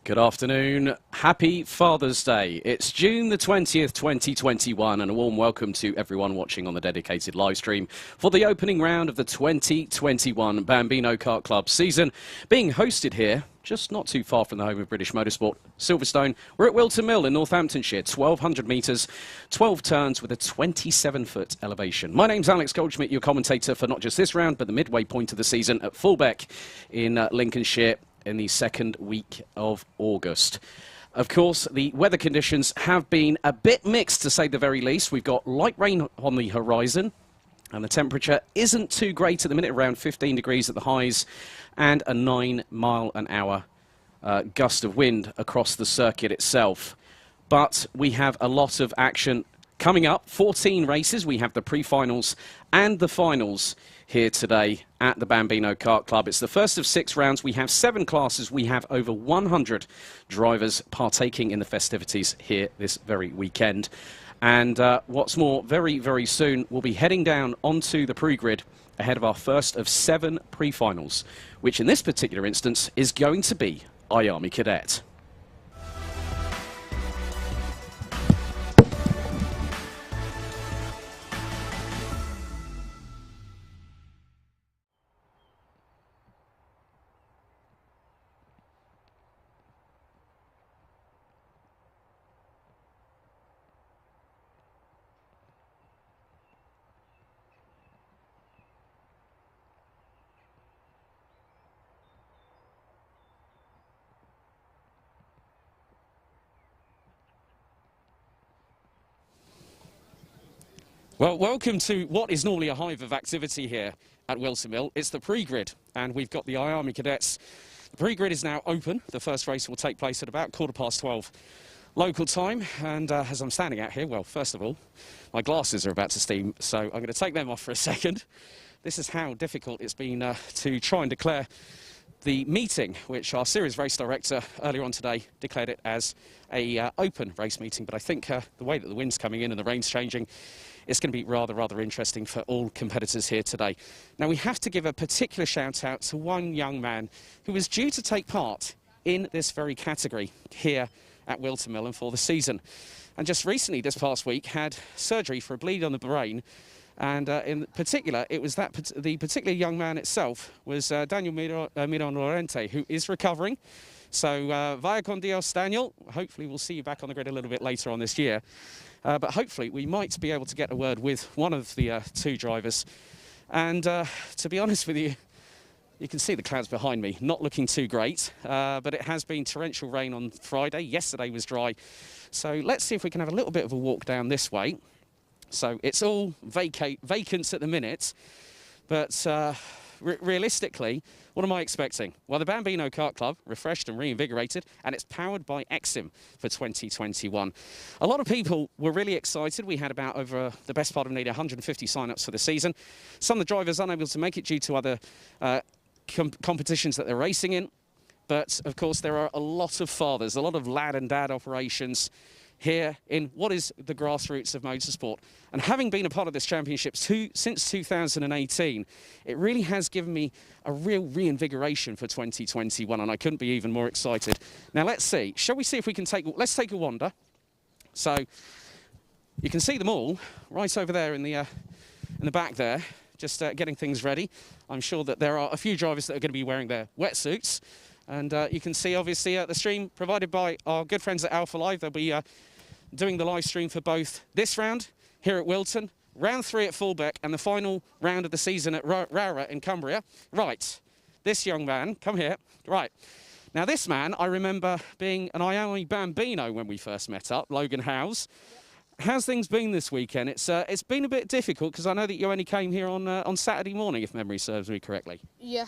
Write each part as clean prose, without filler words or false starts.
Good afternoon. Happy Father's Day. It's June the 20th, 2021, and a warm welcome to everyone watching on the dedicated live stream for the opening round of the 2021 Bambino Kart Club season, being hosted here just not too far from the home of British motorsport, Silverstone. We're at Whilton Mill in Northamptonshire, 1,200 metres, 12 turns with a 27-foot elevation. My name's Alex Goldschmidt, your commentator for not just this round, but the midway point of the season at Fulbeck in Lincolnshire in the second week of August. Of course, the weather conditions have been a bit mixed, to say the very least. We've got light rain on the horizon, and the temperature isn't too great at the minute, around 15 degrees at the highs, and a 9-mile-an-hour gust of wind across the circuit itself. But we have a lot of action coming up. 14 races. We have the pre-finals and the finals here today at the Bambino Kart Club. It's the first of 6 rounds. We have 7 classes. We have over 100 drivers partaking in the festivities here this very weekend. And what's more, very, very soon, we'll be heading down onto the pre-grid ahead of our first of 7 pre-finals, which in this particular instance is going to be IAME Cadet. Well, welcome to what is normally a hive of activity here at Whilton Mill. It's the pre-grid, and we've got the IAME Cadets. The pre-grid is now open. The first race will take place at about 12:15 local time. And as I'm standing out here, well, first of all, my glasses are about to steam, so I'm going to take them off for a second. This is how difficult it's been to try and declare the meeting, which our series race director earlier on today declared it as a open race meeting. But I think the way that the wind's coming in and the rain's changing, it's going to be rather interesting for all competitors here today. Now, we have to give a particular shout out to one young man who was due to take part in this very category here at Whilton Mill and for the season. And just recently, this past week, had surgery for a bleed on the brain. And in particular, it was the particular young man itself was Daniel Miron Lorente, who is recovering. So, vaya con Dios, Daniel. Hopefully, we'll see you back on the grid a little bit later on this year. But hopefully, we might be able to get a word with one of the 2 drivers. And to be honest with you, you can see the clouds behind me, not looking too great. But it has been torrential rain on Friday. Yesterday was dry. So let's see if we can have a little bit of a walk down this way. So it's all vacant at the minute. But realistically, what am I expecting? Well, the Bambino Kart Club, refreshed and reinvigorated, and it's powered by Exim for 2021. A lot of people were really excited. We had about over the best part of nearly 150 sign-ups for the season. Some of the drivers unable to make it due to other competitions that they're racing in. But, of course, there are a lot of fathers, a lot of lad and dad operations here in what is the grassroots of motorsport. And having been a part of this championship since 2018, it really has given me a real reinvigoration for 2021, and I couldn't be even more excited. Now, let's see. Shall we see if we can let's take a wander. So, you can see them all right over there in the back there, just getting things ready. I'm sure that there are a few drivers that are going to be wearing their wetsuits. And you can see, obviously, the stream provided by our good friends at Alpha Live. They'll be doing the live stream for both this round here at Whilton, round 3 at Fulbeck, and the final round of the season at Rara in Cumbria. Right, this young man, come here. Right, now this man, I remember being an IAME Bambino when we first met up, Logan Howes. How's things been this weekend? It's been a bit difficult because I know that you only came here on Saturday morning, if memory serves me correctly. Yeah.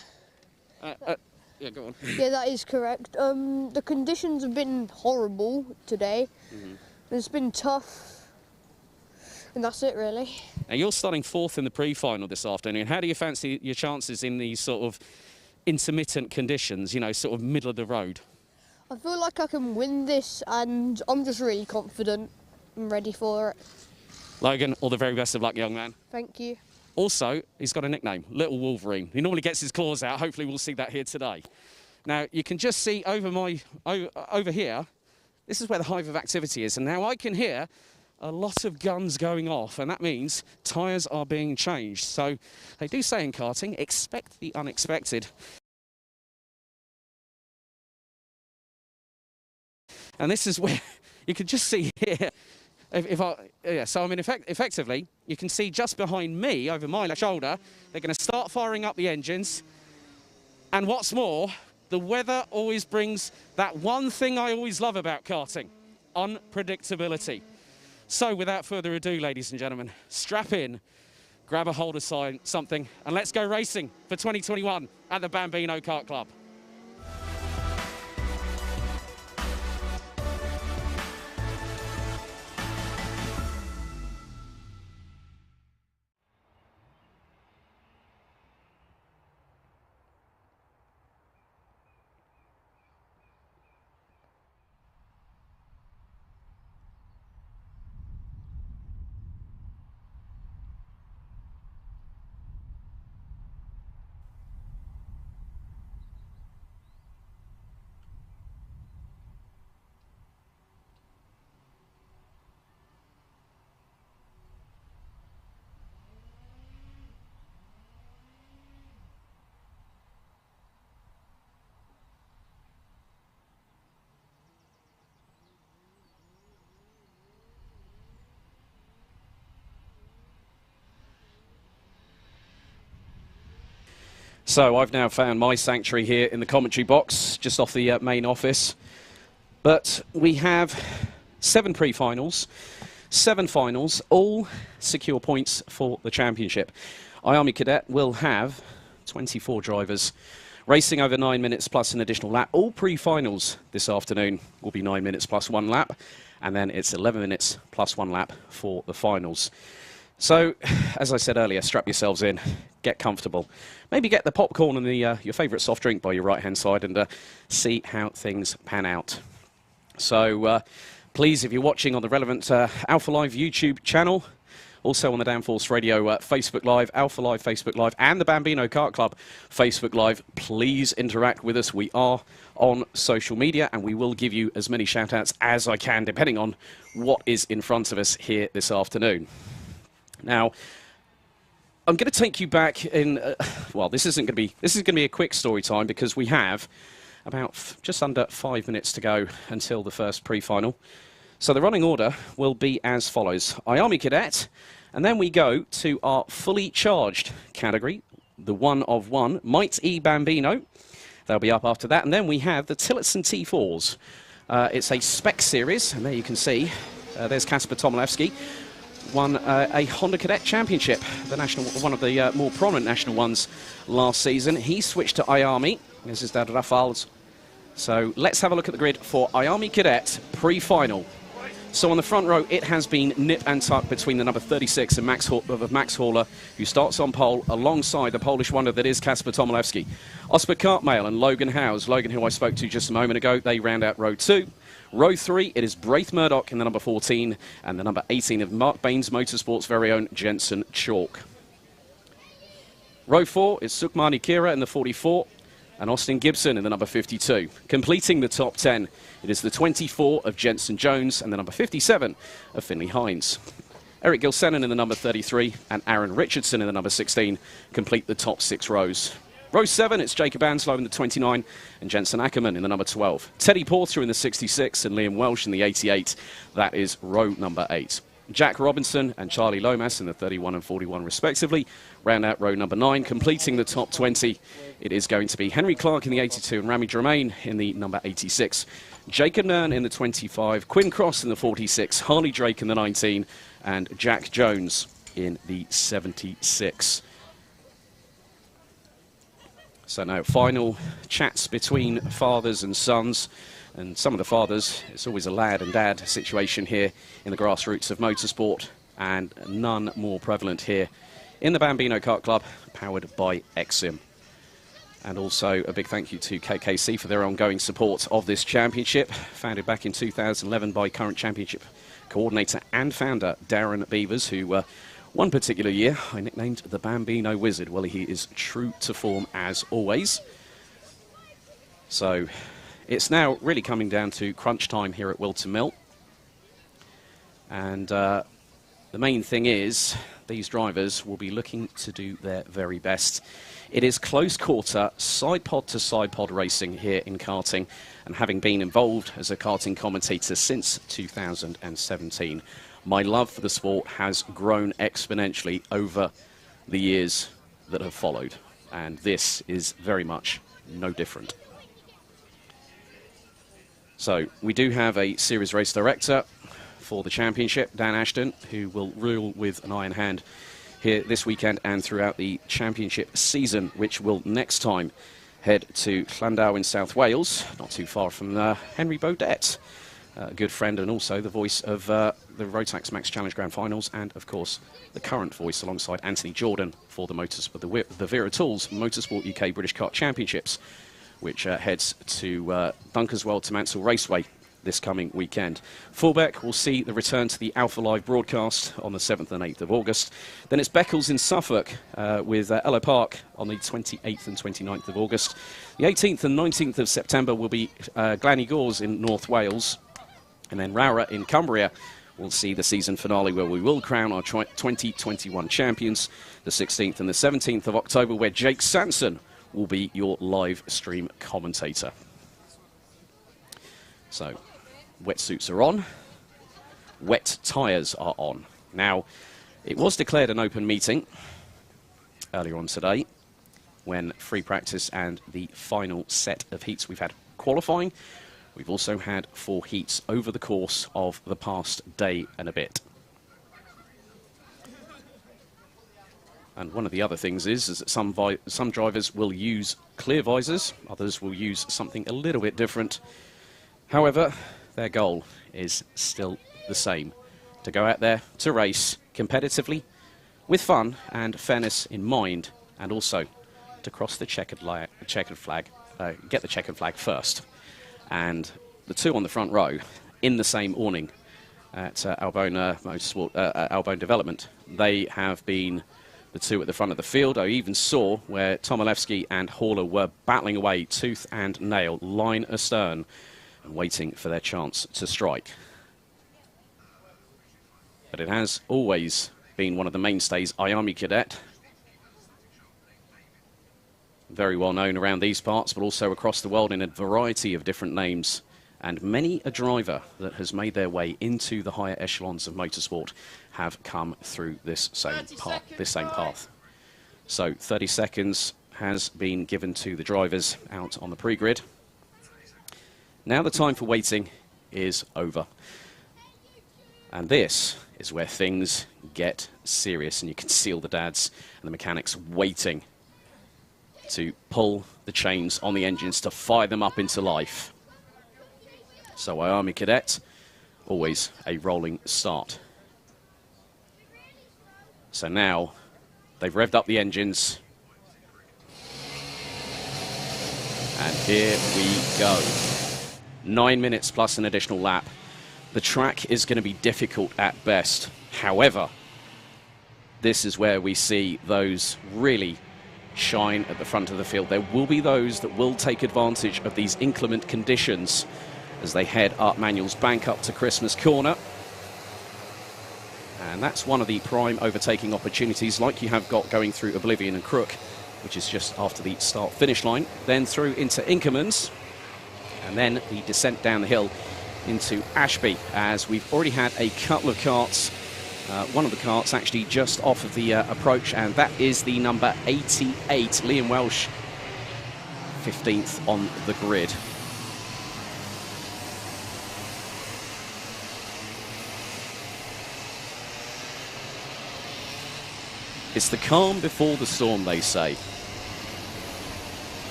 Yeah, go on. Yeah, that is correct. The conditions have been horrible today. It's been tough, and that's it, really. Now, you're starting 4th in the pre-final this afternoon. How do you fancy your chances in these sort of intermittent conditions, you know, sort of middle of the road? I feel like I can win this, and I'm just really confident. I'm ready for it. Logan, all the very best of luck, young man. Thank you. Also, he's got a nickname, Little Wolverine. He normally gets his claws out. Hopefully we'll see that here today. Now, you can just see over here, this is where the hive of activity is. And now I can hear a lot of guns going off, and that means tyres are being changed. So they do say in karting, expect the unexpected. And this is where you can just see here, so I mean, effectively, you can see just behind me, over my left shoulder, they're going to start firing up the engines. And what's more, the weather always brings that one thing I always love about karting, unpredictability. So without further ado, ladies and gentlemen, strap in, grab a hold of something, and let's go racing for 2021 at the Bambino Kart Club. So I've now found my sanctuary here in the commentary box, just off the main office. But we have 7 pre-finals, 7 finals, all secure points for the championship. IAME Cadet will have 24 drivers racing over 9 minutes plus an additional lap. All pre-finals this afternoon will be 9 minutes plus 1 lap, and then it's 11 minutes plus 1 lap for the finals. So, as I said earlier, strap yourselves in, get comfortable. Maybe get the popcorn and your favourite soft drink by your right-hand side and see how things pan out. So, please, if you're watching on the relevant Alpha Live YouTube channel, also on the Downforce Radio Facebook Live, Alpha Live Facebook Live, and the Bambino Kart Club Facebook Live, please interact with us. We are on social media, and we will give you as many shout-outs as I can, depending on what is in front of us here this afternoon. Now, I'm going to take you back in, well, this is going to be a quick story time because we have about just under 5 minutes to go until the first pre-final. So the running order will be as follows. IAME Cadet, and then we go to our fully charged category, the 1 of 1, Might E Bambino. They'll be up after that. And then we have the Tilletson T4s. It's a spec series, and there you can see, there's Kasper Tomilewski. Won a Honda Cadet Championship, one of the more prominent national ones last season. He switched to IAME. This is Dad Rafal's. So let's have a look at the grid for IAME Cadet Pre-Final. So on the front row, it has been nip and tuck between the number 36 and Max Horler, who starts on pole alongside the Polish wonder that is Kasper Tomilewski. Oscar Cartmail and Logan Howes. Logan, who I spoke to just a moment ago, they round out row 2. Row 3, it is Braith Murdoch in the number 14 and the number 18 of Mark Baines Motorsports' very own Jensen Chalk. Row 4 is Sukmani Kira in the 44 and Austin Gibson in the number 52. Completing the top 10, it is the 24 of Jensen Jones and the number 57 of Finley Hines. Eric Gilsenan in the number 33 and Aaron Richardson in the number 16 complete the top 6 rows. Row 7, it's Jacob Anslow in the 29 and Jensen Ackerman in the number 12. Teddy Porter in the 66 and Liam Welsh in the 88. That is row number 8. Jack Robinson and Charlie Lomas in the 31 and 41 respectively. Round out row number 9. Completing the top 20, it is going to be Henry Clark in the 82 and Rami Germain in the number 86. Jacob Nern in the 25, Quinn Cross in the 46, Harley Drake in the 19 and Jack Jones in the 76. So now, final chats between fathers and sons. And some of the fathers, it's always a lad and dad situation here in the grassroots of motorsport, and none more prevalent here in the Bambino Kart Club, powered by Exim. And also a big thank you to KKC for their ongoing support of this championship, founded back in 2011 by current championship coordinator and founder Darren Beavers, who one particular year I nicknamed the Bambino Wizard. Well, he is true to form as always. So it's now really coming down to crunch time here at Whilton Mill. And the main thing is these drivers will be looking to do their very best. It is close quarter, side pod to side pod racing here in karting, and having been involved as a karting commentator since 2017, my love for the sport has grown exponentially over the years that have followed, and this is very much no different. So we do have a series race director for the championship, Dan Ashton, who will rule with an iron hand here this weekend and throughout the championship season, which will next time head to Llandaw in South Wales, not too far from Henry Baudet, a good friend and also the voice of the Rotax Max Challenge Grand Finals, and of course the current voice alongside Anthony Jordan for the Vera Tools Motorsport UK British Kart Championships, which heads to Dunkers to Mansell Raceway this coming weekend. Fulbeck will see the return to the Alpha Live broadcast on the 7th and 8th of August. Then it's Beccles in Suffolk with Ella Park on the 28th and 29th of August. The 18th and 19th of September will be Glannygores in North Wales. And then Rowra in Cumbria will see the season finale where we will crown our 2021 champions. The 16th and the 17th of October, where Jake Sanson will be your live stream commentator. So, wetsuits are on, wet tyres are on. Now, it was declared an open meeting earlier on today when free practice and the final set of heats. We've had qualifying, we've also had 4 heats over the course of the past day and a bit. And one of the other things is that some drivers will use clear visors, others will use something a little bit different. However, their goal is still the same, to go out there to race competitively, with fun and fairness in mind, and also to cross the checkered flag, get the checkered flag first. And the 2 on the front row, in the same awning at Albone Motorsport, Albone Development, they have been the 2 at the front of the field. I even saw where Tomilewski and Haller were battling away tooth and nail, line astern, and waiting for their chance to strike. But it has always been one of the mainstays, IAME Cadet. Very well known around these parts, but also across the world in a variety of different names. And many a driver that has made their way into the higher echelons of motorsport have come through this same path. So 30 seconds has been given to the drivers out on the pre-grid. Now the time for waiting is over. And this is where things get serious, and you can see all the dads and the mechanics waiting to pull the chains on the engines to fire them up into life. So IAME Cadet, always a rolling start. So now they've revved up the engines. And here we go. 9 minutes plus an additional lap. The track is going to be difficult at best. However, this is where we see those really shine at the front of the field. There will be those that will take advantage of these inclement conditions as they head up Manuel's Bank up to Christmas Corner. And that's one of the prime overtaking opportunities, like you have got going through Oblivion and Crook, which is just after the start-finish line. Then through into Inkermans, and then the descent down the hill into Ashby, as we've already had a couple of karts. One of the karts actually just off of the approach, and that is the number 88, Liam Welsh, 15th on the grid. It's the calm before the storm, they say.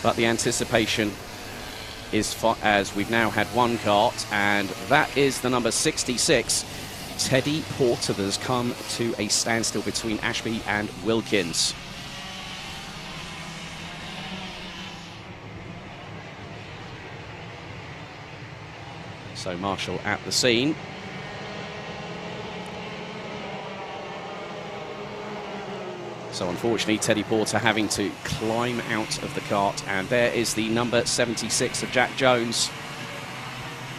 But the anticipation is as we've now had one kart, and that is the number 66, Teddy Porter, that has come to a standstill between Ashby and Wilkins. So Marshall at the scene. So unfortunately, Teddy Porter having to climb out of the kart, and there is the number 76 of Jack Jones,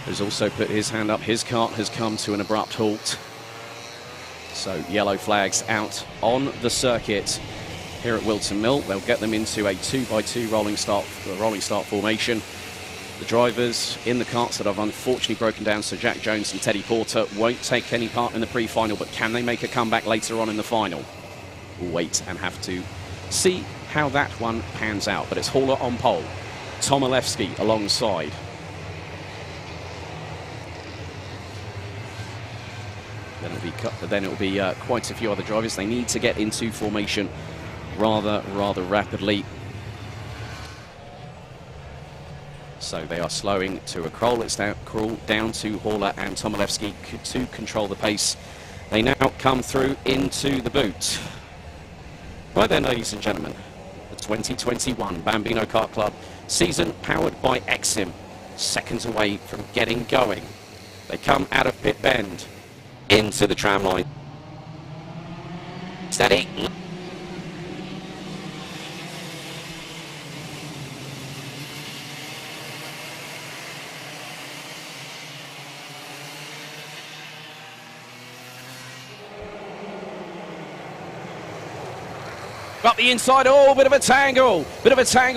who's also put his hand up. His kart has come to an abrupt halt. So yellow flags out on the circuit here at Whilton Mill. They'll get them into a 2x2 rolling start formation. The drivers in the karts that have unfortunately broken down, so Jack Jones and Teddy Porter, won't take any part in the pre-final, but can they make a comeback later on in the final? We'll wait and have to see how that one pans out. But it's Haller on pole, Tomilewski alongside. Then it'll be quite a few other drivers. They need to get into formation rather rapidly. So they are slowing to a crawl. It's crawl down to Haller and Tomilewski to control the pace. They now come through into the boot. Right then, ladies and gentlemen, the 2021 Bambino Kart Club season powered by Exim, seconds away from getting going. They come out of pit bend into the tram line. Steady. Up the inside, oh, bit of a tangle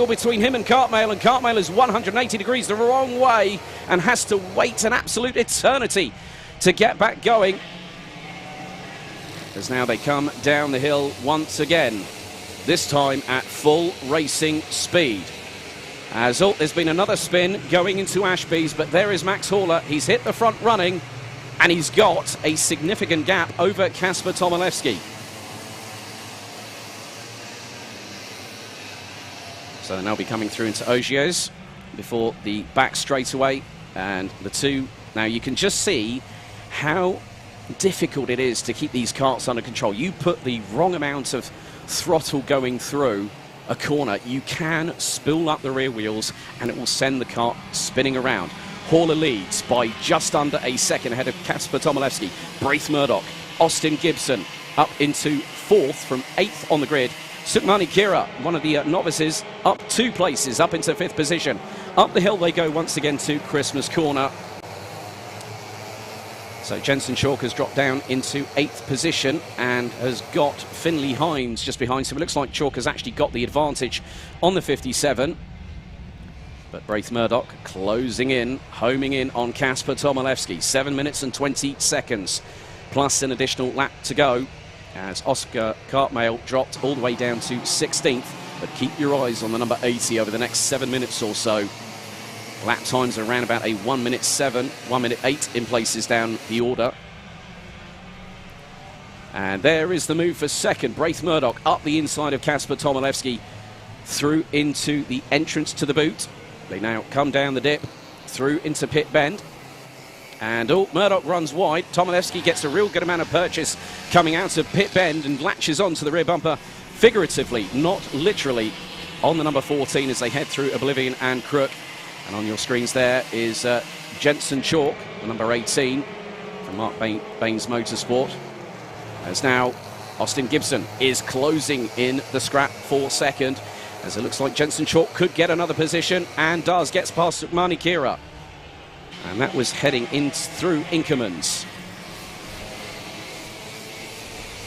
between him and Cartmail is 180 degrees the wrong way and has to wait an absolute eternity to get back going. As now they come down the hill once again, this time at full racing speed. As there's been another spin going into Ashby's, but there is Max Haller. He's hit the front running and he's got a significant gap over Kasper Tomilewski. So they'll now be coming through into Ogier's before the back straightaway, and the two, now you can just see how difficult it is to keep these karts under control. You put the wrong amount of throttle going through a corner, you can spool up the rear wheels and it will send the kart spinning around. Haller leads by just under a second ahead of Kasper Tomilewski. Braith Murdoch, Austin Gibson up into fourth from eighth on the grid. Sukmani Kira, one of the novices, up 2 places, up into 5th position. Up the hill they go once again to Christmas Corner. So Jensen Chalk has dropped down into 8th position and has got Finley Hines just behind. So it looks like Chalk has actually got the advantage on the 57. But Braith Murdoch closing in, homing in on Kasper Tomilewski. 7 minutes and 20 seconds, plus an additional lap to go, as Oscar Cartmail dropped all the way down to 16th. But keep your eyes on the number 80 over the next 7 minutes or so. Lap times are around about a 1 minute 7, 1 minute 8 in places down the order. And there is the move for second. Braith Murdoch up the inside of Kasper Tomilewski through into the entrance to the boot. They now come down the dip through into pit bend. And Murdoch runs wide. Tomilewski gets a real good amount of purchase coming out of pit bend and latches on to the rear bumper, figuratively, not literally, on the number 14 as they head through Oblivion and Crook. And on your screens there is Jensen Chalk, the number 18 from Mark Baines Motorsport. As now Austin Gibson is closing in the scrap for second, as it looks like Jensen Chalk could get another position and does, gets past Sukmani Kira. And that was heading in through Inkermans.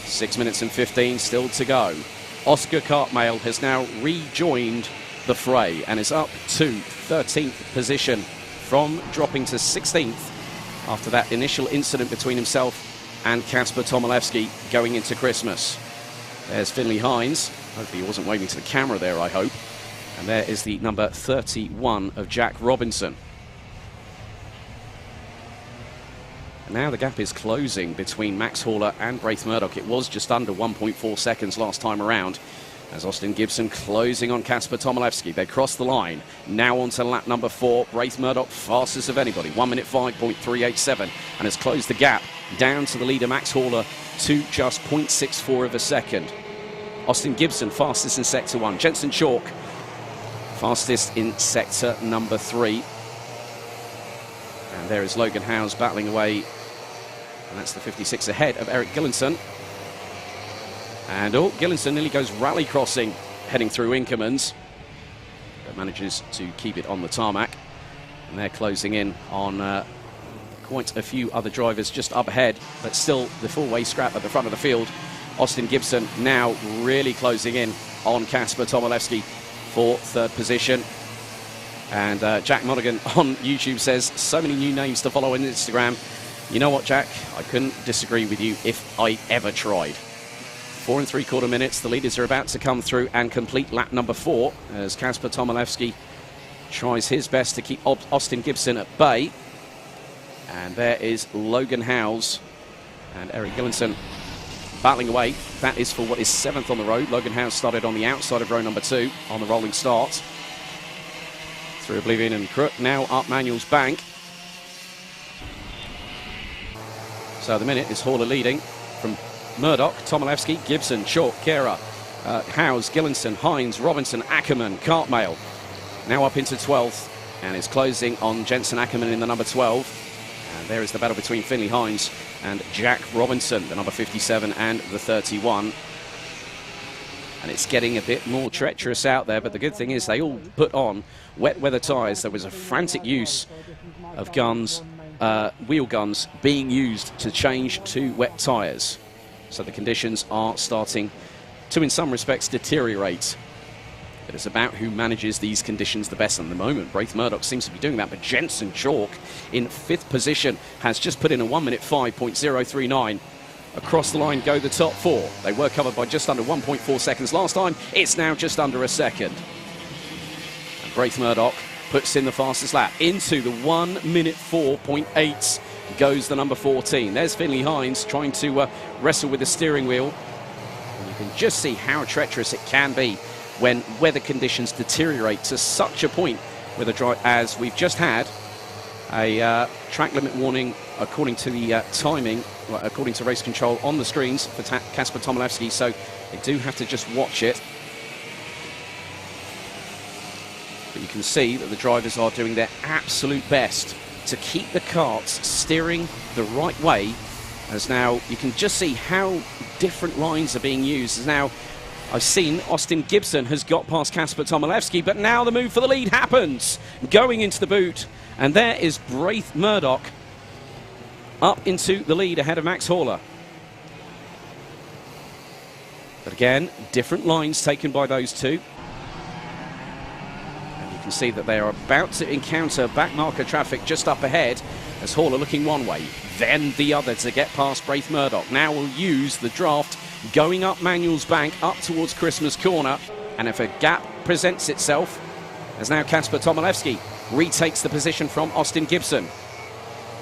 6 minutes and 15 still to go. Oscar Cartmail has now rejoined the fray and is up to 13th position from dropping to 16th after that initial incident between himself and Kasper Tomilewski going into Christmas. There's Finley Hines. Hopefully he wasn't waving to the camera there, I hope. And there is the number 31 of Jack Robinson. Now the gap is closing between Max Haller and Braith Murdoch. It was just under 1.4 seconds last time around, as Austin Gibson closing on Kasper Tomilewski. They cross the line. Now on to lap number 4. Braith Murdoch fastest of anybody, 1 minute 5.387, and has closed the gap down to the leader Max Haller to just 0.64 of a second. Austin Gibson fastest in sector 1. Jensen Chalk fastest in sector number 3. And there is Logan Howes battling away. And that's the 56 ahead of Eric Gillinson. And oh, Gillinson nearly goes rally crossing, heading through Inkermans, but manages to keep it on the tarmac. And they're closing in on quite a few other drivers just up ahead, but still the four-way scrap at the front of the field. Austin Gibson now really closing in on Kasper Tomilewski for third position. And Jack Monaghan on YouTube says, so many new names to follow on Instagram. You know what, Jack? I couldn't disagree with you if I ever tried. 4 3/4 minutes. The leaders are about to come through and complete lap number 4 as Kasper Tomilewski tries his best to keep Austin Gibson at bay. And there is Logan Howes and Eric Gillinson battling away. That is for what is 7th on the road. Logan Howes started on the outside of row number 2 on the rolling start. Through Oblivion and Crook, now up Manuel's Bank. So the minute is Horler leading from Murdoch, Tomilewski, Gibson, Chalk, Kera, Howes, Gillinson, Hines, Robinson, Ackerman, Cartmail. Now up into 12th and is closing on Jensen Ackerman in the number 12. And there is the battle between Finley Hines and Jack Robinson, the number 57 and the 31. And it's getting a bit more treacherous out there, but the good thing is they all put on wet weather tyres. There was a frantic use of guns, wheel guns being used to change to wet tyres. So the conditions are starting to, in some respects, deteriorate. But it's about who manages these conditions the best at the moment. Braith Murdoch seems to be doing that, but Jensen Chalk in 5th position has just put in a 1 minute 5.039. Across the line go the top 4. They were covered by just under 1.4 seconds last time. It's now just under a second. And Braith Murdoch puts in the fastest lap. Into the 1 minute 4.8 goes the number 14. There's Finley Hines trying to wrestle with the steering wheel. And you can just see how treacherous it can be when weather conditions deteriorate to such a point with a drive as we've just had. A track limit warning according to the timing, according to race control on the screens for Kasper Tomilewski, so they do have to just watch it. But you can see that the drivers are doing their absolute best to keep the karts steering the right way, as now you can just see how different lines are being used. As now I've seen Austin Gibson has got past Kasper Tomilewski, but now the move for the lead happens. Going into the boot, and there is Braith Murdoch up into the lead ahead of Max Horler. But again, different lines taken by those two. And you can see that they are about to encounter backmarker traffic just up ahead as Horler looking one way, then the other to get past Braith Murdoch. Now we'll use the draft going up Manuel's Bank up towards Christmas Corner, and if a gap presents itself, as now Kasper Tomilewski retakes the position from Austin Gibson,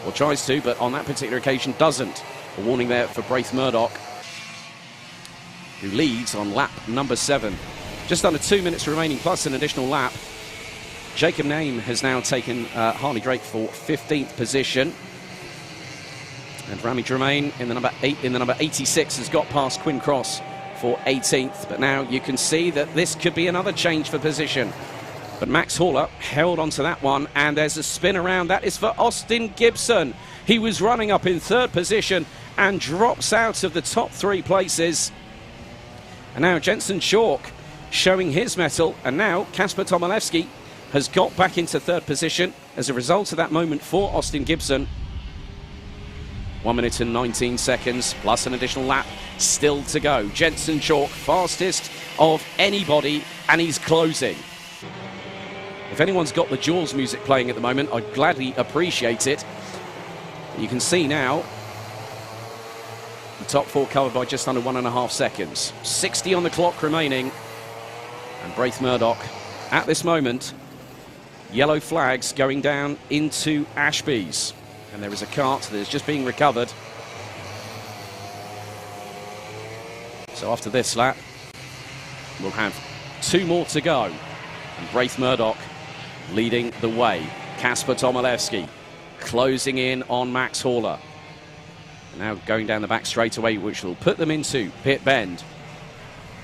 or tries to, but on that particular occasion doesn't. A warning there for Braith Murdoch, who leads on lap number 7. Just under 2 minutes remaining plus an additional lap. Jacob Name has now taken Harley Drake for 15th position. And Rami Germain in the number 86 has got past Quinn Cross for 18th. But now you can see that this could be another change for position. But Max Horler held onto that one, and there's a spin around. That is for Austin Gibson. He was running up in 3rd position and drops out of the top 3 places. And now Jensen Chalk showing his mettle, and now Kasper Tomilewski has got back into 3rd position as a result of that moment for Austin Gibson. 1 minute and 19 seconds plus an additional lap still to go. Jensen Chalk, fastest of anybody, and he's closing. If anyone's got the Jaws music playing at the moment, I'd gladly appreciate it. You can see now the top 4 covered by just under 1.5 seconds. 60 on the clock remaining. And Braith Murdoch, at this moment, yellow flags going down into Ashby's. And there is a cart that is just being recovered. So after this lap, we'll have 2 more to go. And Braith Murdoch leading the way. Kasper Tomilewski closing in on Max Horler. Now going down the back straightaway, which will put them into pit bend,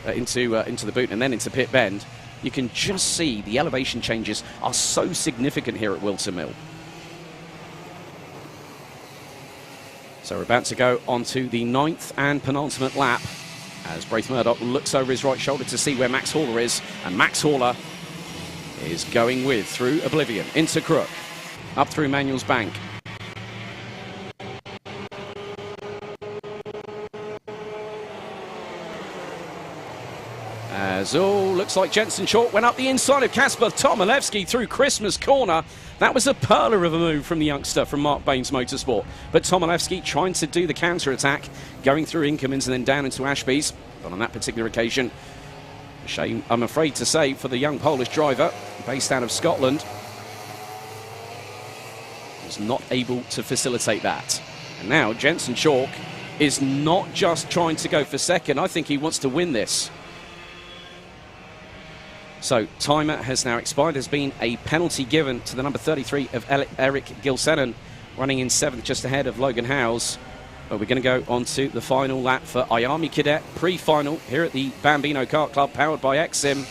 into the boot and then into pit bend. You can just see the elevation changes are so significant here at Whilton Mill. So we're about to go on to the 9th and penultimate lap, as Braith Murdoch looks over his right shoulder to see where Max Horler is, and Max Horler is going with through Oblivion, into Crook, up through Manuel's Bank. As looks like Jensen Chalk went up the inside of Kasper Tomilewski through Christmas corner. That was a perler of a move from the youngster from Mark Baines Motorsport. But Tomilewski trying to do the counter-attack, going through Inkermans and then down into Ashby's. But on that particular occasion, a shame, I'm afraid to say, for the young Polish driver, based out of Scotland, was not able to facilitate that. And now Jensen Chalk is not just trying to go for second. I think he wants to win this. So, timer has now expired. There's been a penalty given to the number 33 of Eric Gilsenan, running in 7th, just ahead of Logan Howes. But we're going to go on to the final lap for IAME Cadet Pre-Final here at the Bambino Kart Club, powered by Exim.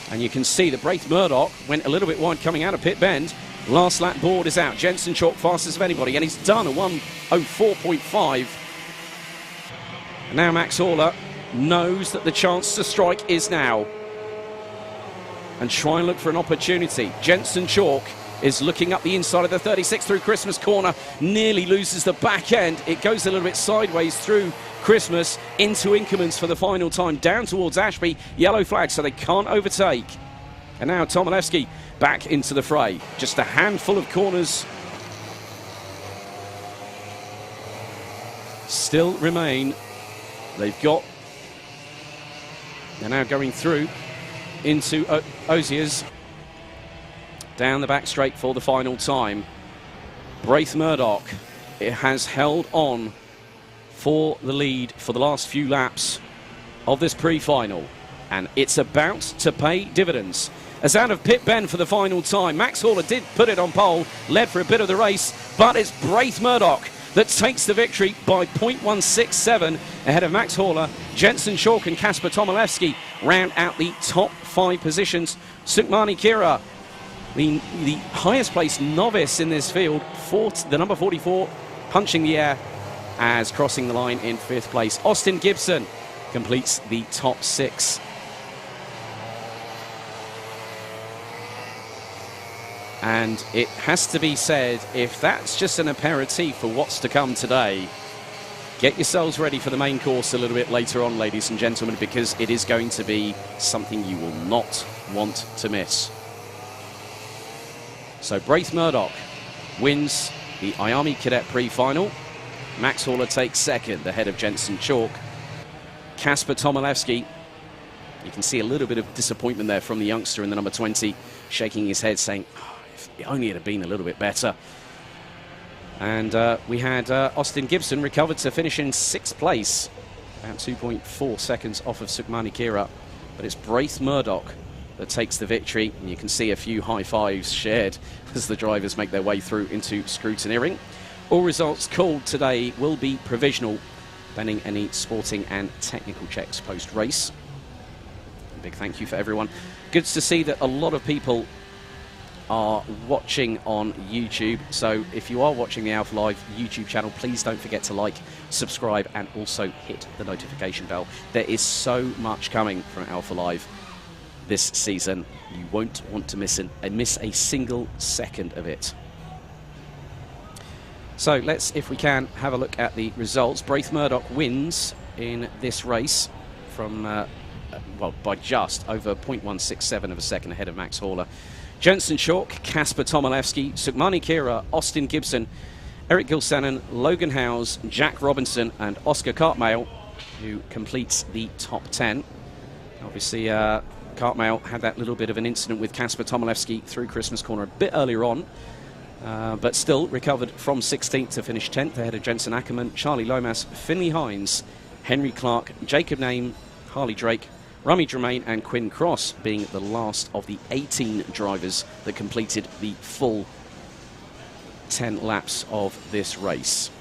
And you can see that Braith Murdoch went a little bit wide coming out of pit bend. Last lap board is out. Jensen Chalk fastest of anybody, and he's done a 1:04.5. And now Max Horler knows that the chance to strike is now, and try and look for an opportunity. Jensen Chalk is looking up the inside of the 36 through Christmas corner, nearly loses the back end. It goes a little bit sideways through Christmas into Inkermans for the final time, down towards Ashby. Yellow flag, so they can't overtake. And now Tomilewski back into the fray. Just a handful of corners still remain. They're now going through into Oziers, down the back straight for the final time. Braith Murdoch, it has held on for the lead for the last few laps of this pre-final, and it's about to pay dividends. As out of pit bend for the final time, Max Horler did put it on pole, led for a bit of the race, but it's Braith Murdoch that takes the victory by 0.167 ahead of Max Horler. Jensen Chalk and Kasper Tomilewski round out the top 5 positions. Sukmani Kira, the highest placed novice in this field, the number 44, punching the air as crossing the line in 5th place. Austin Gibson completes the top 6. And it has to be said, if that's just an aperitif for what's to come today, get yourselves ready for the main course a little bit later on, ladies and gentlemen, because it is going to be something you will not want to miss. So Braith Murdoch wins the IAME Cadet Pre-Final. Max Horler takes 2nd, ahead of Jensen Chalk. Kasper Tomilewski, you can see a little bit of disappointment there from the youngster in the number 20, shaking his head saying, it only had been a little bit better. And we had Austin Gibson recovered to finish in 6th place, about 2.4 seconds off of Sukmani Kira. But it's Braith Murdoch that takes the victory, and you can see a few high fives shared as the drivers make their way through into scrutineering. All results called today will be provisional, pending any sporting and technical checks post-race. A big thank you for everyone. Good to see that a lot of people are watching on YouTube, so if you are watching the Alpha Live YouTube channel, please don't forget to like, subscribe, and also hit the notification bell. There is so much coming from Alpha Live this season. You won't want to miss a single second of it. So let's, if we can, have a look at the results. Braith Murdoch wins in this race from, well, by just over 0.167 of a second ahead of Max Horler. Jensen Chalk, Kasper Tomilewski, Sukmani Kira, Austin Gibson, Eric Gilsenan, Logan Howes, Jack Robinson, and Oscar Cartmail, who completes the top 10. Obviously, Cartmail had that little bit of an incident with Kasper Tomilewski through Christmas corner a bit earlier on, but still recovered from 16th to finish 10th ahead of Jensen Ackerman, Charlie Lomas, Finley Hines, Henry Clark, Jacob Name, Harley Drake, Rummy Germain, and Quinn Cross being the last of the 18 drivers that completed the full 10 laps of this race.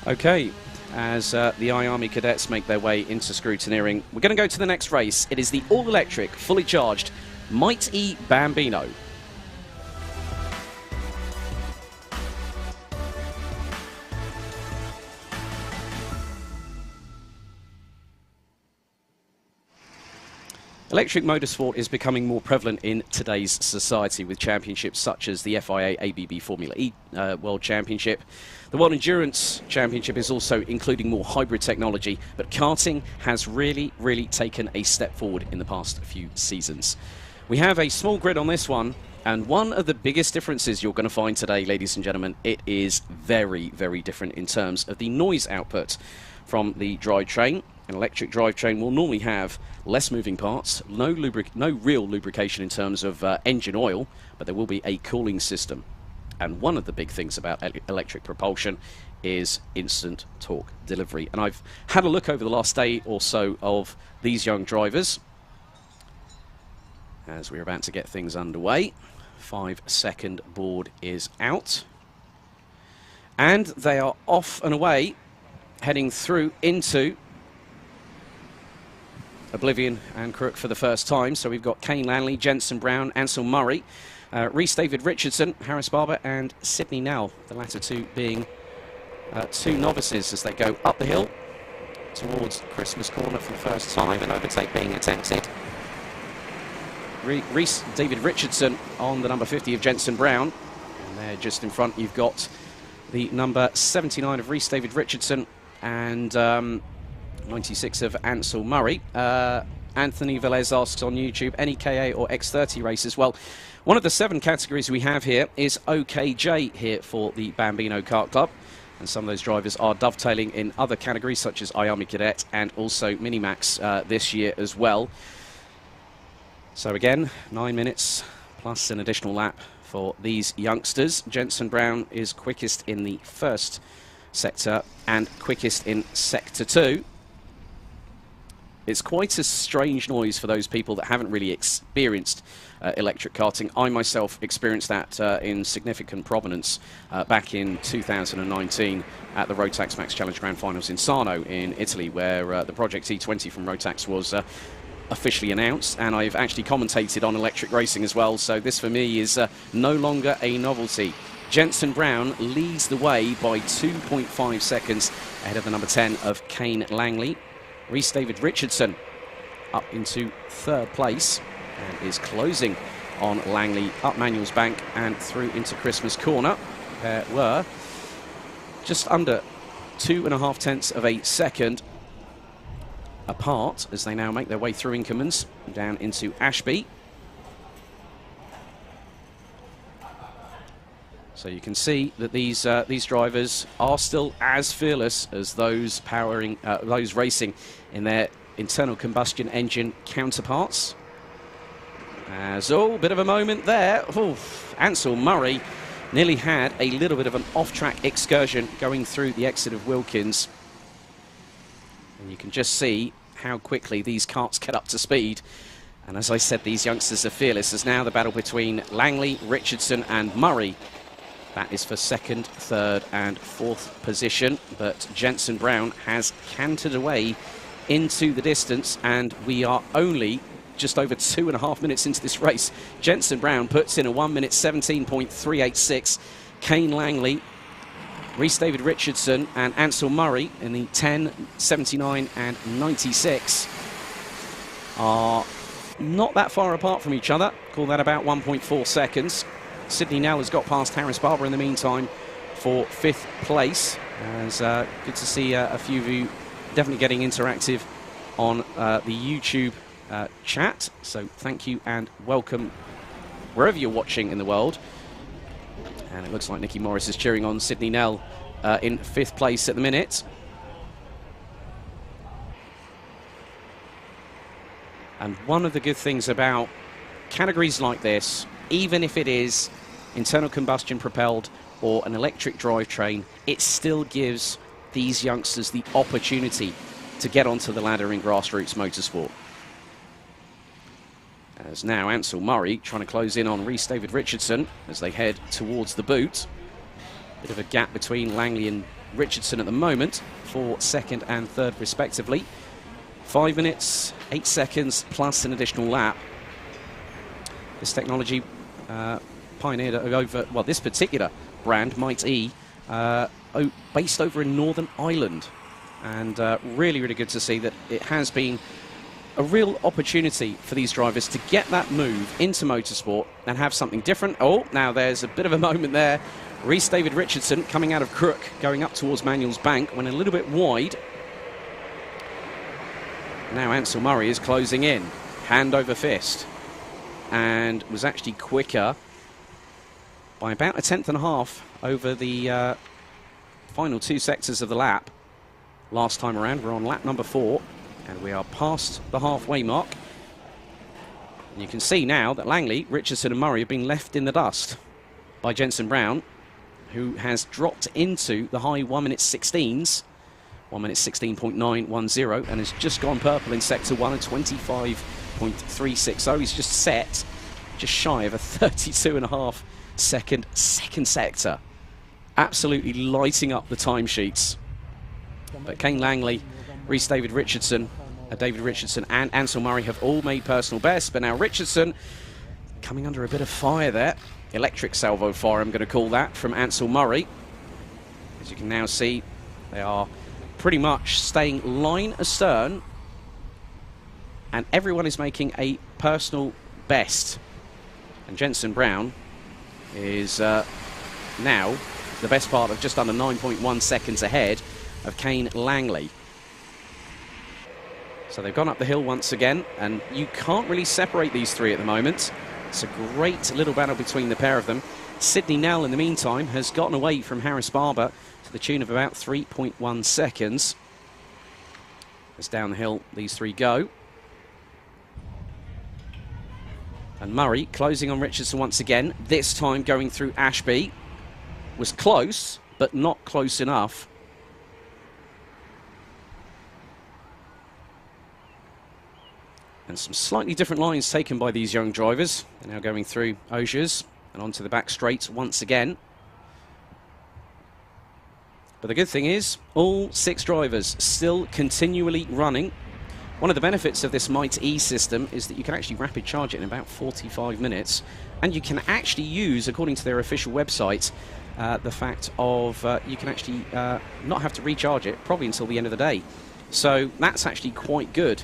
Okay, as the IAME cadets make their way into scrutineering, we're going to go to the next race. It is the all-electric, fully charged Mighty Bambino. Electric motorsport is becoming more prevalent in today's society with championships such as the FIA ABB Formula E World Championship. The World Endurance Championship is also including more hybrid technology, but karting has really taken a step forward in the past few seasons. We have a small grid on this one, and one of the biggest differences you're going to find today, ladies and gentlemen, it is very different in terms of the noise output from the drivetrain. An electric drivetrain will normally have less moving parts, no real lubrication in terms of engine oil, but there will be a cooling system. And one of the big things about electric propulsion is instant torque delivery. And I've had a look over the last day or so of these young drivers as we're about to get things underway. 5-second board is out. And they are off and away, heading through into Oblivion and Crook for the first time. So we've got Kane Langley, Jensen Brown, Ansel Murray, Rhys David Richardson, Harris Barber and Sidney Nell, the latter two being two novices as they go up the hill towards Christmas Corner for the first time, and overtake being attempted. Rhys David Richardson on the number 50 of Jensen Brown, and there just in front you've got the number 79 of Rhys David Richardson and 96 of Ansel Murray. Anthony Velez asks on YouTube, any KA or X30 races? Well, one of the 7 categories we have here is OKJ here for the Bambino Kart Club. And some of those drivers are dovetailing in other categories such as IAME Cadet and also Minimax this year as well. So again, 9 minutes plus an additional lap for these youngsters. Jensen Brown is quickest in the first sector and quickest in sector 2. It's quite a strange noise for those people that haven't really experienced electric karting. I myself experienced that in significant provenance back in 2019 at the Rotax Max Challenge Grand Finals in Sarno in Italy, where the Project E20 from Rotax was officially announced, and I've actually commentated on electric racing as well, so this for me is no longer a novelty. Jensen Brown leads the way by 2.5 seconds ahead of the number 10 of Kane Langley. Rhys David Richardson up into 3rd place and is closing on Langley up Manuel's Bank and through into Christmas Corner. There were just under 2.5 tenths of a second apart as they now make their way through Inkermans down into Ashby. So you can see that these drivers are still as fearless as those racing in their internal combustion engine counterparts. As a bit of a moment there. Ansel Murray nearly had a little bit of an off-track excursion going through the exit of Wilkins. And you can just see how quickly these karts get up to speed. And as I said, these youngsters are fearless. As now the battle between Langley, Richardson and Murray. That is for 2nd, 3rd and 4th position, but Jensen Brown has cantered away into the distance, and we are only just over 2.5 minutes into this race. Jensen Brown puts in a 1 minute 17.386. Kane Langley, Rhys David Richardson and Ansel Murray in the 10, 79 and 96 are not that far apart from each other. Call that about 1.4 seconds. Sidney Nell has got past Harris Barber in the meantime for 5th place. As good to see a few of you definitely getting interactive on the YouTube chat. So thank you and welcome wherever you're watching in the world. And it looks like Nicky Morris is cheering on Sidney Nell in 5th place at the minute. And one of the good things about categories like this, even if it is internal combustion propelled or an electric drivetrain, it still gives these youngsters the opportunity to get onto the ladder in grassroots motorsport. As now Ansel Murray trying to close in on Rhys David Richardson as they head towards the boot. Bit of a gap between Langley and Richardson at the moment for second and third respectively. 5 minutes, 8 seconds plus an additional lap. This technology pioneered over, well, this particular brand, Might E, based over in Northern Ireland. And really, really good to see that it has been a real opportunity for these drivers to get that move into motorsport and have something different. Oh, now there's a bit of a moment there. Rhys David Richardson coming out of Crook, going up towards Manuel's Bank, went a little bit wide. Now Ansel Murray is closing in, hand over fist, and was actually quicker by about 1/10.5 over the final 2 sectors of the lap. Last time around, we're on lap number 4, and we are past the halfway mark. And you can see now that Langley, Richardson and Murray have been left in the dust by Jenson Brown, who has dropped into the high 1 minute 16s, 1 minute 16.910, and has just gone purple in sector 1 at 25.360. He's just set just shy of a 32.5 second sector. Absolutely lighting up the timesheets. But Kane Langley, Rhys David Richardson, and Ansel Murray have all made personal bests. But now Richardson coming under a bit of fire there. Electric salvo fire, I'm going to call that, from Ansel Murray. As you can now see, they are pretty much staying line astern. And everyone is making a personal best. And Jenson Brown is now the best part of just under 9.1 seconds ahead of Kane Langley. So they've gone up the hill once again, and you can't really separate these three at the moment. It's a great little battle between the pair of them. Sidney Nell, in the meantime, has gotten away from Harris Barber to the tune of about 3.1 seconds. As down the hill these three go. And Murray closing on Richardson once again, this time going through Ashby. Was close, but not close enough. And some slightly different lines taken by these young drivers. They're now going through Osiers and onto the back straight once again. But the good thing is, all 6 drivers still continually running. One of the benefits of this Might E system is that you can actually rapid charge it in about 45 minutes. And you can actually use, according to their official website, the fact of you can actually not have to recharge it probably until the end of the day. So that's actually quite good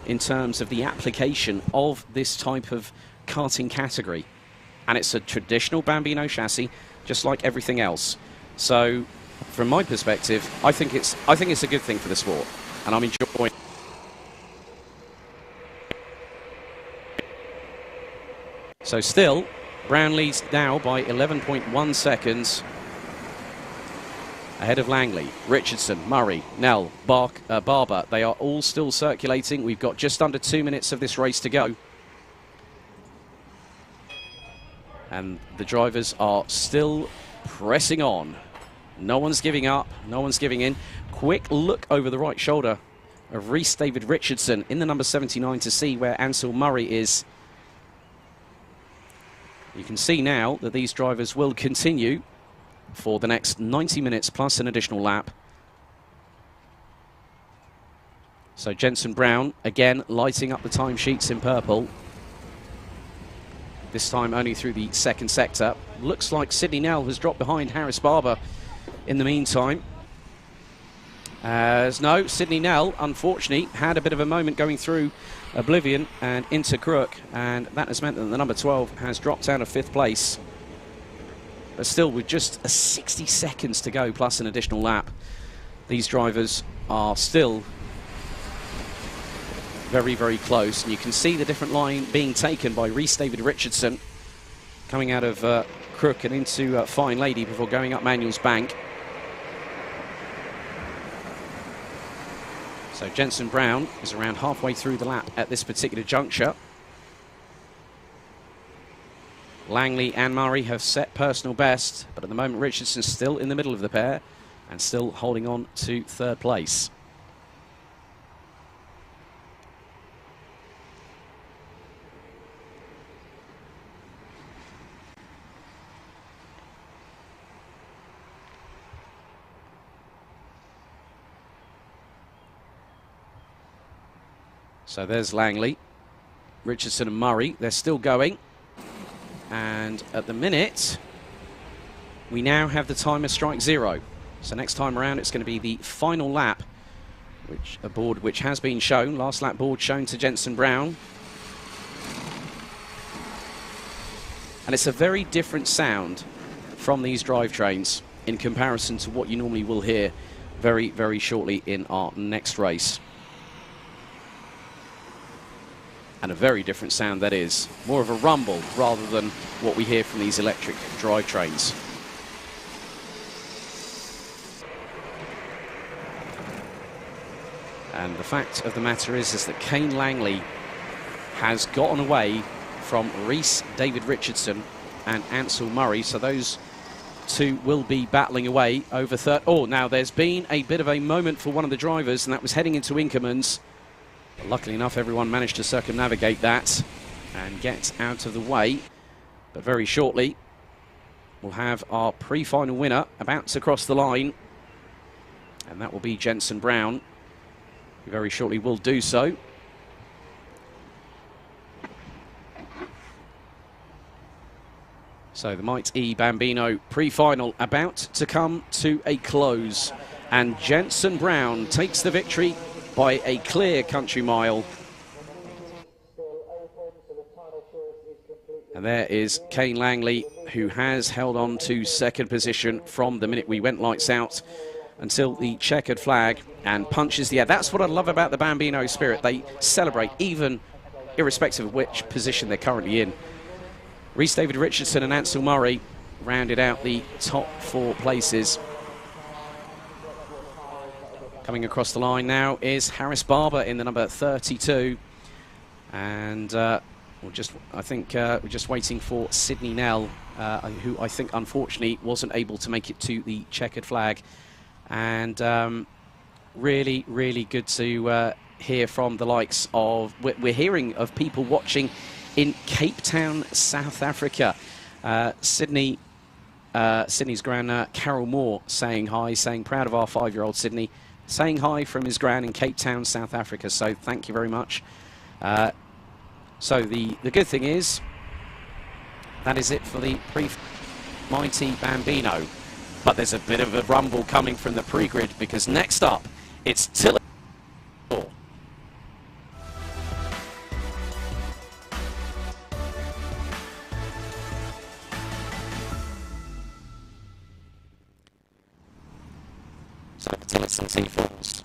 in terms of the application of this type of karting category. And it's a traditional Bambino chassis, just like everything else. So from my perspective, I think it's a good thing for the sport, and I'm enjoying. So still, Brown leads now by 11.1 seconds ahead of Langley, Richardson, Murray, Nell, Barber. They are all still circulating. We've got just under 2 minutes of this race to go. And the drivers are still pressing on. No one's giving up, no one's giving in. Quick look over the right shoulder of Rhys David Richardson in the number 79 to see where Ansel Murray is. You can see now that these drivers will continue for the next 90 minutes plus an additional lap. So Jenson Brown, again, lighting up the timesheets in purple. This time only through the second sector. Looks like Sidney Nell has dropped behind Harris Barber in the meantime. As no, Sidney Nell, unfortunately, had a bit of a moment going through Oblivion and into Crook, and that has meant that the number 12 has dropped out of 5th place. But still, with just 60 seconds to go, plus an additional lap, these drivers are still very, very close. And you can see the different line being taken by Rhys David Richardson, coming out of Crook and into Fine Lady before going up Manuel's Bank. So Jenson Brown is around halfway through the lap at this particular juncture. Langley and Murray have set personal best, but at the moment Richardson's still in the middle of the pair and still holding on to 3rd place. So there's Langley, Richardson and Murray. They're still going. And at the minute, we now have the timer strike 0. So next time around, it's going to be the final lap, a board which has been shown. Last lap board shown to Jensen Brown. And it's a very different sound from these drivetrains in comparison to what you normally will hear very, very shortly in our next race. And a very different sound that is. More of a rumble rather than what we hear from these electric drivetrains. And the fact of the matter is that Kane Langley has gotten away from Reese David Richardson and Ansel Murray. So those two will be battling away over third. Oh, now there's been a bit of a moment for one of the drivers, and that was heading into Inkerman's. But luckily enough, everyone managed to circumnavigate that and get out of the way. But very shortly, we'll have our pre-final winner about to cross the line. And that will be Jensen Brown, who very shortly will do so. So the Might E Bambino pre-final about to come to a close. And Jensen Brown takes the victory by a clear country mile. And there is Kane Langley, who has held on to second position from the minute we went lights out until the checkered flag, and punches the air. That's what I love about the Bambino spirit. They celebrate even irrespective of which position they're currently in. Reese David Richardson and Ansel Murray rounded out the top 4 places. Coming across the line now is Harris Barber in the number 32. And we're just waiting for Sydney Nell, who I think unfortunately wasn't able to make it to the checkered flag. And really, really good to hear from the likes of... We're hearing of people watching in Cape Town, South Africa. Sydney's gran, Carol Moore, saying hi, saying proud of our 5-year-old Sydney, saying hi from his gran in Cape Town, South Africa. So thank you very much. So the good thing is, that is it for the Mighty Bambino. But there's a bit of a rumble coming from the pre-grid, because next up, it's Tilletson. So the Tilletson T4s.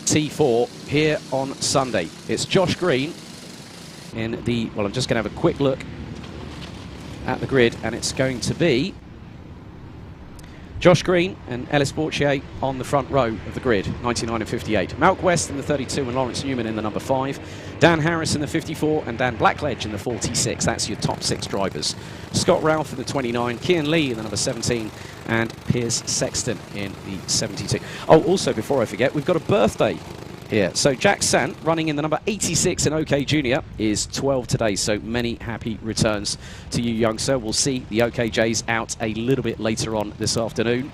T4 here on Sunday. It's Josh Green in the, well, I'm just going to have a quick look at the grid, and it's going to be Josh Green and Ellis Borchier on the front row of the grid, 99 and 58. Malc West in the 32 and Lawrence Newman in the number 5. Dan Harris in the 54 and Dan Blackledge in the 46. That's your top 6 drivers. Scott Ralph in the 29, Kian Lee in the number 17, and Piers Sexton in the 72. Oh, also, before I forget, we've got a birthday here. So Jack Sant, running in the number 86 in OK Junior, is 12 today. So many happy returns to you, young sir. We'll see the OKJs out a little bit later on this afternoon.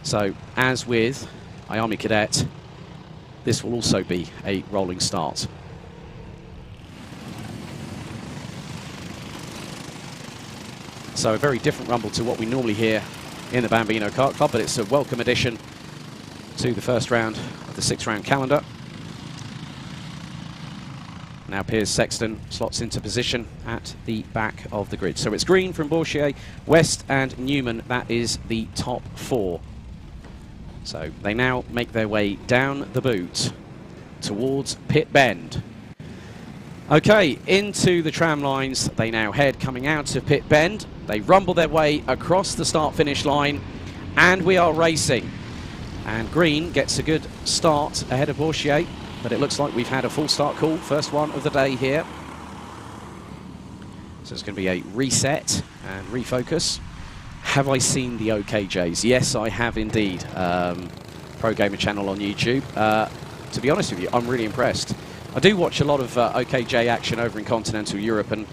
So, as with IAME Cadet, this will also be a rolling start. So a very different rumble to what we normally hear in the Bambino Kart Club, but it's a welcome addition to the first round of the 6-round calendar. Now Piers Sexton slots into position at the back of the grid. So it's Green from Borchier, West and Newman. That is the top 4. So they now make their way down the boot towards Pit Bend. Okay, into the tram lines they now head, coming out of Pit Bend. They rumble their way across the start-finish line, and we are racing. And Green gets a good start ahead of Borchier, but it looks like we've had a full start call, first one of the day here. So it's going to be a reset and refocus. Have I seen the OKJs? Yes, I have indeed. Pro Gamer channel on YouTube. To be honest with you, I'm really impressed. I do watch a lot of OKJ action over in continental Europe, and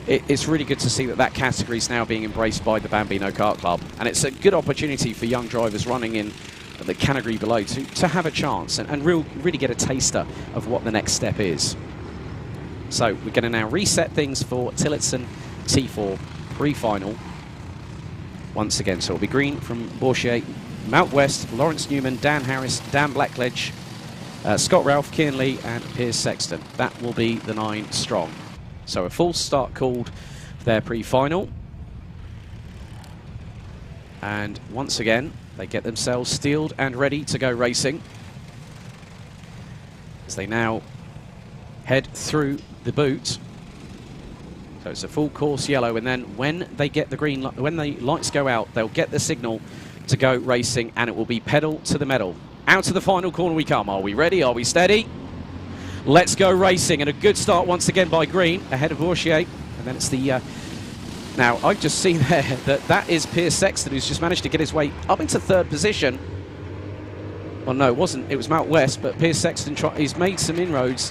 it's really good to see that that category is now being embraced by the Bambino Kart Club. And it's a good opportunity for young drivers running in the category below to have a chance and really get a taster of what the next step is. So we're going to now reset things for Tilletson T4 Pre-Final once again. So it'll be Green from Borchier, Malc West, Lawrence Newman, Dan Harris, Dan Blackledge, Scott Ralph, Kian Lee and Piers Sexton. That will be the 9 strong. So a full start called for their pre-final. And once again, they get themselves steeled and ready to go racing as they now head through the boot. So it's a full course yellow, and then when they get the green, when the lights go out, they'll get the signal to go racing, and it will be pedal to the metal. Out to the final corner we come. Are we ready? Are we steady? Let's go racing, and a good start once again by Green ahead of Borchier, and then it's the now, I've just seen there that is Piers Sexton, who's just managed to get his way up into 3rd position. Well, no, it wasn't. It was Malc West, but Piers Sexton, he's made some inroads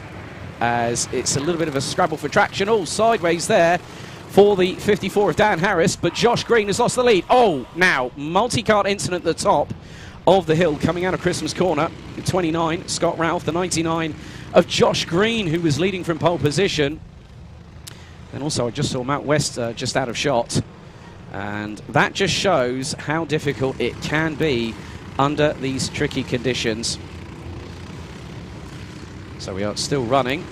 as it's a little bit of a scrabble for traction. All sideways there for the 54 of Dan Harris, but Josh Green has lost the lead. Oh, now, multi-cart incident at the top of the hill coming out of Christmas Corner. The 29, Scott Ralph, the 99 of Josh Green, who was leading from pole position. And also, I just saw Malc West just out of shot. And that just shows how difficult it can be under these tricky conditions. So we are still running.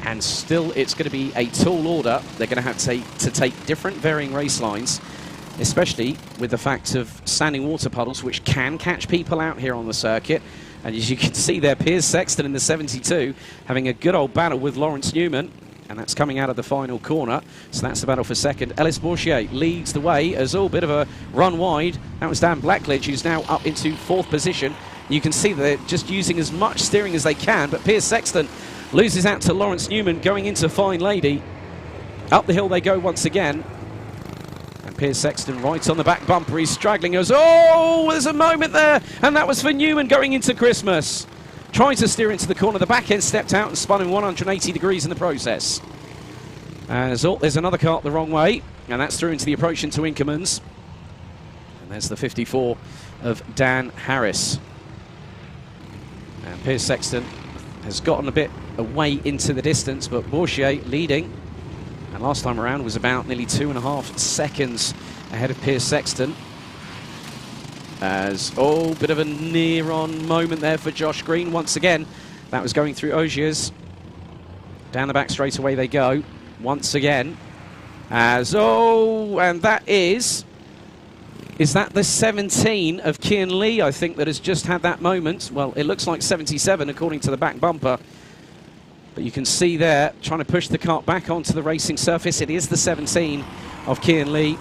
And still, it's going to be a tall order. They're going to have to take different varying race lines, especially with the fact of standing water puddles, which can catch people out here on the circuit. And as you can see there, Piers Sexton in the 72 having a good old battle with Lawrence Newman, and that's coming out of the final corner. So that's the battle for second. Ellis Borchier leads the way as all bit of a run wide. That was Dan Blackledge, who's now up into 4th position. You can see that they're just using as much steering as they can, but Piers Sexton loses out to Lawrence Newman going into Fine Lady. Up the hill they go once again. Piers Sexton right on the back bumper. He's straggling. Goes, oh, there's a moment there. And that was for Newman going into Christmas. Trying to steer into the corner. The back end stepped out and spun him 180 degrees in the process. As there's another cart the wrong way. And that's through into the approach into Inkermans. And there's the 54 of Dan Harris. And Piers Sexton has gotten a bit away into the distance, but Borchier leading. And last time around was about nearly 2.5 seconds ahead of Piers Sexton. As, oh, bit of a near-on moment there for Josh Green. Once again, that was going through Ogiers. Down the back straight away they go. Once again. As, oh, and that is that the 17 of Kian Lee, I think, that has just had that moment? Well, it looks like 77 according to the back bumper. But you can see there, trying to push the kart back onto the racing surface. It is the 17 of Kian Lee.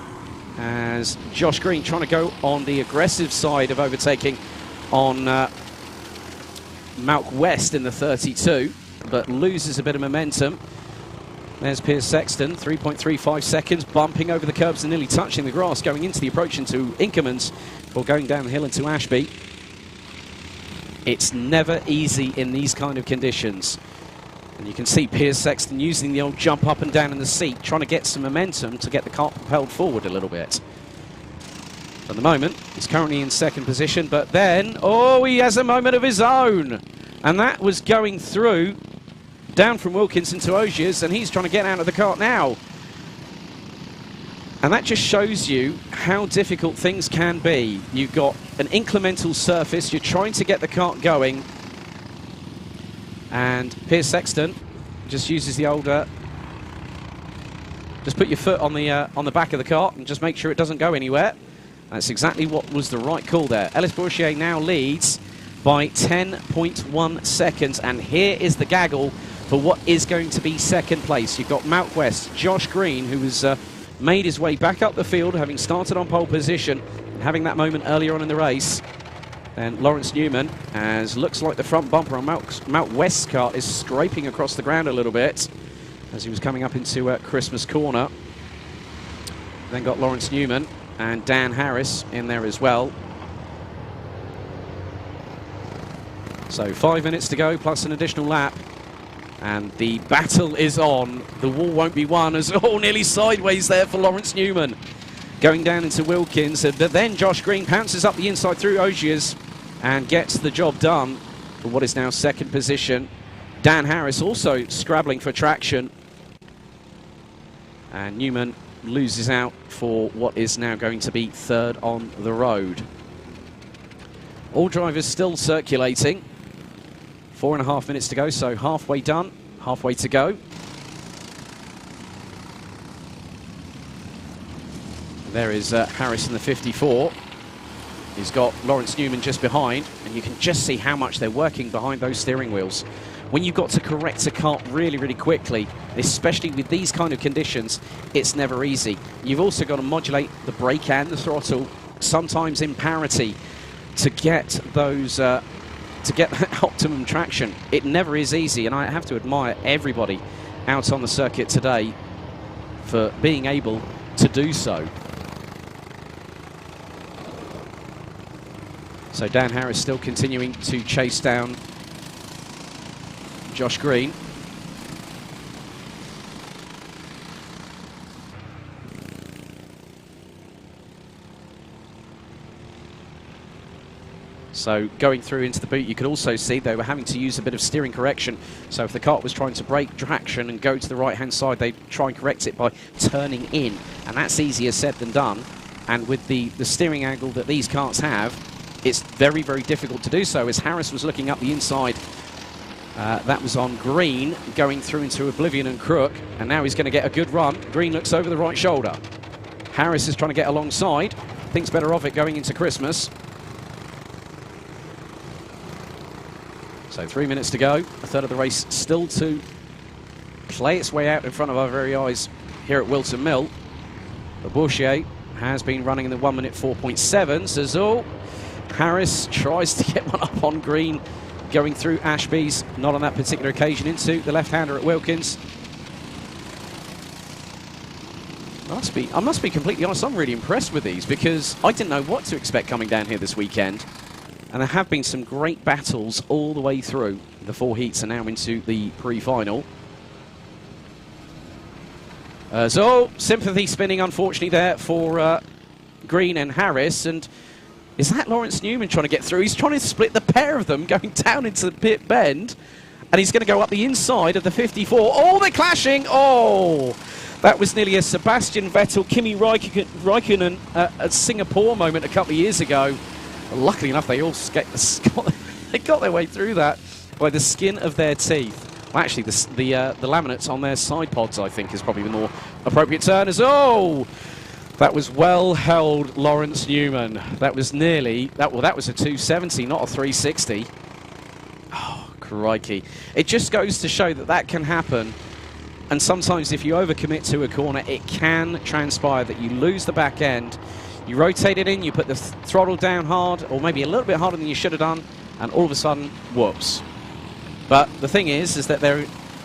as Josh Green trying to go on the aggressive side of overtaking on Malk West in the 32, but loses a bit of momentum. There's Piers Sexton, 3.35 seconds, bumping over the curbs and nearly touching the grass, going into the approach into Inkermans or going down the hill into Ashby. It's never easy in these kind of conditions. And you can see Piers Sexton using the old jump up and down in the seat, trying to get some momentum to get the car propelled forward a little bit. At the moment, he's currently in second position, but then, oh, he has a moment of his own. And that was going through, down from Wilkinson to Ogiers, and he's trying to get out of the kart now. And that just shows you how difficult things can be. You've got an incremental surface, you're trying to get the kart going, and Piers Sexton just uses the old, just put your foot on the back of the kart and just make sure it doesn't go anywhere. That's exactly what was the right call there. Ellis Bourchier now leads by 10.1 seconds, and here is the gaggle for what is going to be second place. You've got Malk West, Josh Green, who has made his way back up the field, having started on pole position, and having that moment earlier on in the race. Then Lawrence Newman, as looks like the front bumper on Malk West's kart is scraping across the ground a little bit as he was coming up into Christmas Corner. Then got Lawrence Newman and Dan Harris in there as well. So 5 minutes to go, plus an additional lap. And the battle is on. The wall won't be won, as nearly sideways there for Lawrence Newman. Going down into Wilkins, but then Josh Green pounces up the inside through Ogiers and gets the job done for what is now second position. Dan Harris also scrabbling for traction. And Newman loses out for what is now going to be third on the road. All drivers still circulating. 4.5 minutes to go, so halfway done, halfway to go. There is Harris in the 54. He's got Lawrence Newman just behind, and you can just see how much they're working behind those steering wheels. When you've got to correct a kart really, really quickly, especially with these kind of conditions, it's never easy. You've also got to modulate the brake and the throttle, sometimes in parity, to get those, to get that optimum traction. It never is easy, and I have to admire everybody out on the circuit today for being able to do so. So Dan Harris still continuing to chase down Josh Green. So going through into the boot, you could also see they were having to use a bit of steering correction. So if the kart was trying to break traction and go to the right-hand side, they'd try and correct it by turning in. And that's easier said than done. And with the steering angle that these karts have, it's very, very difficult to do so. As Harris was looking up the inside, that was on Green, going through into Oblivion and Crook, and now he's going to get a good run. Green looks over the right shoulder. Harris is trying to get alongside, thinks better of it going into Christmas. So 3 minutes to go, a third of the race still to play its way out in front of our very eyes here at Whilton Mill. But Bourchier has been running in the 1 minute 4.7, so Harris tries to get one up on Green, going through Ashby's, not on that particular occasion, into the left-hander at Wilkins. I must be completely honest, I'm really impressed with these, because I didn't know what to expect coming down here this weekend. And there have been some great battles all the way through. The 4 heats are now into the pre-final. So, sympathy spinning, unfortunately, there for Green and Harris. And is that Lawrence Newman trying to get through? He's trying to split the pair of them going down into the pit bend. And he's going to go up the inside of the 54. Oh, they're clashing! Oh! That was nearly a Sebastian Vettel, Kimi Raikkonen at Singapore moment a couple of years ago. Luckily enough, they all they got their way through that by the skin of their teeth. Well, actually, the laminates on their side pods, I think, is probably the more appropriate term. That was well held, Lawrence Newman. That was nearly that was a 270, not a 360. Oh, crikey! It just goes to show that can happen And sometimes if you overcommit to a corner, it can transpire that you lose the back end. You rotate it in, you put the throttle down hard, or maybe a little bit harder than you should have done, and all of a sudden, whoops. But the thing is that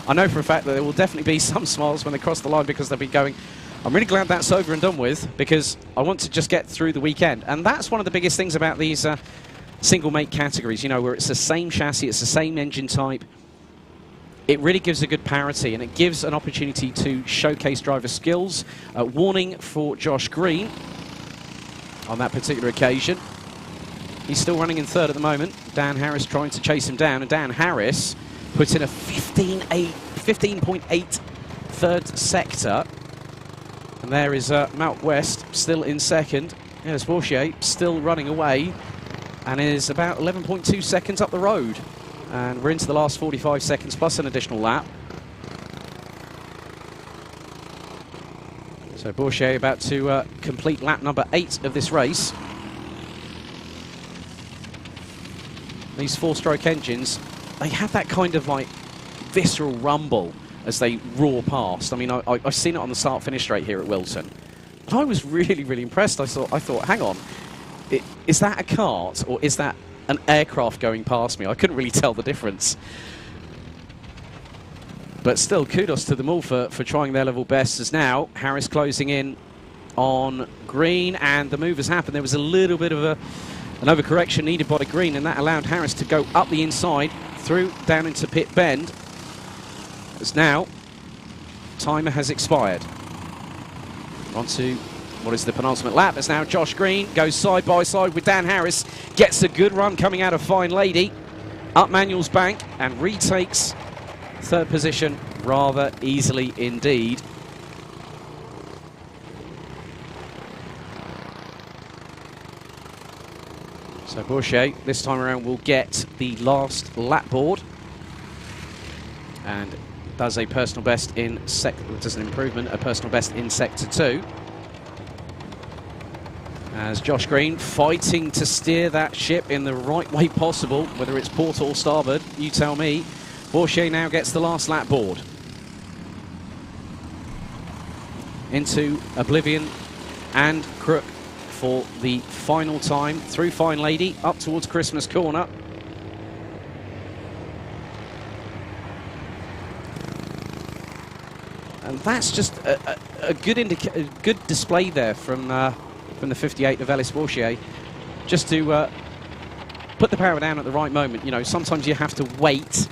I know for a fact that there will definitely be some smiles when they cross the line, because they'll be going, I'm really glad that's over and done with, because I want to just get through the weekend. And that's one of the biggest things about these single make categories, you know, where it's the same chassis, it's the same engine type. It really gives a good parity, and it gives an opportunity to showcase driver skills. Warning for Josh Green on that particular occasion. He's still running in third at the moment. Dan Harris trying to chase him down, and Dan Harris puts in a 15.8 third sector. And there is Malk West still in second. Alex Goldschmidt still running away, and is about 11.2 seconds up the road. And we're into the last 45 seconds plus an additional lap. So Bourchier about to complete lap number 8 of this race. These 4-stroke engines, they have that kind of like visceral rumble as they roar past. I mean, I've seen it on the start-finish straight here at Whilton. And I was really, really impressed. I thought, hang on, is that a kart or is that an aircraft going past me? I couldn't really tell the difference. But still, kudos to them all for trying their level best. As now, Harris closing in on Green, and the move has happened. There was a little bit of an overcorrection needed by the Green, and that allowed Harris to go up the inside, through down into pit bend. As now, timer has expired. On to what is the penultimate lap, as now Josh Green goes side by side with Dan Harris, gets a good run coming out of Fine Lady, up Manuel's bank, and retakes third position rather easily indeed. So Bourchier this time around will get the last lap board, and does a personal best in does an improvement, a personal best in sector 2. As Josh Green fighting to steer that ship in the right way possible, whether it's port or starboard, you tell me. Bourchier now gets the last lap board. Into Oblivion and Crook for the final time through Fine Lady up towards Christmas Corner. And that's just a good display there from the 58 of Alex Goldschmidt, just to put the power down at the right moment. You know, sometimes you have to wait,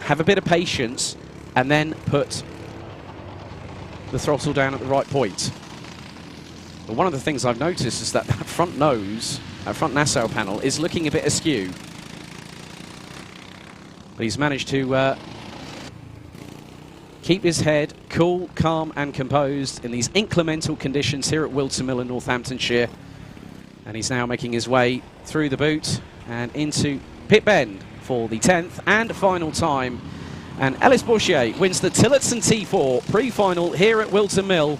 have a bit of patience, and then put the throttle down at the right point. But one of the things I've noticed is that that front nose, that front nacelle panel, is looking a bit askew. But he's managed to keep his head cool, calm and composed in these inclemental conditions here at Whilton Mill in Northamptonshire. And he's now making his way through the boot and into pit bend for the 10th and final time. And Alex Goldschmidt wins the Tilletson T4 Pre-Final here at Whilton Mill.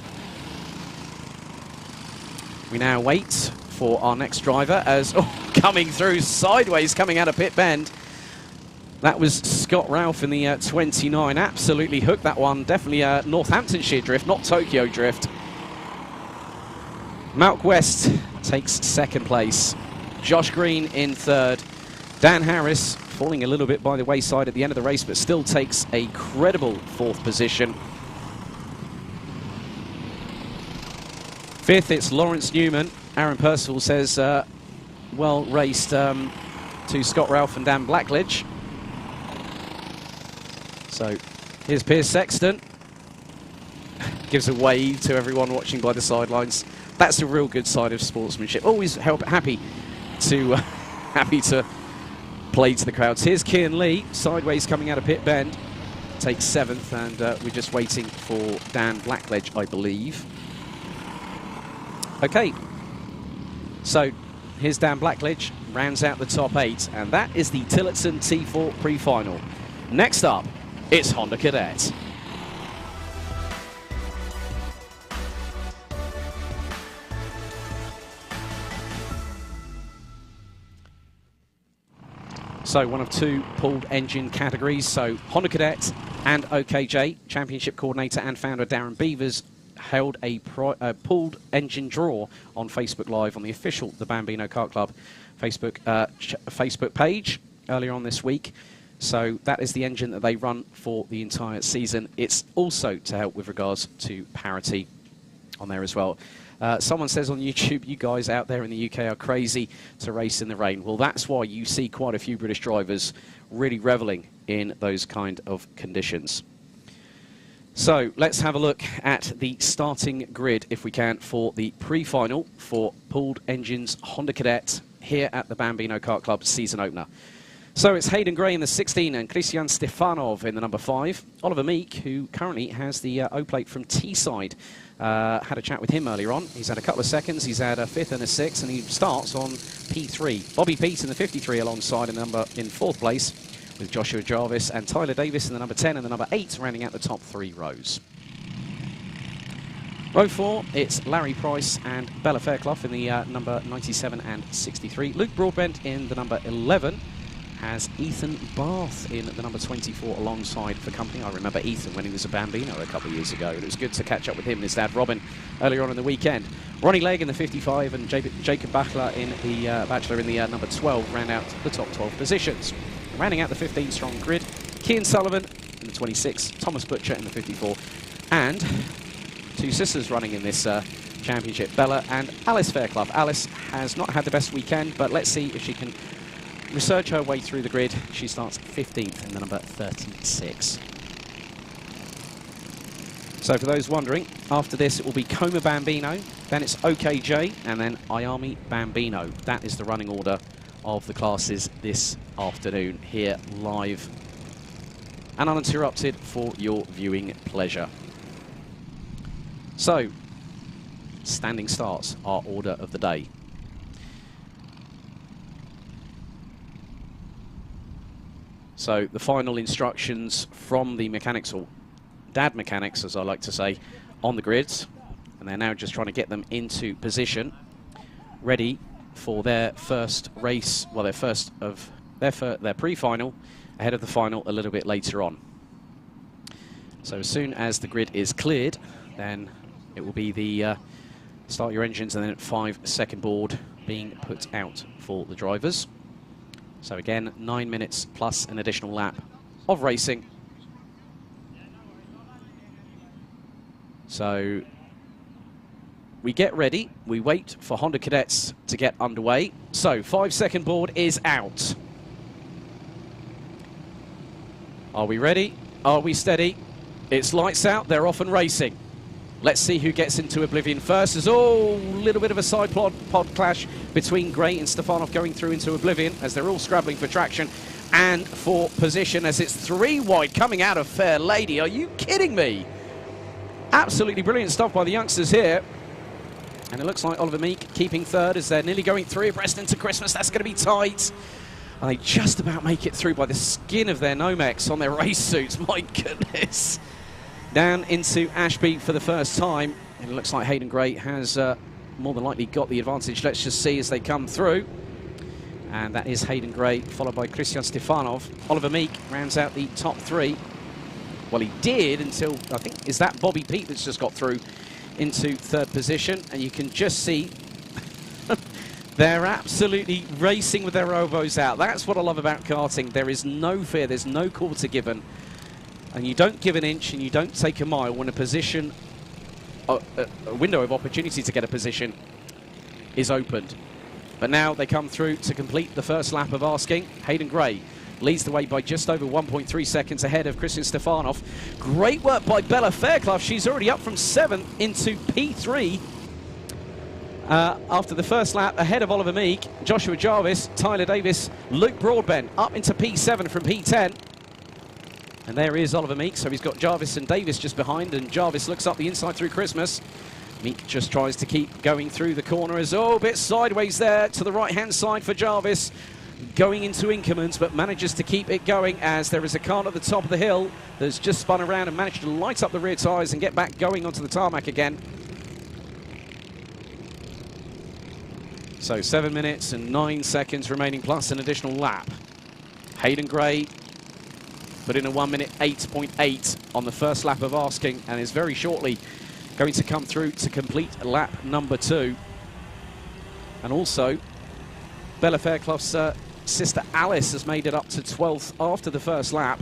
We now wait for our next driver as, coming through sideways, coming out of pit bend. That was Scott Ralph in the 29. Absolutely hooked that one. Definitely Northamptonshire drift, not Tokyo drift. Malk West takes second place. Josh Green in third. Dan Harris falling a little bit by the wayside at the end of the race, but still takes a credible fourth position. Fifth, it's Lawrence Newman. Aaron Percival says, well raced to Scott Ralph and Dan Blackledge. So here's Piers Sexton. Gives a wave to everyone watching by the sidelines. That's a real good side of sportsmanship. Always happy to play to the crowds. Here's Kian Lee, sideways coming out of pit bend. Takes 7th, and we're just waiting for Dan Blackledge, I believe. Okay, so here's Dan Blackledge, rounds out the top 8, and that is the Tilletson T4 Pre-Final. Next up, it's Honda Cadet. So one of two pulled engine categories. So Honda Cadet and OKJ Championship Coordinator and founder Darren Beavers held a pooled engine draw on Facebook Live on the official The Bambino Kart Club Facebook page earlier on this week. So that is the engine that they run for the entire season. It's also to help with regards to parity on there as well. Someone says on YouTube, you guys out there in the UK are crazy to race in the rain. Well, that's why you see quite a few British drivers really reveling in those kind of conditions. So let's have a look at the starting grid, if we can, for the pre-final for Pooled Engines Honda Cadet here at the Bambino Kart Club season opener. So it's Hayden Gray in the 16 and Christian Stefanov in the number 5. Oliver Meek, who currently has the O-plate from Teesside, had a chat with him earlier on. He's had a couple of seconds, he's had a 5th and a 6th, and he starts on P3. Bobby Peete in the 53 alongside in 4th place, with Joshua Jarvis and Tyler Davis in the number 10 and the number 8, rounding out the top 3 rows. Row 4, it's Larry Price and Bella Fairclough in the number 97 and 63. Luke Broadbent in the number 11. Has Ethan Bath in the number 24 alongside for company. I remember Ethan when he was a Bambino a couple of years ago. It was good to catch up with him and his dad Robin earlier on in the weekend. Ronnie Legg in the 55 and Jacob Bachelor in the number 12 round out the top 12 positions. Rounding out the 15 strong grid, Cian Sullivan in the 26, Thomas Butcher in the 54, and two sisters running in this championship, Bella and Alice Fairclough. Alice has not had the best weekend, but let's see if she can research her way through the grid. She starts 15th in the number 36. So for those wondering, after this it will be Koma Bambino, then it's OKJ, and then IAME Bambino. That is the running order of the classes this afternoon here live and uninterrupted for your viewing pleasure. So, standing starts are order of the day. So the final instructions from the mechanics, or dad mechanics as I like to say, on the grids, and they're now just trying to get them into position, ready for their first race, well their pre-final, ahead of the final a little bit later on. So as soon as the grid is cleared, then it will be the start your engines and then 5-second board being put out for the drivers. So again, 9 minutes plus an additional lap of racing. So we get ready, we wait for Honda Cadets to get underway. So 5-second board is out. Are we ready? Are we steady? It's lights out, they're off and racing. Let's see who gets into oblivion first. There's a little bit of a side pod clash between Gray and Stefanov going through into oblivion as they're all scrabbling for traction and for position as it's 3 wide coming out of Fair Lady. Are you kidding me? Absolutely brilliant stuff by the youngsters here. And it looks like Oliver Meek keeping 3rd as they're nearly going 3 abreast into Christmas. That's going to be tight. And they just about make it through by the skin of their Nomex on their race suits. My goodness. Down into Ashby for the first time. And it looks like Hayden Gray has more than likely got the advantage. Let's just see as they come through. And that is Hayden Gray, followed by Christian Stefanov. Oliver Meek rounds out the top 3. Well, he did until, I think, is that Bobby Peete that's just got through into 3rd position. And you can just see they're absolutely racing with their elbows out. That's what I love about karting. There is no fear, there's no quarter given. And you don't give an inch and you don't take a mile when a position, a window of opportunity to get a position is opened. But now they come through to complete the first lap of asking. Hayden Gray leads the way by just over 1.3 seconds ahead of Christian Stefanov. Great work by Bella Fairclough. She's already up from 7th into P3. After the first lap, ahead of Oliver Meek, Joshua Jarvis, Tyler Davis, Luke Broadbent up into P7 from P10. And there is Oliver Meek, so he's got Jarvis and Davis just behind, and Jarvis looks up the inside through Christmas. Meek just tries to keep going through the corner as, a bit sideways there to the right-hand side for Jarvis. Going into Inkermans, but manages to keep it going as there is a car at the top of the hill that's just spun around and managed to light up the rear tyres and get back going onto the tarmac again. So 7 minutes and 9 seconds remaining plus an additional lap. Hayden Gray put in a 1 minute 8.8 on the first lap of asking, and is very shortly going to come through to complete lap number 2. And also, Bella Fairclough's sister Alice has made it up to 12th after the first lap.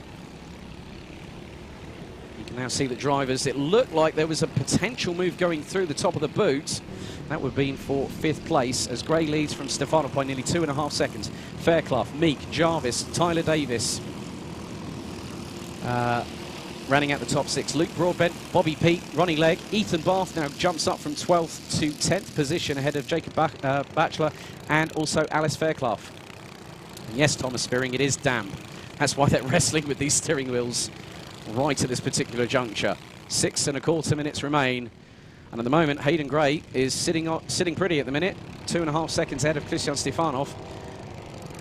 You can now see the drivers. It looked like there was a potential move going through the top of the boot. That would have been for 5th place, as Gray leads from Stefanov by nearly 2.5 seconds. Fairclough, Meek, Jarvis, Tyler Davis running out the top 6. Luke Broadbent, Bobby Peet, Ronnie Legg. Ethan Bath now jumps up from 12th to 10th position ahead of Jacob Batchelor and also Alice Fairclough. And yes, Thomas Spearing, it is damp. That's why they're wrestling with these steering wheels right at this particular juncture. 6.25 minutes remain. And at the moment, Hayden Gray is sitting pretty at the minute. 2.5 seconds ahead of Christian Stefanov.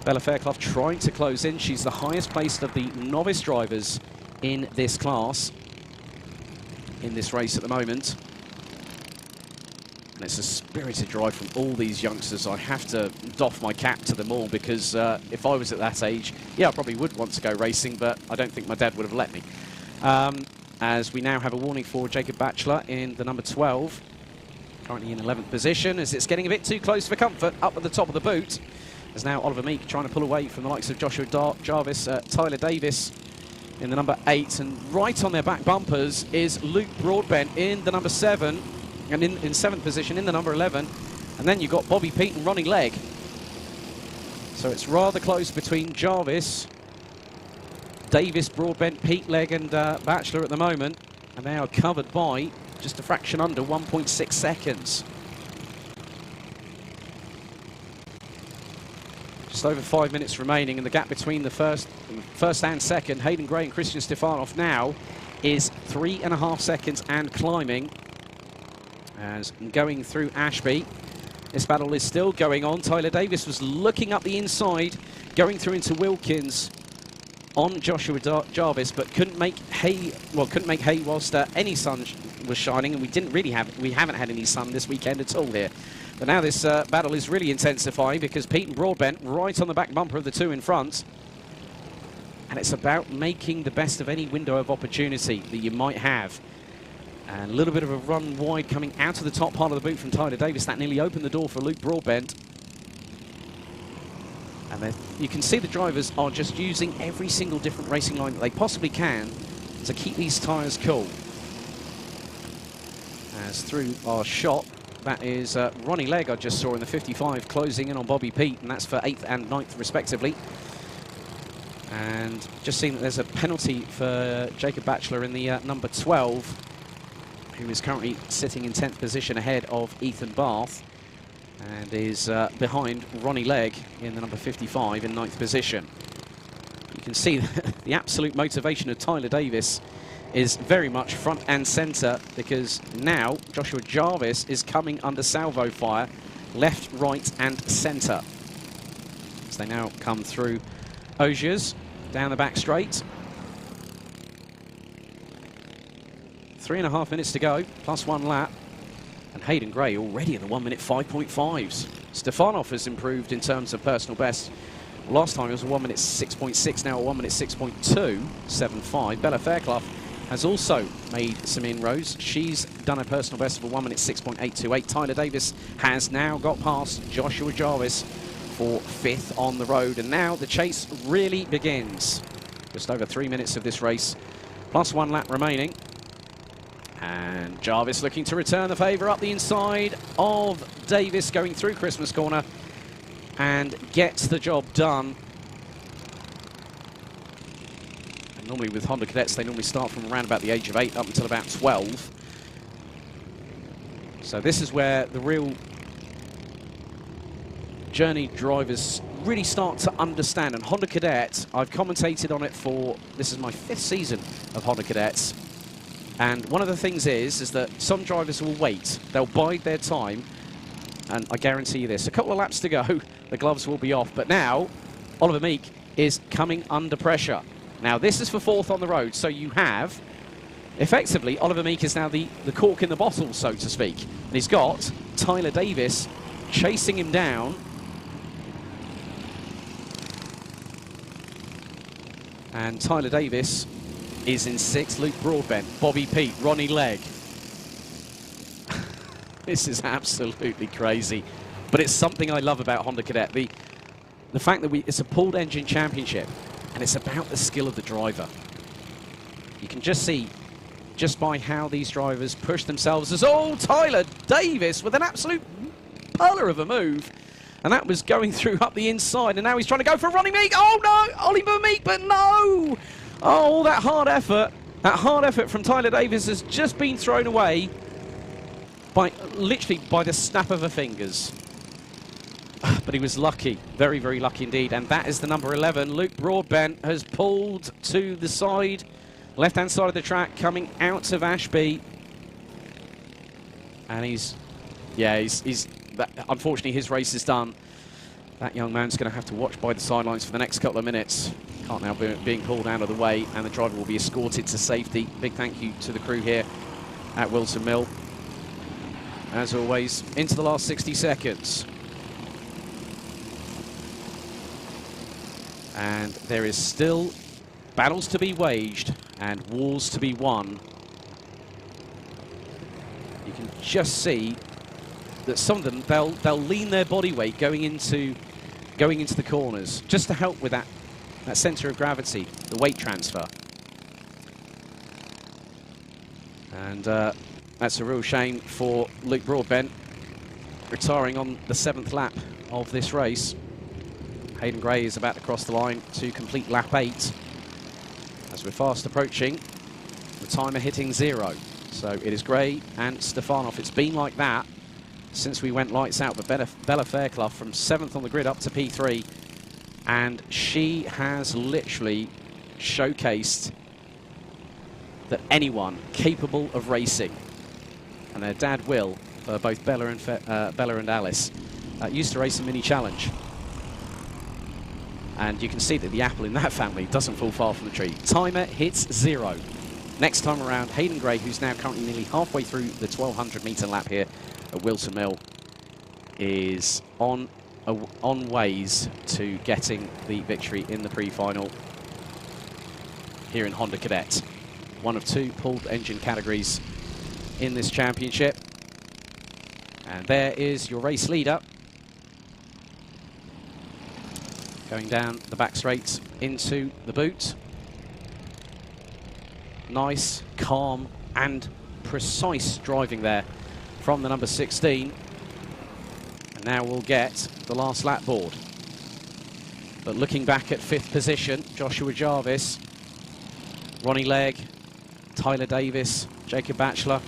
Bella Fairclough trying to close in. She's the highest placed of the novice drivers in this class, in this race at the moment. And it's a spirited drive from all these youngsters. I have to doff my cap to them all, because if I was at that age, yeah, I probably would want to go racing, but I don't think my dad would have let me. As we now have a warning for Jacob Batchelor in the number 12, currently in 11th position, as it's getting a bit too close for comfort up at the top of the boot. As now Oliver Meek trying to pull away from the likes of Joshua Jarvis, Tyler Davis in the number 8, and right on their back bumpers is Luke Broadbent in the number 7, and in 7th position in the number 11, and then you've got Bobby Peet and Ronnie Legg. So it's rather close between Jarvis, Davis, Broadbent, Peet, Legg and Batchelor at the moment, and they are covered by just a fraction under 1.6 seconds. Just over 5 minutes remaining, and the gap between the first and second, Hayden Gray and Christian Stefanov, now is 3.5 seconds and climbing. As going through Ashby, this battle is still going on. Tyler Davis was looking up the inside, going through into Wilkins on Joshua Jarvis, but couldn't make hay. Well, couldn't make hay whilst any sun was shining, and we haven't had any sun this weekend at all here. But now this battle is really intensifying, because Peet and Broadbent right on the back bumper of the two in front, and it's about making the best of any window of opportunity that you might have. And a little bit of a run wide coming out of the top part of the boot from Tyler Davis. That nearly opened the door for Luke Broadbent. And then you can see the drivers are just using every single different racing line that they possibly can to keep these tyres cool. As through our shot, that is Ronnie Legg, I just saw in the 55, closing in on Bobby Peet, and that's for 8th and 9th respectively. And just seeing that there's a penalty for Jacob Batchelor in the number 12, who is currently sitting in 10th position ahead of Ethan Bath, and is behind Ronnie Legg in the number 55 in 9th position. You can see the absolute motivation of Tyler Davis is very much front and centre, because now Joshua Jarvis is coming under salvo fire, left, right and centre. So they now come through Ogiers, down the back straight. 3.5 minutes to go, plus 1 lap. And Hayden Gray already in the 1 minute 5.5s. Stefanov has improved in terms of personal best. Last time it was a 1 minute 6.6, now a 1 minute 6.275. Bella Fairclough has also made some inroads. She's done a personal best of a 1 minute 6.828. Tyler Davis has now got past Joshua Jarvis for 5th on the road. And now the chase really begins. Just over 3 minutes of this race, plus 1 lap remaining. And Jarvis looking to return the favour up the inside of Davis, going through Christmas corner, and gets the job done. And normally with Honda Cadets, they normally start from around about the age of 8 up until about 12. So this is where the real journey drivers really start to understand. And Honda Cadet, I've commentated on it for, this is my 5th season of Honda Cadets. And one of the things is that some drivers will wait. They'll bide their time. And I guarantee you this, a couple of laps to go, the gloves will be off. But now, Oliver Meek is coming under pressure. Now, this is for 4th on the road. So you have, effectively, Oliver Meek is now the cork in the bottle, so to speak. And he's got Tyler Davis chasing him down. And Tyler Davis is in 6th. Luke Broadbent, Bobby Pete, Ronnie Legg. This is absolutely crazy. But it's something I love about Honda Cadet. The fact that it's a pooled engine championship, and it's about the skill of the driver. You can just see, just by how these drivers push themselves, as Tyler Davis with an absolute puller of a move. And that was going through up the inside, and now he's trying to go for Ronnie Meek. Oh no, Oliver Meek, but no! Oh, that hard effort from Tyler Davis has just been thrown away by literally by the snap of her fingers. But he was lucky, very, very lucky indeed. And that is the number 11. Luke Broadbent has pulled to the side, left-hand side of the track, coming out of Ashby. And unfortunately, his race is done. That young man's going to have to watch by the sidelines for the next couple of minutes. Can't now being pulled out of the way, and the driver will be escorted to safety. Big thank you to the crew here at Whilton Mill. As always, into the last 60 seconds. And there is still battles to be waged and wars to be won. You can just see that some of them, they'll lean their body weight going into the corners just to help with that centre of gravity, the weight transfer. And that's a real shame for Luke Broadbent, retiring on the 7th lap of this race. Hayden Gray is about to cross the line to complete lap 8 as we're fast approaching the timer hitting 0. So it is Gray and Stefanov. It's been like that since we went lights out with Bella Fairclough from 7th on the grid up to P3, and she has literally showcased that anyone capable of racing, and their dad Will, both Bella and Alice, used to race a mini challenge. And you can see that the apple in that family doesn't fall far from the tree. Timer hits 0. Next time around, Hayden Gray, who's now currently nearly halfway through the 1,200 metre lap here at Whilton Mill, is on ways to getting the victory in the pre-final here in Honda Cadet. One of 2 pulled engine categories in this championship. And there is your race leader, going down the back straight into the boot. Nice, calm and precise driving there from the number 16. And now we'll get the last lap board. But looking back at 5th position, Joshua Jarvis, Ronnie Legg, Tyler Davis, Jacob Batchelor,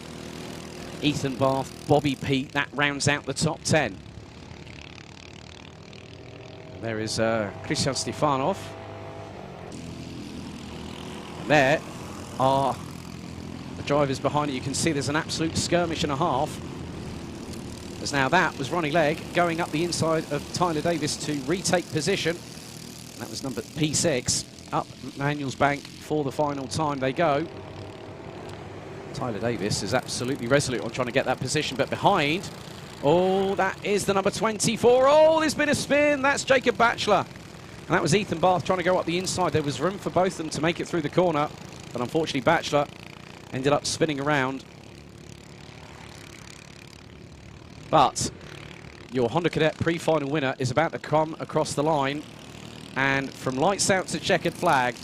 Ethan Bath, Bobby Pete, that rounds out the top 10. There is Christian Stefanov. And there are the drivers behind it. You can see there's an absolute skirmish and a half. As now that was Ronnie Legg going up the inside of Tyler Davis to retake position. And that was number P6. Up Manuel's Bank for the final time they go. Tyler Davis is absolutely resolute on trying to get that position, but behind, oh, that is the number 24. Oh, there's been a spin. That's Jacob Batchelor. And that was Ethan Bath trying to go up the inside. There was room for both of them to make it through the corner, but unfortunately Batchelor ended up spinning around. But your Honda Cadet pre-final winner is about to come across the line, and from lights out to checkered flag,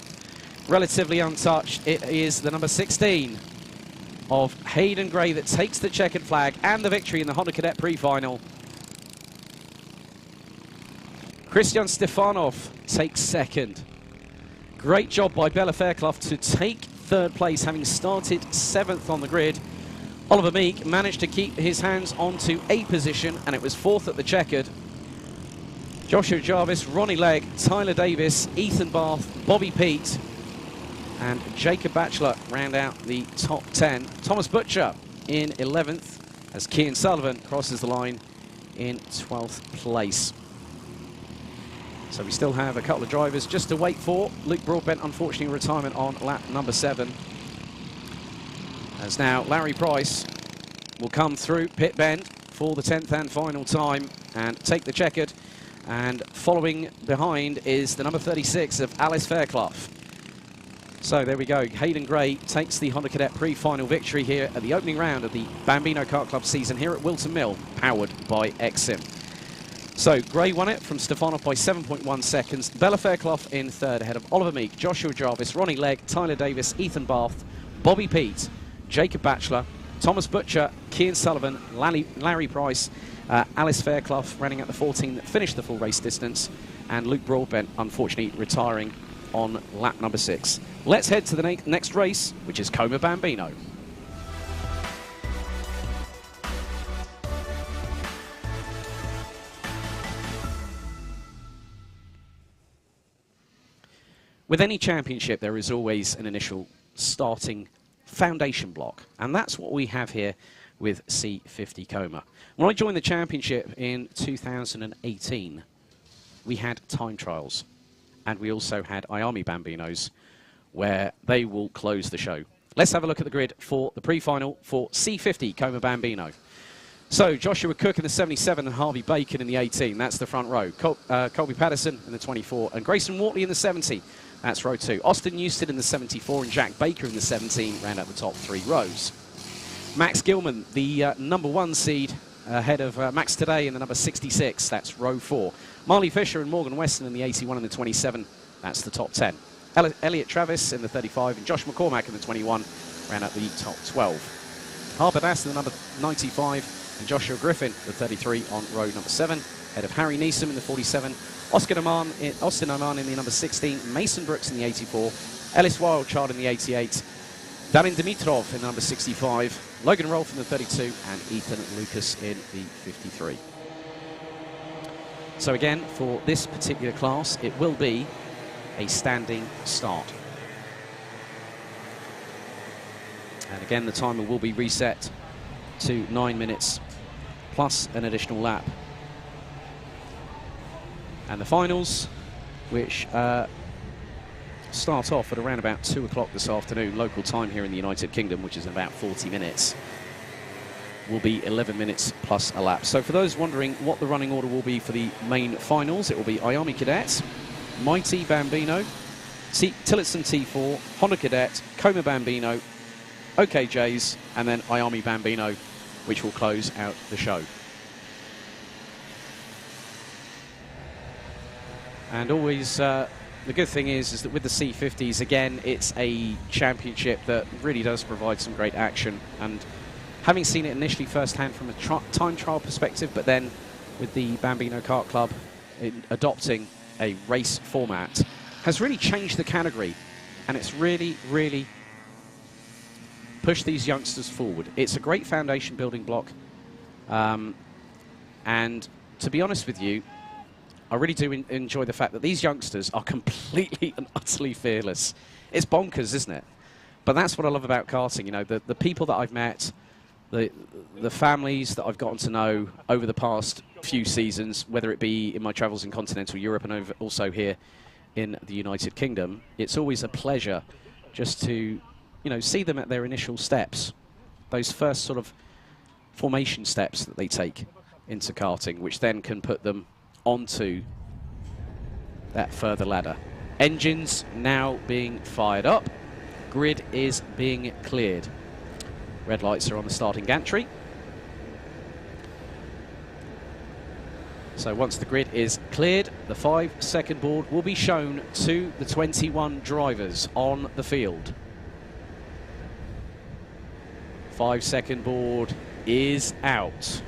relatively untouched, it is the number 16 of Hayden Gray that takes the checkered flag and the victory in the Honda Cadet pre-final. Christian Stefanov takes 2nd. Great job by Bella Fairclough to take 3rd place, having started 7th on the grid. Oliver Meek managed to keep his hands onto a position, and it was 4th at the checkered. Joshua Jarvis, Ronnie Legg, Tyler Davis, Ethan Bath, Bobby Pete, and Jacob Batchelor round out the top 10. Thomas Butcher in 11th as Cian Sullivan crosses the line in 12th place. So we still have a couple of drivers just to wait for. Luke Broadbent, unfortunately, retirement on lap number 7. As now Larry Price will come through pit bend for the 10th and final time and take the checkered. And following behind is the number 36 of Alice Fairclough. So there we go. Hayden Gray takes the Honda Cadet Pre-Final victory here at the opening round of the Bambino Kart Club season here at Whilton Mill, powered by Exim. So Gray won it from Stefanov by 7.1 seconds. Bella Fairclough in third ahead of Oliver Meek, Joshua Jarvis, Ronnie Legg, Tyler Davis, Ethan Barth, Bobby Pete, Jacob Batchelor, Thomas Butcher, Kian Sullivan, Larry Price, Alice Fairclough running at the 14 that finished the full race distance, and Luke Broadbent unfortunately retiring on lap number 6. Let's head to the next race, which is Koma Bambino. With any championship, there is always an initial starting foundation block, and that's what we have here with C50 Koma. When I joined the championship in 2018, we had time trials, and we also had IAME Bambinos, where they will close the show. Let's have a look at the grid for the pre-final for C50 Koma Bambino. So Joshua Cook in the 77 and Harvey Bacon in the 18, that's the front row. Colby Patterson in the 24 and Grayson Wortley in the 70. That's row 2. Austin Newsted in the 74 and Jack Baker in the 17 round out the top 3 rows. Max Gilman, the number 1 seed, ahead of Max Today in the number 66. That's row 4. Marley Fisher and Morgan Weston in the 81 and the 27. That's the top 10. Elliot Travis in the 35 and Josh McCormack in the 21 round out the top 12. Harper Bass in the number 95 and Joshua Griffin, the 33 on row number 7. Ahead of Harry Neeson in the 47. Austin Oman in the number 16, Mason Brooks in the 84, Ellis Wildchild in the 88, Darin Dimitrov in the number 65, Logan Rolfe in the 32, and Ethan Lucas in the 53. So again, for this particular class, it will be a standing start. And again, the timer will be reset to 9 minutes plus an additional lap. And the finals, which start off at around about 2 o'clock this afternoon, local time here in the United Kingdom, which is in about 40 minutes, will be 11 minutes plus a lap. So for those wondering what the running order will be for the main finals, it will be IAME Cadet, Mighty Bambino, Tilletson T4, Honda Cadet, Koma Bambino, OKJs, and then IAME Bambino, which will close out the show. And always, the good thing is that with the C50s, again, it's a championship that really does provide some great action. And having seen it initially firsthand from a time trial perspective, but then with the Bambino Kart Club adopting a race format, has really changed the category. And it's really, really pushed these youngsters forward. It's a great foundation building block. And to be honest with you, I really do enjoy the fact that these youngsters are completely and utterly fearless. It's bonkers, isn't it? But that's what I love about karting. You know, the people that I've met, the families that I've gotten to know over the past few seasons, whether it be in my travels in continental Europe and also here in the United Kingdom, it's always a pleasure just to, you know, see them at their initial steps, those first sort of formation steps that they take into karting, which then can put them onto that further ladder. Engines now being fired up. Grid is being cleared. Red lights are on the starting gantry. So once the grid is cleared, the 5-second board will be shown to the 21 drivers on the field. 5-second board is out.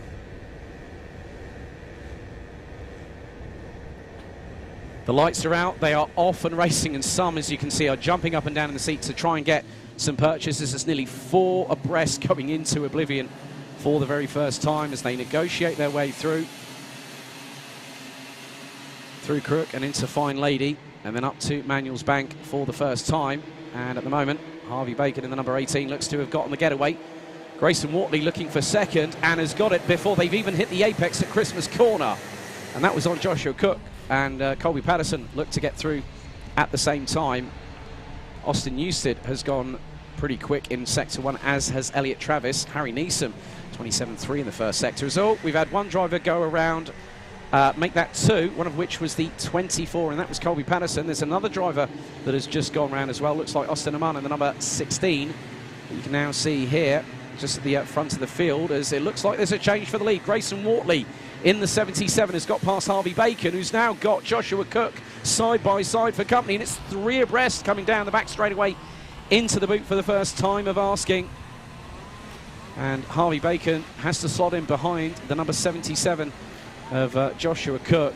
The lights are out, they are off and racing, and some, as you can see, are jumping up and down in the seat to try and get some purchases. There's nearly 4 abreast coming into oblivion for the very first time as they negotiate their way through Crook and into Fine Lady, and then up to Manuel's Bank for the first time. And at the moment, Harvey Bacon in the number 18 looks to have gotten the getaway. Grayson Wortley looking for second and has got it before they've even hit the apex at Christmas Corner. And that was on Joshua Cook. And Colby Patterson looked to get through at the same time. Austin Newsted has gone pretty quick in Sector 1, as has Elliot Travis. Harry Neeson, 27.3 in the first sector. So we've had one driver go around make that 2, one of which was the 24, and that was Colby Patterson. There's another driver that has just gone round as well. Looks like Austin Amman in the number 16. You can now see here, just at the front of the field, as it looks like there's a change for the lead. Grayson Wortley in the 77 has got past Harvey Bacon, who's now got Joshua Cook side by side for company, and it's 3 abreast coming down the back straightaway into the boot for the first time of asking. And Harvey Bacon has to slot in behind the number 77 of Joshua Cook.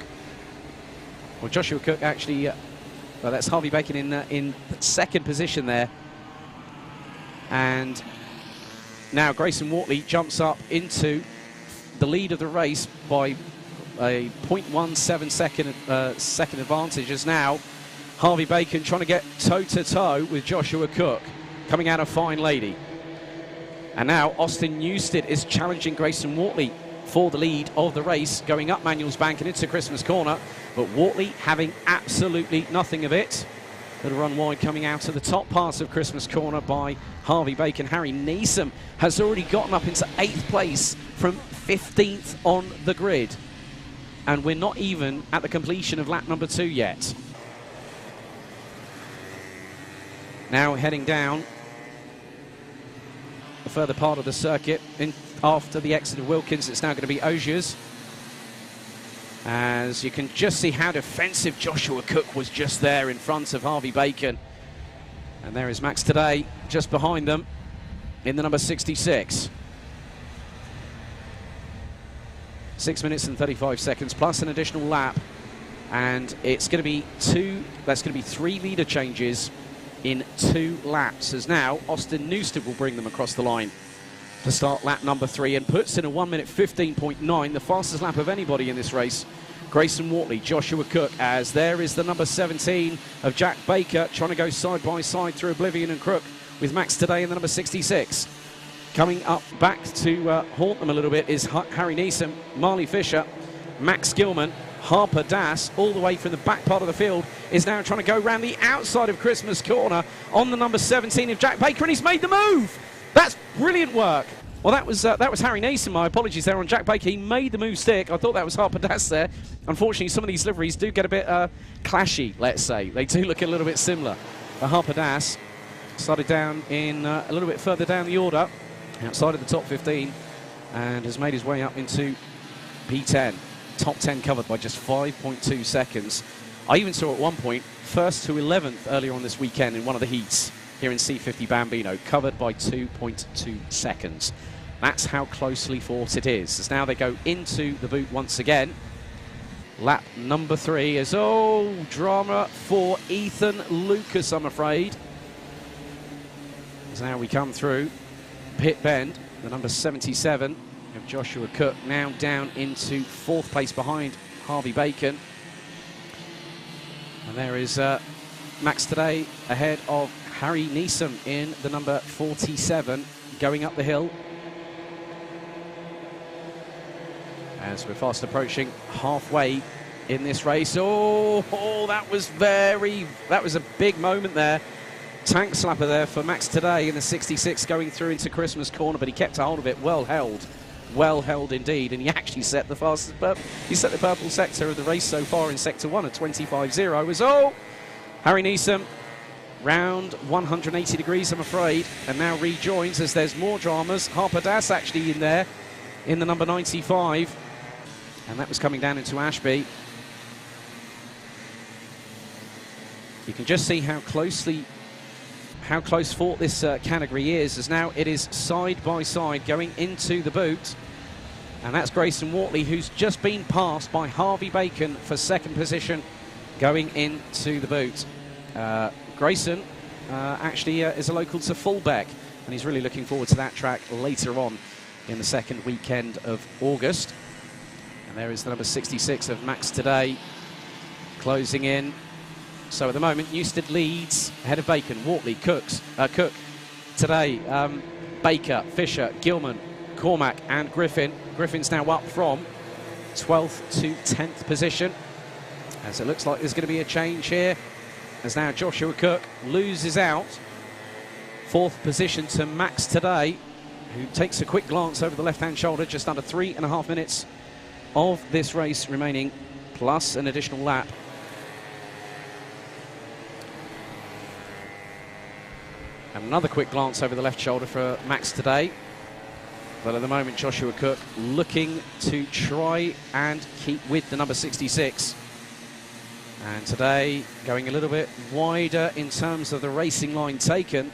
Well, Joshua Cook actually, well, that's Harvey Bacon in second position there. And now Grayson Wortley jumps up into the lead of the race by a 0.17 second advantage, as now Harvey Bacon trying to get toe-to-toe with Joshua Cook, coming out of Fine Lady. And now Austin Newstead is challenging Grayson Wortley for the lead of the race, going up Manuel's Bank and into Christmas Corner, but Wortley having absolutely nothing of it. Little run wide coming out of the top part of Christmas Corner by Harvey Bacon. Harry Neeson has already gotten up into 8th place from 15th on the grid. And we're not even at the completion of lap number 2 yet. Now heading down the further part of the circuit, after the exit of Wilkins, it's now going to be Ogiers. As you can just see how defensive Joshua Cook was just there in front of Harvey Bacon. And there is Max Today just behind them in the number 66. 6 minutes and 35 seconds plus an additional lap. And it's going to be 3 leader changes in 2 laps, as now Austin Newstead will bring them across the line to start lap number 3 and puts in a 1 minute 15.9, the fastest lap of anybody in this race. Grayson Wortley, Joshua Cook, as there is the number 17 of Jack Baker trying to go side by side through Oblivion and Crook with Max Today in the number 66. Coming up back to haunt them a little bit is Harry Neeson, Marley Fisher, Max Gilman, Harper Das, all the way from the back part of the field, is now trying to go round the outside of Christmas Corner on the number 17 of Jack Baker, and he's made the move. That's brilliant work. Well, that was Harry Neeson. My apologies there on Jack Baker. He made the move stick. I thought that was Harper Das there. Unfortunately, some of these liveries do get a bit clashy, let's say. They do look a little bit similar. But Harper Das started down in a little bit further down the order, outside of the top 15, and has made his way up into P10. Top 10 covered by just 5.2 seconds. I even saw at one point, 1st to 11th earlier on this weekend in one of the heats here in C50 Bambino, covered by 2.2 seconds. That's how closely fought it is. As now they go into the boot once again. Lap number 3 is, oh, drama for Ethan Lucas, I'm afraid. As now we come through pit bend, the number 77 of Joshua Cook now down into 4th place behind Harvey Bacon. And there is Max Today ahead of Harry Neeson in the number 47, going up the hill. As we're fast approaching halfway in this race. Oh, that was a big moment there. Tank slapper there for Max Today in the 66, going through into Christmas Corner, but he kept a hold of it, well held indeed, and he actually set the fastest, he set the purple sector of the race so far in sector 1 at 25.0. As Harry Neeson round 180 degrees, I'm afraid, and now rejoins as there's more dramas. Harper Das actually in there in the number 95, and that was coming down into Ashby. You can just see how close fought this category is, as now it is side by side going into the boot, and that's Grayson Wortley, who's just been passed by Harvey Bacon for 2nd position going into the boot. Grayson actually is a local to Fullbeck, and he's really looking forward to that track later on in the 2nd weekend of August. And there is the number 66 of Max Today closing in. So at the moment, Newstead leads ahead of Bacon, Wortley, Cook, Today, Baker, Fisher, Gilman, Cormack and Griffin. Griffin's now up from 12th to 10th position, as it looks like there's going to be a change here, as now Joshua Cook loses out. 4th position to Max Today, who takes a quick glance over the left-hand shoulder, just under 3.5 minutes of this race remaining, plus an additional lap. And another quick glance over the left shoulder for Max today. But at the moment, Joshua Cook looking to try and keep with the number 66. And today, going a little bit wider in terms of the racing line taken.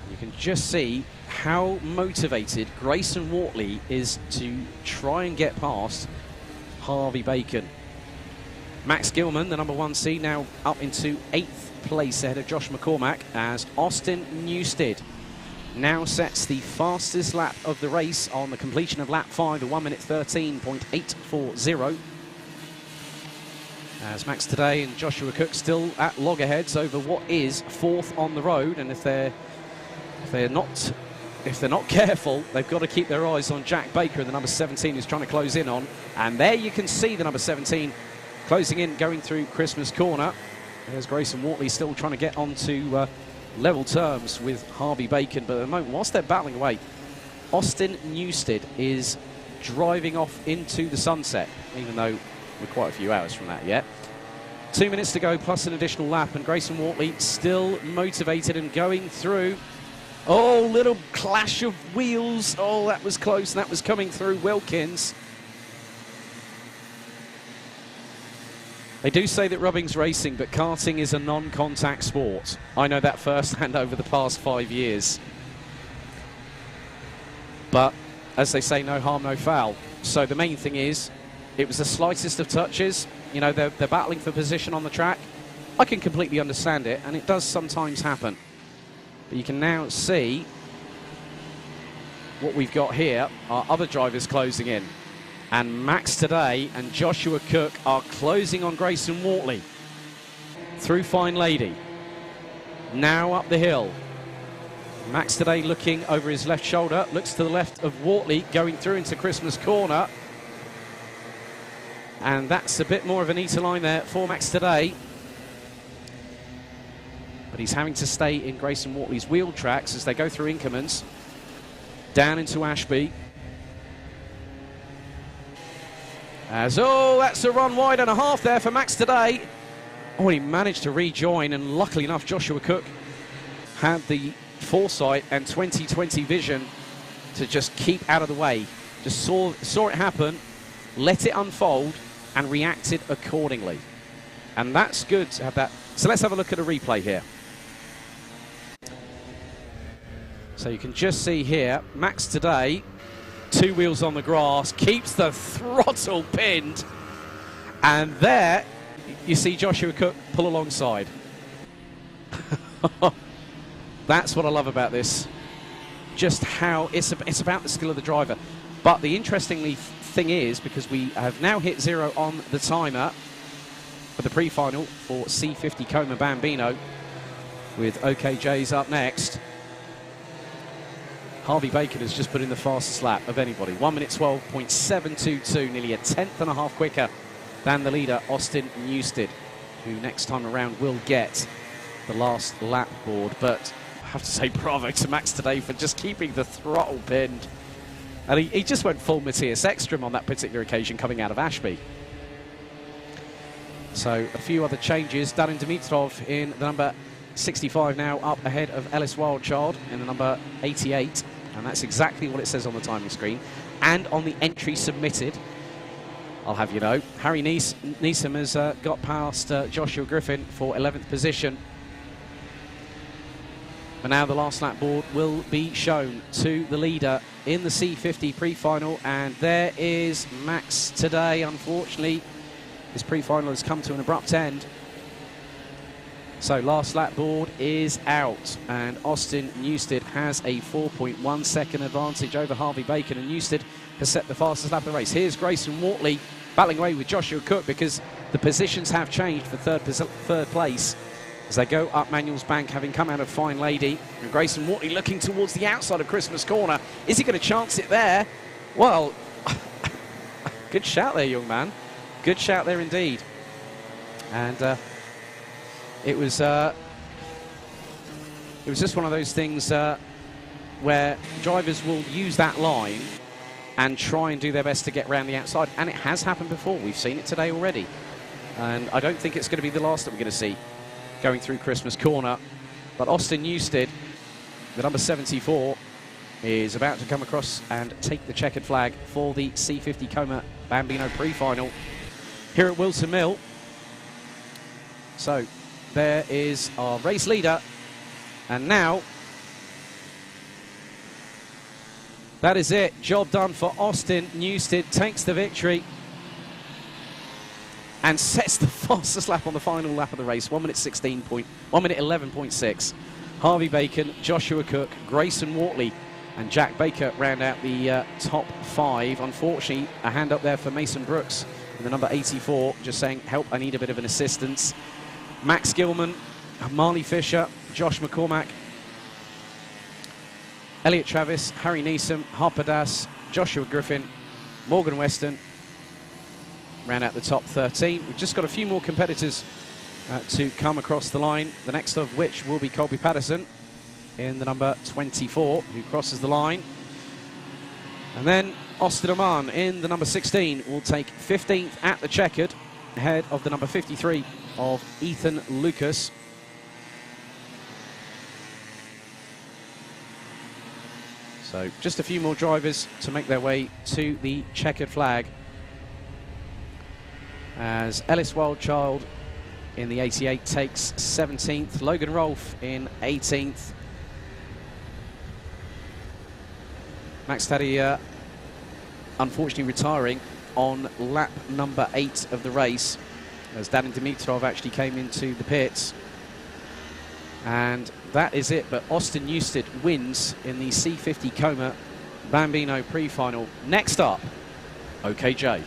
You can just see how motivated Grayson Wortley is to try and get past Harvey Bacon. Max Gilman, the number 1 seed, now up into 8th place ahead of Josh McCormack, as Austin Newstead now sets the fastest lap of the race on the completion of lap 5, a 1:13.840. As Max today and Joshua Cook still at loggerheads over what is 4th on the road, and if they're not careful, they've got to keep their eyes on Jack Baker, the number 17, who's trying to close in on. And there you can see the number 17 closing in, going through Christmas Corner. There's Grayson Wortley still trying to get onto level terms with Harvey Bacon. But at the moment, whilst they're battling away, Austin Newstead is driving off into the sunset, even though we're quite a few hours from that yet. 2 minutes to go, plus an additional lap, and Grayson Wortley still motivated and going through. Oh, little clash of wheels. Oh, that was close, and that was coming through Wilkins. They do say that rubbing's racing, but karting is a non-contact sport. I know that firsthand over the past 5 years. But, as they say, no harm, no foul. So the main thing is, it was the slightest of touches. You know, they're battling for position on the track. I can completely understand it, and it does sometimes happen. But you can now see what we've got here are other drivers closing in. And Max today and Joshua Cook are closing on Grayson Wortley through Fine Lady. Now up the hill. Max today looking over his left shoulder, looks to the left of Wortley, going through into Christmas Corner. And that's a bit more of a neater line there for Max today. But he's having to stay in Grayson Wortley's wheel tracks as they go through Inkermans, down into Ashby. That's a run wide and a half there for Max today. Oh, he managed to rejoin, and luckily enough, Joshua Cook had the foresight and 20/20 vision to just keep out of the way. Just saw it happen, let it unfold, and reacted accordingly. And that's good to have that. So let's have a look at a replay here. So you can just see here, Max today, 2 wheels on the grass, keeps the throttle pinned, and there you see Joshua Cook pull alongside. That's what I love about this. Just how it's about the skill of the driver. But the interesting thing is, because we have now hit 0 on the timer for the pre-final for C50 Koma Bambino, with OKJ's up next. Harvey Bacon has just put in the fastest lap of anybody. 1:12.722, nearly a 1/10 and a half quicker than the leader, Austin Newstead, who next time around will get the last lap board. But I have to say bravo to Max today for just keeping the throttle pinned. And he just went full Matthias Ekstrom on that particular occasion coming out of Ashby. So a few other changes. Darin Dimitrov in the number 65 now, up ahead of Ellis Wildchild in the number 88. And that's exactly what it says on the timing screen. And on the entry submitted, I'll have you know, Harry Neeson has got past Joshua Griffin for 11th position. But now the last lap board will be shown to the leader in the C50 pre-final. And there is Max today. Unfortunately, his pre-final has come to an abrupt end. So last lap board is out, and Austin Newstead has a 4.1 second advantage over Harvey Bacon, and Newstead has set the fastest lap of the race. Here's Grayson Wortley battling away with Joshua Cook, because the positions have changed for third place as they go up Manuel's Bank, having come out of Fine Lady. And Grayson Wortley looking towards the outside of Christmas Corner. Is he going to chance it there? Well, good shout there, young man. Good shout there indeed. And it was just one of those things where drivers will use that line and try and do their best to get around the outside. And it has happened before. We've seen it today already. And I don't think it's going to be the last that we're going to see going through Christmas Corner. But Austin Newstead, the number 74, is about to come across and take the checkered flag for the C50 Koma Bambino Pre-Final here at Whilton Mill. So there is our race leader. And now, that is it. Job done for Austin Newstead. Takes the victory and sets the fastest lap on the final lap of the race. 1 minute 11.6. Harvey Bacon, Joshua Cook, Grayson Wortley and Jack Baker round out the top 5. Unfortunately, a hand up there for Mason Brooks in the number 84, just saying, help, I need a bit of an assistance. Max Gilman, Marley Fisher, Josh McCormack, Elliot Travis, Harry Neeson, Harper Das, Joshua Griffin, Morgan Weston round out the top 13. We've just got a few more competitors to come across the line, the next of which will be Colby Patterson in the number 24, who crosses the line. And then Austin Oman in the number 16 will take 15th at the checkered, ahead of the number 53 of Ethan Lucas. So just a few more drivers to make their way to the checkered flag, as Ellis Wildchild in the 88 takes 17th, Logan Rolfe in 18th. Max Taddy unfortunately retiring on lap number 8 of the race, as Danin Dimitrov actually came into the pits. And that is it, but Austin Newstead wins in the C50 Koma Bambino Pre-Final. Next up, OKJ.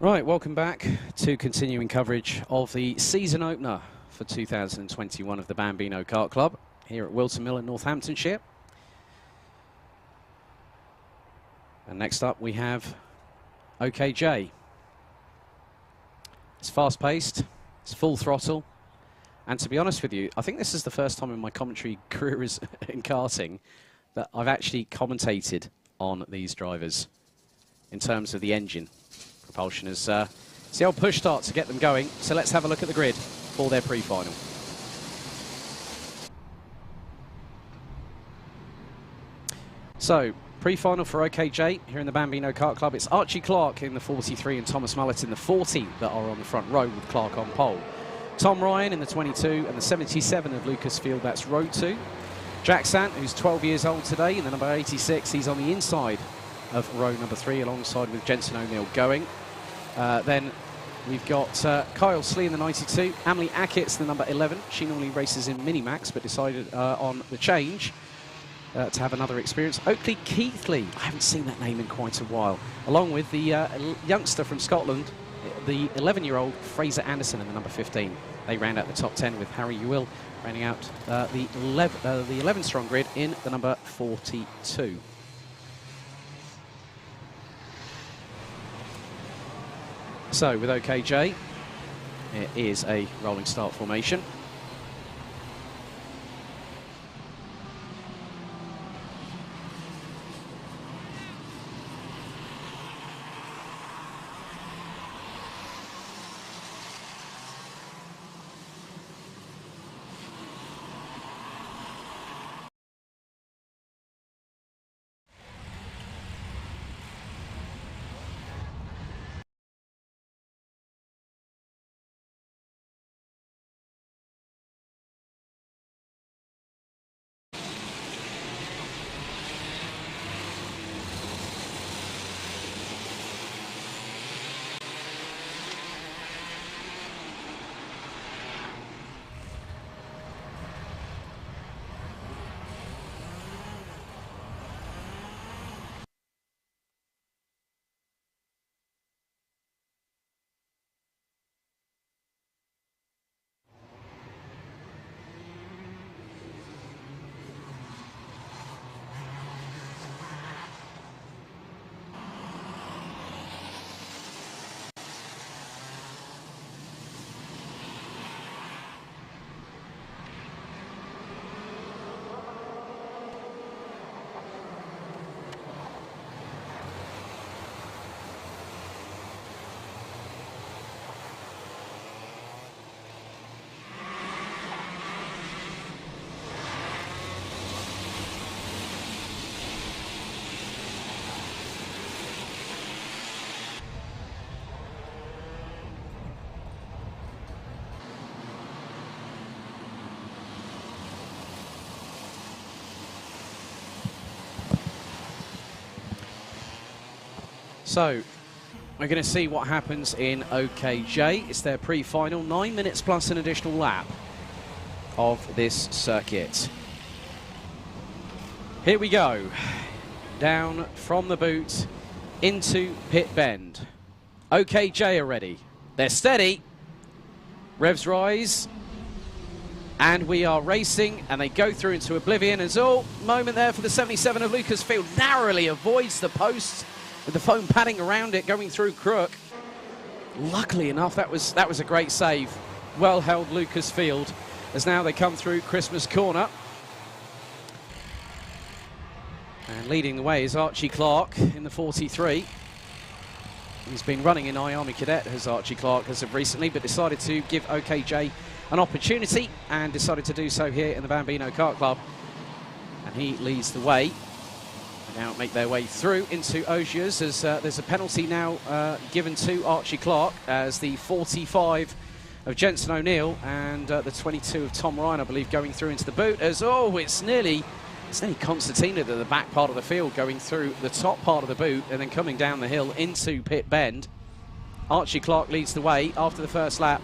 Right, welcome back to continuing coverage of the season opener for 2021 of the Bambino Kart Club here at Whilton Mill in Northamptonshire. And next up we have OKJ. It's fast-paced, it's full throttle, and to be honest with you, I think this is the first time in my commentary career in karting that I've actually commentated on these drivers in terms of the engine. Propulsion is it's the old push start to get them going. So let's have a look at the grid for their pre-final. So pre-final for OKJ here in the Bambino Kart Club. It's Archie Clark in the 43 and Thomas Mullett in the 40 that are on the front row, with Clark on pole. Tom Ryan in the 22 and the 77 of Lucasfield, that's row 2. Jack Sant, who's 12 years old today, in the number 86, he's on the inside of row number 3 alongside with Jensen O'Neill going. Then we've got Kyle Slee in the 92, Amelie Ackett's the number 11. She normally races in Minimax but decided on the change to have another experience. Oakley Keithley, I haven't seen that name in quite a while, along with the youngster from Scotland, the 11-year-old Fraser Anderson in the number 15. They round out the top 10 with Harry Ewell rounding out the 11-strong grid in the number 42. So with OKJ, It is a rolling start formation. So, we're going to see what happens in OKJ. It's their pre-final, 9 minutes plus an additional lap of this circuit. Here we go. Down from the boot into pit bend. OKJ are ready. They're steady. Revs rise. And we are racing, and they go through into oblivion. As all moment there for the 77 of Lucasfield narrowly avoids the post, with the foam padding around it going through Crook. Luckily enough, that was a great save. Well held Lucasfield, as now they come through Christmas Corner. And leading the way is Archie Clark in the 43. He's been running in IAME Cadet, as Archie Clark has of recently, but decided to give OKJ an opportunity and decided to do so here in the Bambino Kart Club. And he leads the way. They now make their way through into Ogiers as there's a penalty now given to Archie Clark, as the 45 of Jensen O'Neill and the 22 of Tom Ryan, I believe, going through into the boot. As it's nearly Constantina at the back part of the field, going through the top part of the boot and then coming down the hill into pit bend. Archie Clark leads the way after the first lap.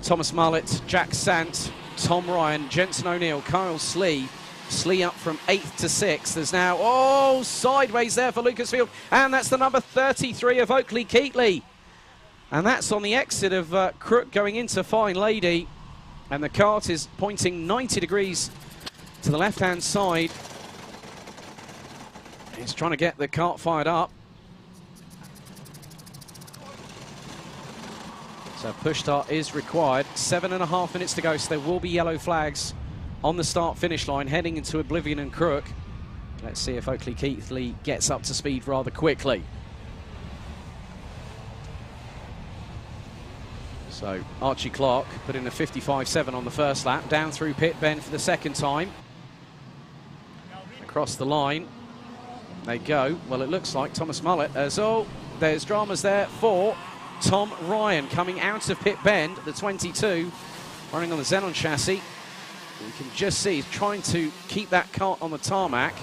Thomas Mullet, Jack Sant, Tom Ryan, Jensen O'Neill, Kyle Slee. Slee up from 8th to 6th. There's now, sideways there for Lucasfield. And that's the number 33 of Oakley Keatley. And that's on the exit of Crook going into Fine Lady. And the kart is pointing 90 degrees to the left-hand side. He's trying to get the kart fired up. So push start is required. 7.5 minutes to go, so there will be yellow flags on the start-finish line, heading into Oblivion and Crook. Let's see if Oakley Keathley gets up to speed rather quickly. So Archie Clark put in a 55.7 on the first lap, down through pit bend for the second time. Across the line they go. Well, it looks like Thomas Mullet as there's dramas there for Tom Ryan coming out of pit bend, the 22, running on the Xenon chassis. You can just see he's trying to keep that kart on the tarmac.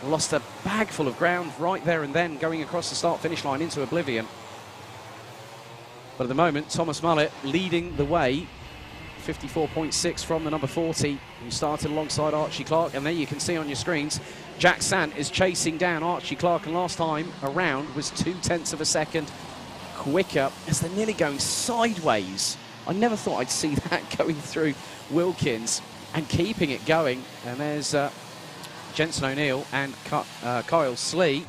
Lost a bag full of ground right there and then, going across the start-finish line into Oblivion. But at the moment, Thomas Mullet leading the way. 54.6 from the number 40, who started alongside Archie Clark. And there you can see on your screens, Jack Sant is chasing down Archie Clark. And last time around was 0.2 of a second quicker, as they're nearly going sideways. I never thought I'd see that going through Wilkins and keeping it going. And there's Jensen O'Neill and Kyle Slee.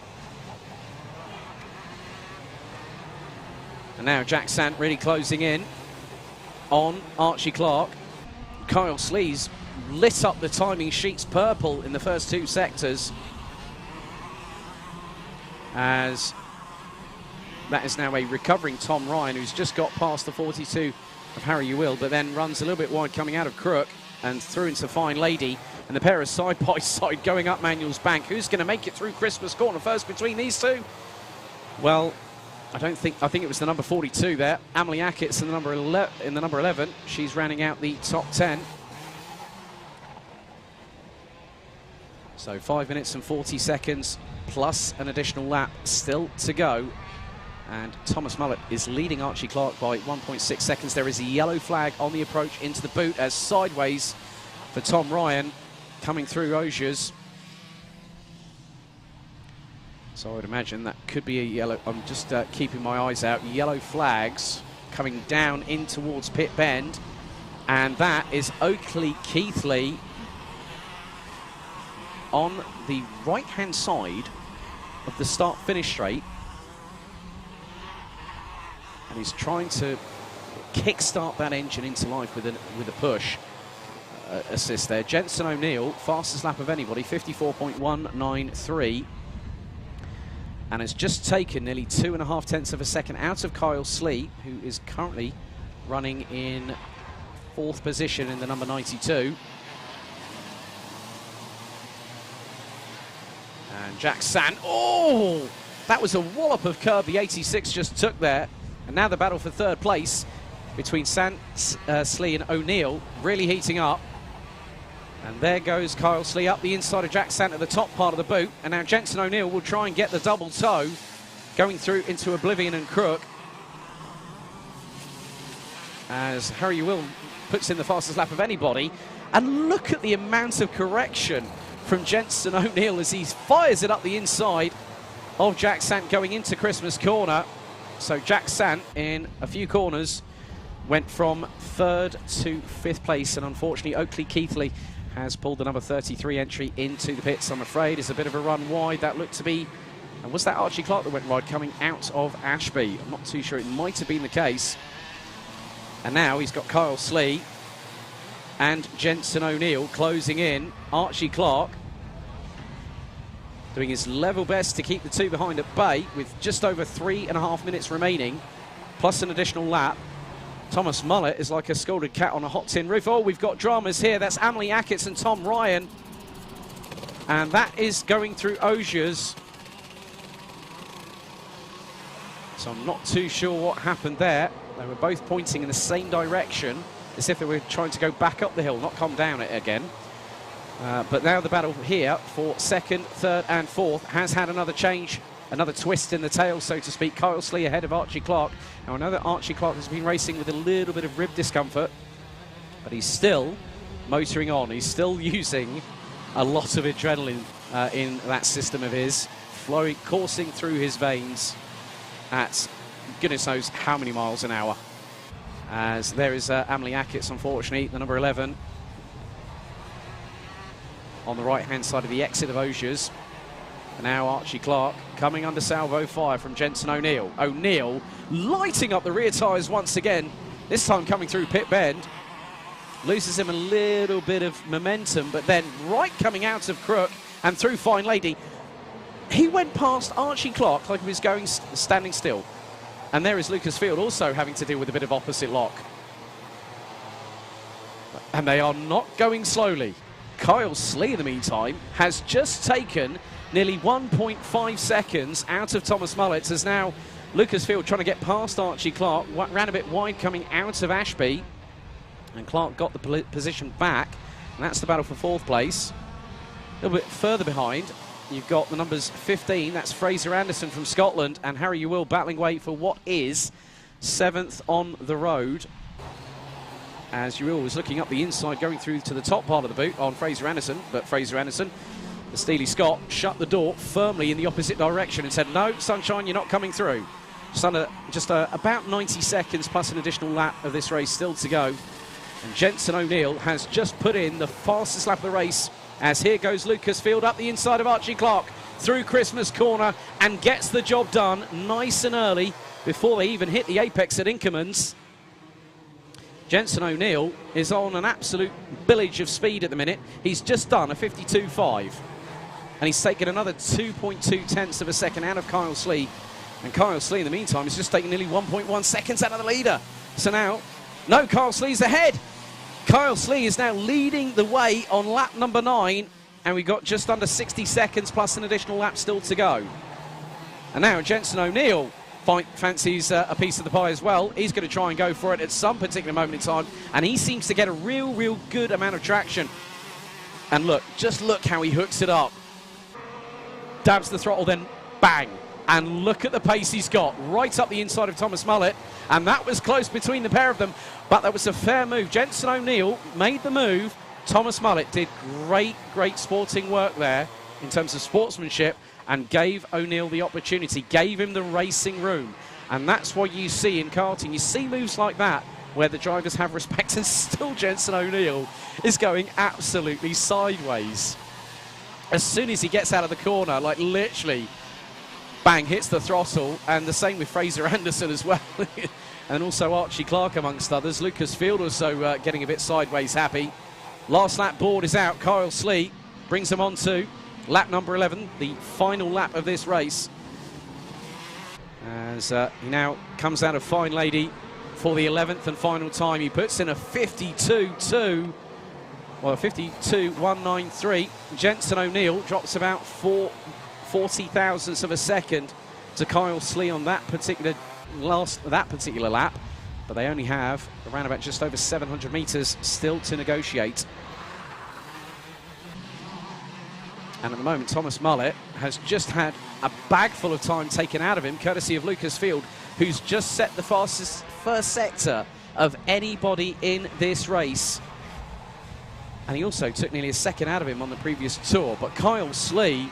And now Jack Sant really closing in. on Archie Clark. Kyle Slee's lit up the timing sheets purple in the first 2 sectors, as that is now a recovering Tom Ryan, who's just got past the 42 of Harry Ewell, but then runs a little bit wide coming out of Crook and through into Fine Lady, and the pair are side by side going up Manuel's Bank. Who's going to make it through Christmas Corner first between these two? Well, I think it was the number 42 there, Emily Ackett's in the number 11. She's rounding out the top 10. So 5 minutes and 40 seconds plus an additional lap still to go. And Thomas Mullet is leading Archie Clark by 1.6 seconds. There is a yellow flag on the approach into the boot as sideways for Tom Ryan coming through Osiers. So I would imagine that could be a yellow. I'm just keeping my eyes out. Yellow flags coming down in towards Pit Bend. And that is Oakley Keithley on the right-hand side of the start-finish straight. And he's trying to kick-start that engine into life with a push assist there. Jensen O'Neill, fastest lap of anybody, 54.193. And has just taken nearly 2.5 tenths of a second out of Kyle Slee, who is currently running in 4th position in the number 92. And Jack Sant, oh! That was a wallop of curb the 86 just took there. And now the battle for 3rd place between Sant, Slee and O'Neill really heating up. And there goes Kyle Slee up the inside of Jack Sant at the top part of the boot. And now Jensen O'Neill will try and get the double toe going through into Oblivion and Crook, as Harry Ewell puts in the fastest lap of anybody. And look at the amount of correction from Jensen O'Neill as he fires it up the inside of Jack Sant going into Christmas Corner. So Jack Sant in a few corners went from 3rd to 5th place, and unfortunately Oakley Keithley has pulled the number 33 entry into the pits, I'm afraid. It's a bit of a run wide. That looked to be, and was that Archie Clark that went wide coming out of Ashby? I'm not too sure. It might have been the case. And now he's got Kyle Slee and Jensen O'Neill closing in. Archie Clark doing his level best to keep the two behind at bay with just over 3.5 minutes remaining, plus an additional lap. Thomas Mullet is like a scalded cat on a hot tin roof. Oh, we've got dramas here. That's Emily Ackett's and Tom Ryan. And that is going through Osiers. So I'm not too sure what happened there. They were both pointing in the same direction, as if they were trying to go back up the hill, not come down it again. But now the battle here for 2nd, 3rd and 4th has had another change, another twist in the tail, so to speak. Kyle Slee ahead of Archie Clark. Now I know that Archie Clark has been racing with a little bit of rib discomfort, but he's still motoring on. He's still using a lot of adrenaline in that system of his, flowing, coursing through his veins at goodness knows how many miles an hour. As there is Emily Ackett's, unfortunately, the number 11, on the right-hand side of the exit of Osiers. And now Archie Clark coming under salvo fire from Jensen O'Neill. O'Neill lighting up the rear tyres once again, this time coming through Pit Bend. Loses him a little bit of momentum, but then right coming out of Crook and through Fine Lady, he went past Archie Clark like he was going standing still. And there is Lucas Field also having to deal with a bit of opposite lock. And they are not going slowly. Kyle Slee, in the meantime, has just taken nearly 1.5 seconds out of Thomas Mullet, as now Lucas Field trying to get past Archie Clark, ran a bit wide coming out of Ashby, and Clark got the position back, and that's the battle for 4th place. A little bit further behind, you've got the numbers 15, that's Fraser Anderson from Scotland, and Harry Ewell battling way for what is 7th on the road. As Ewell was looking up the inside, going through to the top part of the boot on Fraser Anderson, but Fraser Anderson, the Steely Scot, shut the door firmly in the opposite direction and said, no, Sunshine, you're not coming through. Just about 90 seconds plus an additional lap of this race still to go. And Jensen O'Neill has just put in the fastest lap of the race, as here goes Lucas Field up the inside of Archie Clark through Christmas Corner and gets the job done nice and early before they even hit the apex at Inkermans. Jensen O'Neill is on an absolute billage of speed at the minute. He's just done a 52.5, and he's taken another 2.2 tenths of a second out of Kyle Slee. And Kyle Slee, in the meantime, has just taken nearly 1.1 seconds out of the leader. So now, no, Kyle Slee's ahead. Kyle Slee is now leading the way on lap number 9, and we've got just under 60 seconds plus an additional lap still to go. And now Jensen O'Neill fancies a piece of the pie as well. He's going to try and go for it at some particular moment in time, and he seems to get a real good amount of traction. And look, just look how he hooks it up. Dabs the throttle, then bang. And look at the pace he's got, right up the inside of Thomas Mullet. And that was close between the pair of them, but that was a fair move. Jensen O'Neill made the move. Thomas Mullet did great sporting work there in terms of sportsmanship, and gave O'Neill the opportunity, gave him the racing room. And that's what you see in karting. You see moves like that where the drivers have respect, and still Jensen O'Neill is going absolutely sideways. As soon as he gets out of the corner, like literally, bang, hits the throttle. And the same with Fraser Anderson as well. And also Archie Clark amongst others. Lucas Field also getting a bit sideways happy. Last lap board is out. Kyle Slee brings them on to lap number 11, the final lap of this race. As he now comes out of Fine Lady for the 11th and final time. He puts in a 52.2, well, 52.193. Jensen O'Neill drops about 40 thousandths of a second to Kyle Slee on that particular lap, but they only have around about just over 700 meters still to negotiate. And at the moment, Thomas Mullet has just had a bag full of time taken out of him, courtesy of Lucas Field, who's just set the fastest first sector of anybody in this race. And he also took nearly a second out of him on the previous tour. But Kyle Slee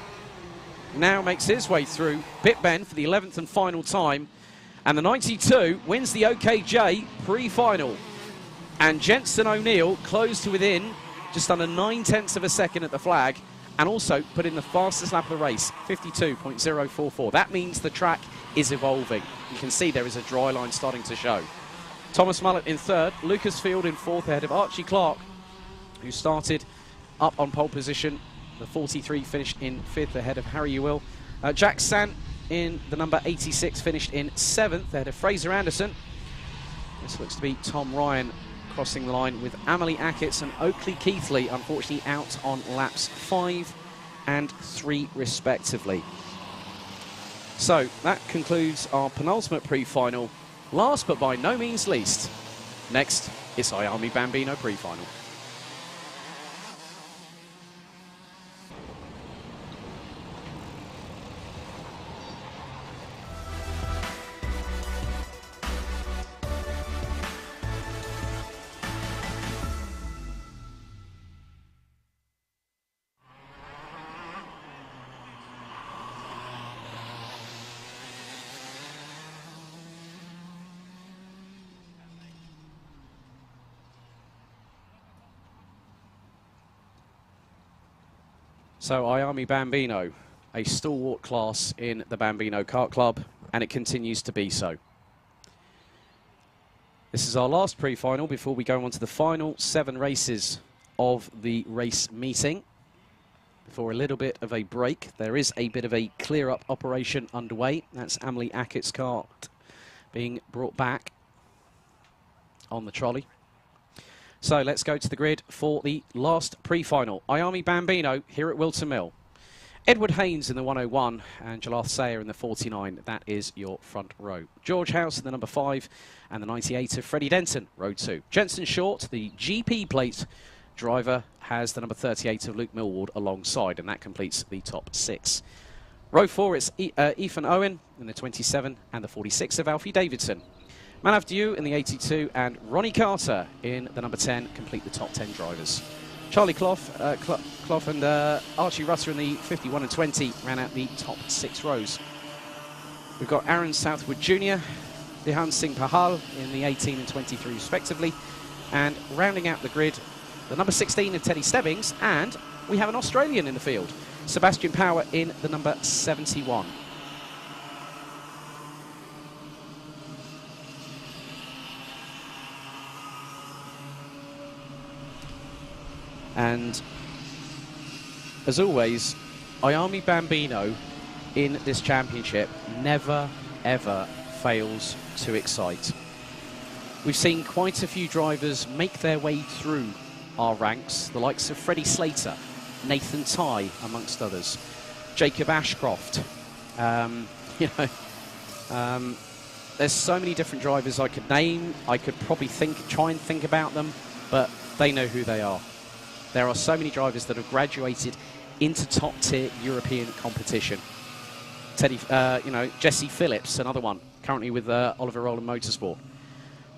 now makes his way through Pit Bend for the 11th and final time. And the 92 wins the OKJ Pre-Final. And Jensen O'Neill closed to within just under 9 tenths of a second at the flag, and also put in the fastest lap of the race, 52.044. That means the track is evolving. You can see there is a dry line starting to show. Thomas Mullet in third, Lucas Field in fourth, ahead of Archie Clark, who started up on pole position. The 43 finished in fifth, ahead of Harry Ewell. Jack Sant in the number 86 finished in seventh, ahead of Fraser Anderson. This looks to be Tom Ryan crossing the line with Amelie Ackerts and Oakley Keithley, unfortunately out on laps 5 and 3 respectively. So that concludes our penultimate pre-final. Last but by no means least, next is IAME Bambino Pre-Final. So IAME Bambino, a stalwart class in the Bambino Kart Club, and it continues to be so. This is our last pre-final before we go on to the final 7 races of the race meeting. Before a little bit of a break, there is a bit of a clear-up operation underway. That's Amelie Ackerts' kart being brought back on the trolley. So let's go to the grid for the last pre-final. IAME Bambino here at Whilton Mill. Edward Haynes in the 101 and Jalath Sayer in the 49. That is your front row. George House in the number 5 and the 98 of Freddie Denton, row 2. Jensen Short, the GP plate driver, has the number 38 of Luke Millward alongside, and that completes the top 6. Row 4, it's Ethan Owen in the 27 and the 46 of Alfie Davidson. Man After You in the 82 and Ronnie Carter in the number 10 complete the top 10 drivers. Charlie Clough and Archie Rutter in the 51 and 20 ran out the top 6 rows. We've got Aaron Southwood Jr., Dihan Singh Pahal in the 18 and 23 respectively, and rounding out the grid, the number 16 of Teddy Stebbings, and we have an Australian in the field, Sebastian Power in the number 71. And as always, IAME Bambino in this championship never, ever fails to excite. We've seen quite a few drivers make their way through our ranks, the likes of Freddie Slater, Nathan Tye, amongst others, Jacob Ashcroft. You know, there's so many different drivers I could name. I could probably try and think about them, but they know who they are. There are so many drivers that have graduated into top-tier European competition. Jesse Phillips, another one, currently with Oliver Rowland Motorsport.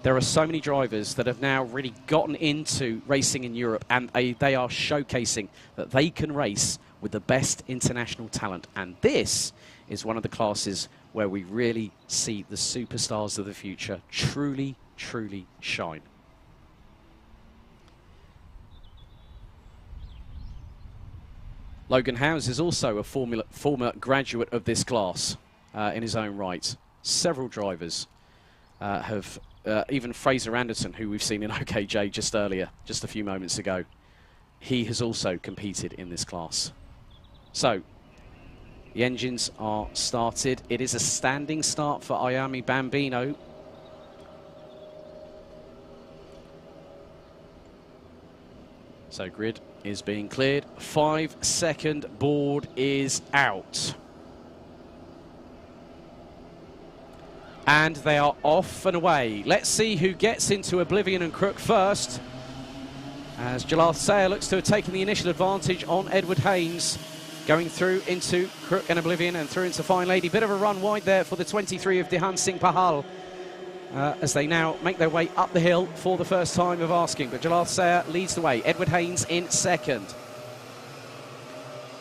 There are so many drivers that have now really gotten into racing in Europe, and they are showcasing that they can race with the best international talent. And this is one of the classes where we really see the superstars of the future truly, truly shine. Logan Howes is also a former graduate of this class in his own right. Several drivers have, even Fraser Anderson, who we've seen in OKJ just earlier, just a few moments ago, he has also competed in this class. So, the engines are started. It is a standing start for IAME Bambino. So grid is being cleared. 5-second board is out. And they are off and away. Let's see who gets into Oblivion and Crook first, as Jalath Sayer looks to have taken the initial advantage on Edward Haynes, going through into Crook and Oblivion and through into Fine Lady. Bit of a run wide there for the 23 of Dehan Singh Pahal, as they now make their way up the hill for the first time of asking. But Jalath Sayer leads the way. Edward Haynes in second.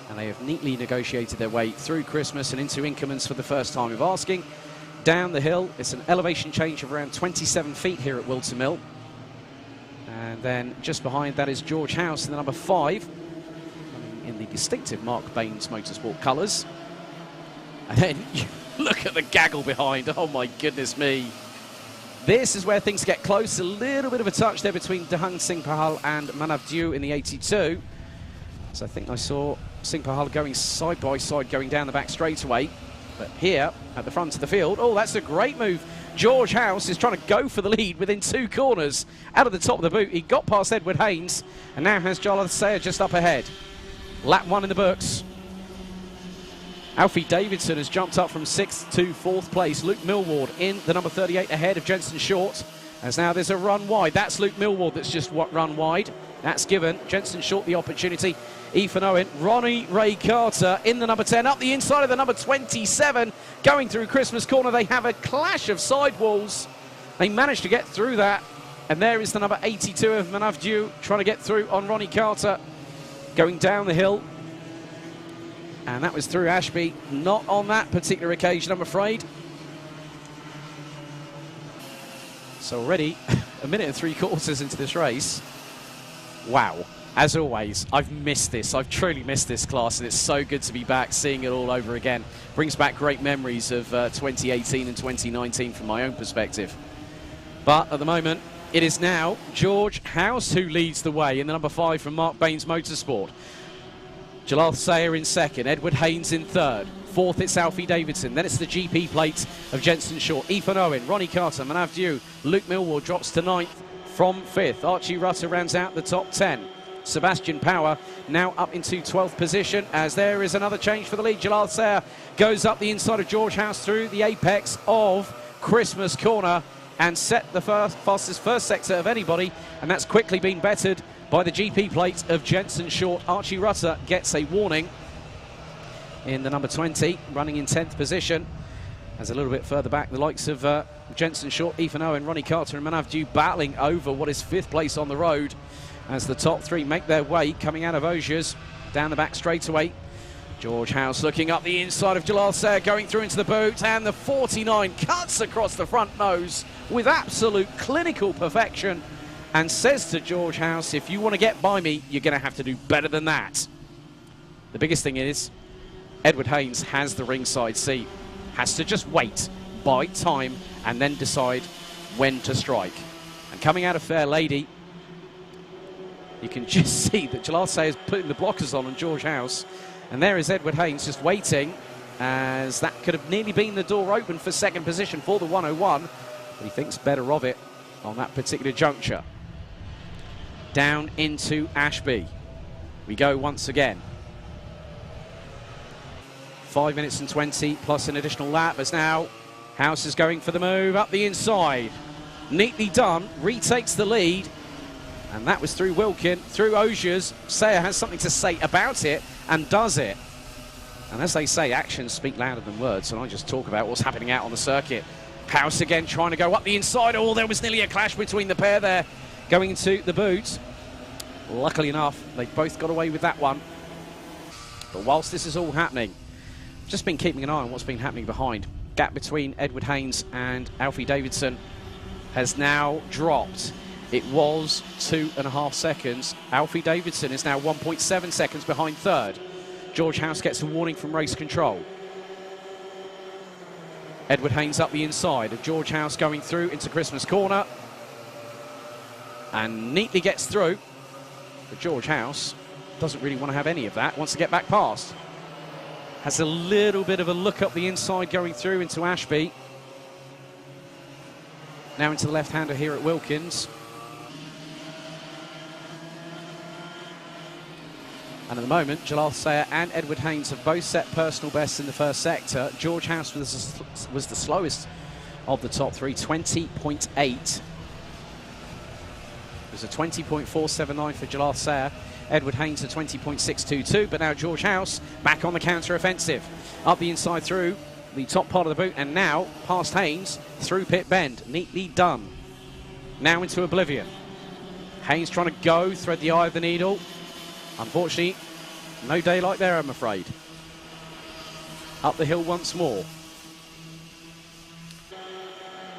And they have neatly negotiated their way through Christmas and into Inkermans for the first time of asking. Down the hill, it's an elevation change of around 27 feet here at Whilton Mill. And then just behind that is George House in the number 5, in the distinctive Mark Baines Motorsport colours. And then you look at the gaggle behind. Oh my goodness me. This is where things get close. A little bit of a touch there between Dehan Singh Pahal and Manav Dew in the 82. So I think I saw Singh Pahal going side by side, going down the back straightaway. But here at the front of the field, oh, that's a great move. George House is trying to go for the lead within 2 corners. Out of the top of the boot, he got past Edward Haynes and now has Jalath Sayer just up ahead. Lap 1 in the books. Alfie Davidson has jumped up from 6th to 4th place. Luke Millward in the number 38 ahead of Jensen Short. As now there's a run wide. That's Luke Millward that's just run wide. That's given Jensen Short the opportunity. Ethan Owen, Ronnie Ray Carter in the number 10, up the inside of the number 27, going through Christmas Corner. They have a clash of sidewalls. They managed to get through that. And there is the number 82 of Manav Dew trying to get through on Ronnie Carter, going down the hill. And that was through Ashby. Not on that particular occasion, I'm afraid. So already a minute and 3/4 into this race. Wow. As always, I've missed this. I've truly missed this class, and it's so good to be back, seeing it all over again. Brings back great memories of 2018 and 2019 from my own perspective. But at the moment, it is now George House who leads the way in the number 5 from Mark Baines Motorsport. Jalath Sayer in second, Edward Haynes in third. 4th, it's Alfie Davidson. Then it's the GP plate of Jensen Short. Ethan Owen, Ronnie Carter, Manav Dew. Luke Millward drops to 9th from 5th. Archie Rutter rounds out the top 10. Sebastian Power now up into 12th position, as there is another change for the lead. Jalath Sayer goes up the inside of George House through the apex of Christmas Corner and set the fastest first sector of anybody, and that's quickly been bettered by the GP plate of Jensen Short. Archie Rutter gets a warning in the number 20, running in 10th position. As a little bit further back, the likes of Jensen Short, Ethan Owen, Ronnie Carter and Manav Dew battling over what is 5th place on the road, as the top 3 make their way coming out of Osiers down the back straightaway. George House looking up the inside of Jalath Sayer, going through into the boot, and the 49 cuts across the front nose with absolute clinical perfection and says to George House, if you want to get by me, you're going to have to do better than that. The biggest thing is Edward Haynes has the ringside seat, has to just wait, buy time, and then decide when to strike. And coming out of Fair Lady, You can just see that Jalal Sayer's putting the blockers on George House. And there is Edward Haynes just waiting, as that could have nearly been the door open for second position for the 101. But he thinks better of it on that particular juncture. Down into Ashby we go once again. 5 minutes and 20 plus an additional lap, as now House is going for the move up the inside. Neatly done, retakes the lead, and that was through Wilkin, through Ogiers. Sayer has something to say about it and does it. And as they say, actions speak louder than words, and I just talk about what's happening out on the circuit. House again trying to go up the inside. Oh, there was nearly a clash between the pair there, going into the boot. Luckily enough, they both got away with that one. But whilst this is all happening, I've just been keeping an eye on what's been happening behind. Gap between Edward Haynes and Alfie Davidson has now dropped. It was 2.5 seconds. Alfie Davidson is now 1.7 seconds behind third. George House gets a warning from race control. Edward Haynes up the inside of George House, going through into Christmas corner and neatly gets through. But George House doesn't really want to have any of that, wants to get back past. Has a little bit of a look up the inside going through into Ashby. Now into the left-hander here at Wilkins. And at the moment, Jalal Sayer and Edward Haynes have both set personal bests in the first sector. George House was the slowest of the top three, 20.8. It was a 20.479 for Jalal Sayer. Edward Haynes a 20.622, but now George House back on the counter-offensive. Up the inside through the top part of the boot, and now past Haynes through pit bend. Neatly done. Now into oblivion. Haynes trying to go, thread the eye of the needle. Unfortunately, no daylight there, I'm afraid. Up the hill once more.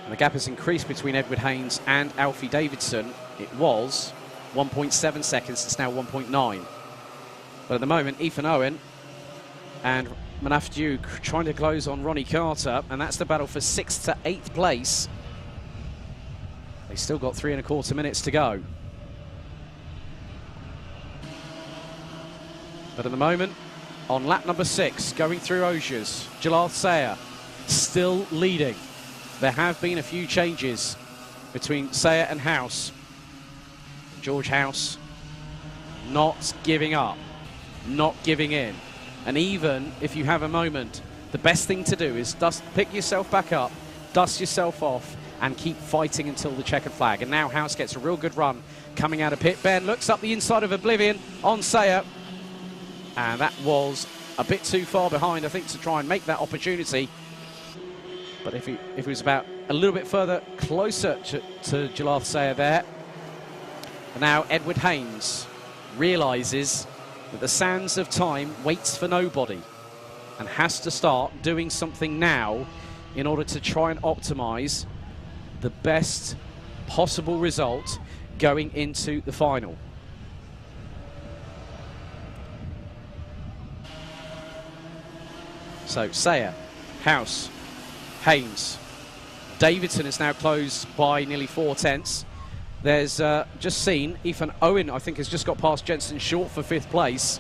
And the gap has increased between Edward Haynes and Alfie Davidson. It was 1.7 seconds, it's now 1.9. But at the moment, Ethan Owen and Manaf Duke trying to close on Ronnie Carter, and that's the battle for 6th to 8th place. They've still got 3.25 minutes to go. But at the moment, on lap number 6, going through Ogiers, Jalal Sayer still leading. There have been a few changes between Sayer and House. George House not giving up, not giving in. And even if you have a moment, the best thing to do is pick yourself back up, dust yourself off, and keep fighting until the checkered flag. And now House gets a real good run coming out of pit. Ben looks up the inside of Oblivion on Sayer. And that was a bit too far behind, I think, to try and make that opportunity. But if it was about a little bit further closer to Jalal Sayer there. And now Edward Haynes realises that the sands of time waits for nobody and has to start doing something now in order to try and optimise the best possible result going into the final. So Sayer, House, Haynes, Davidson is now closed by nearly 4 tenths. There's just seen Ethan Owen, I think, has just got past Jensen Short for 5th place,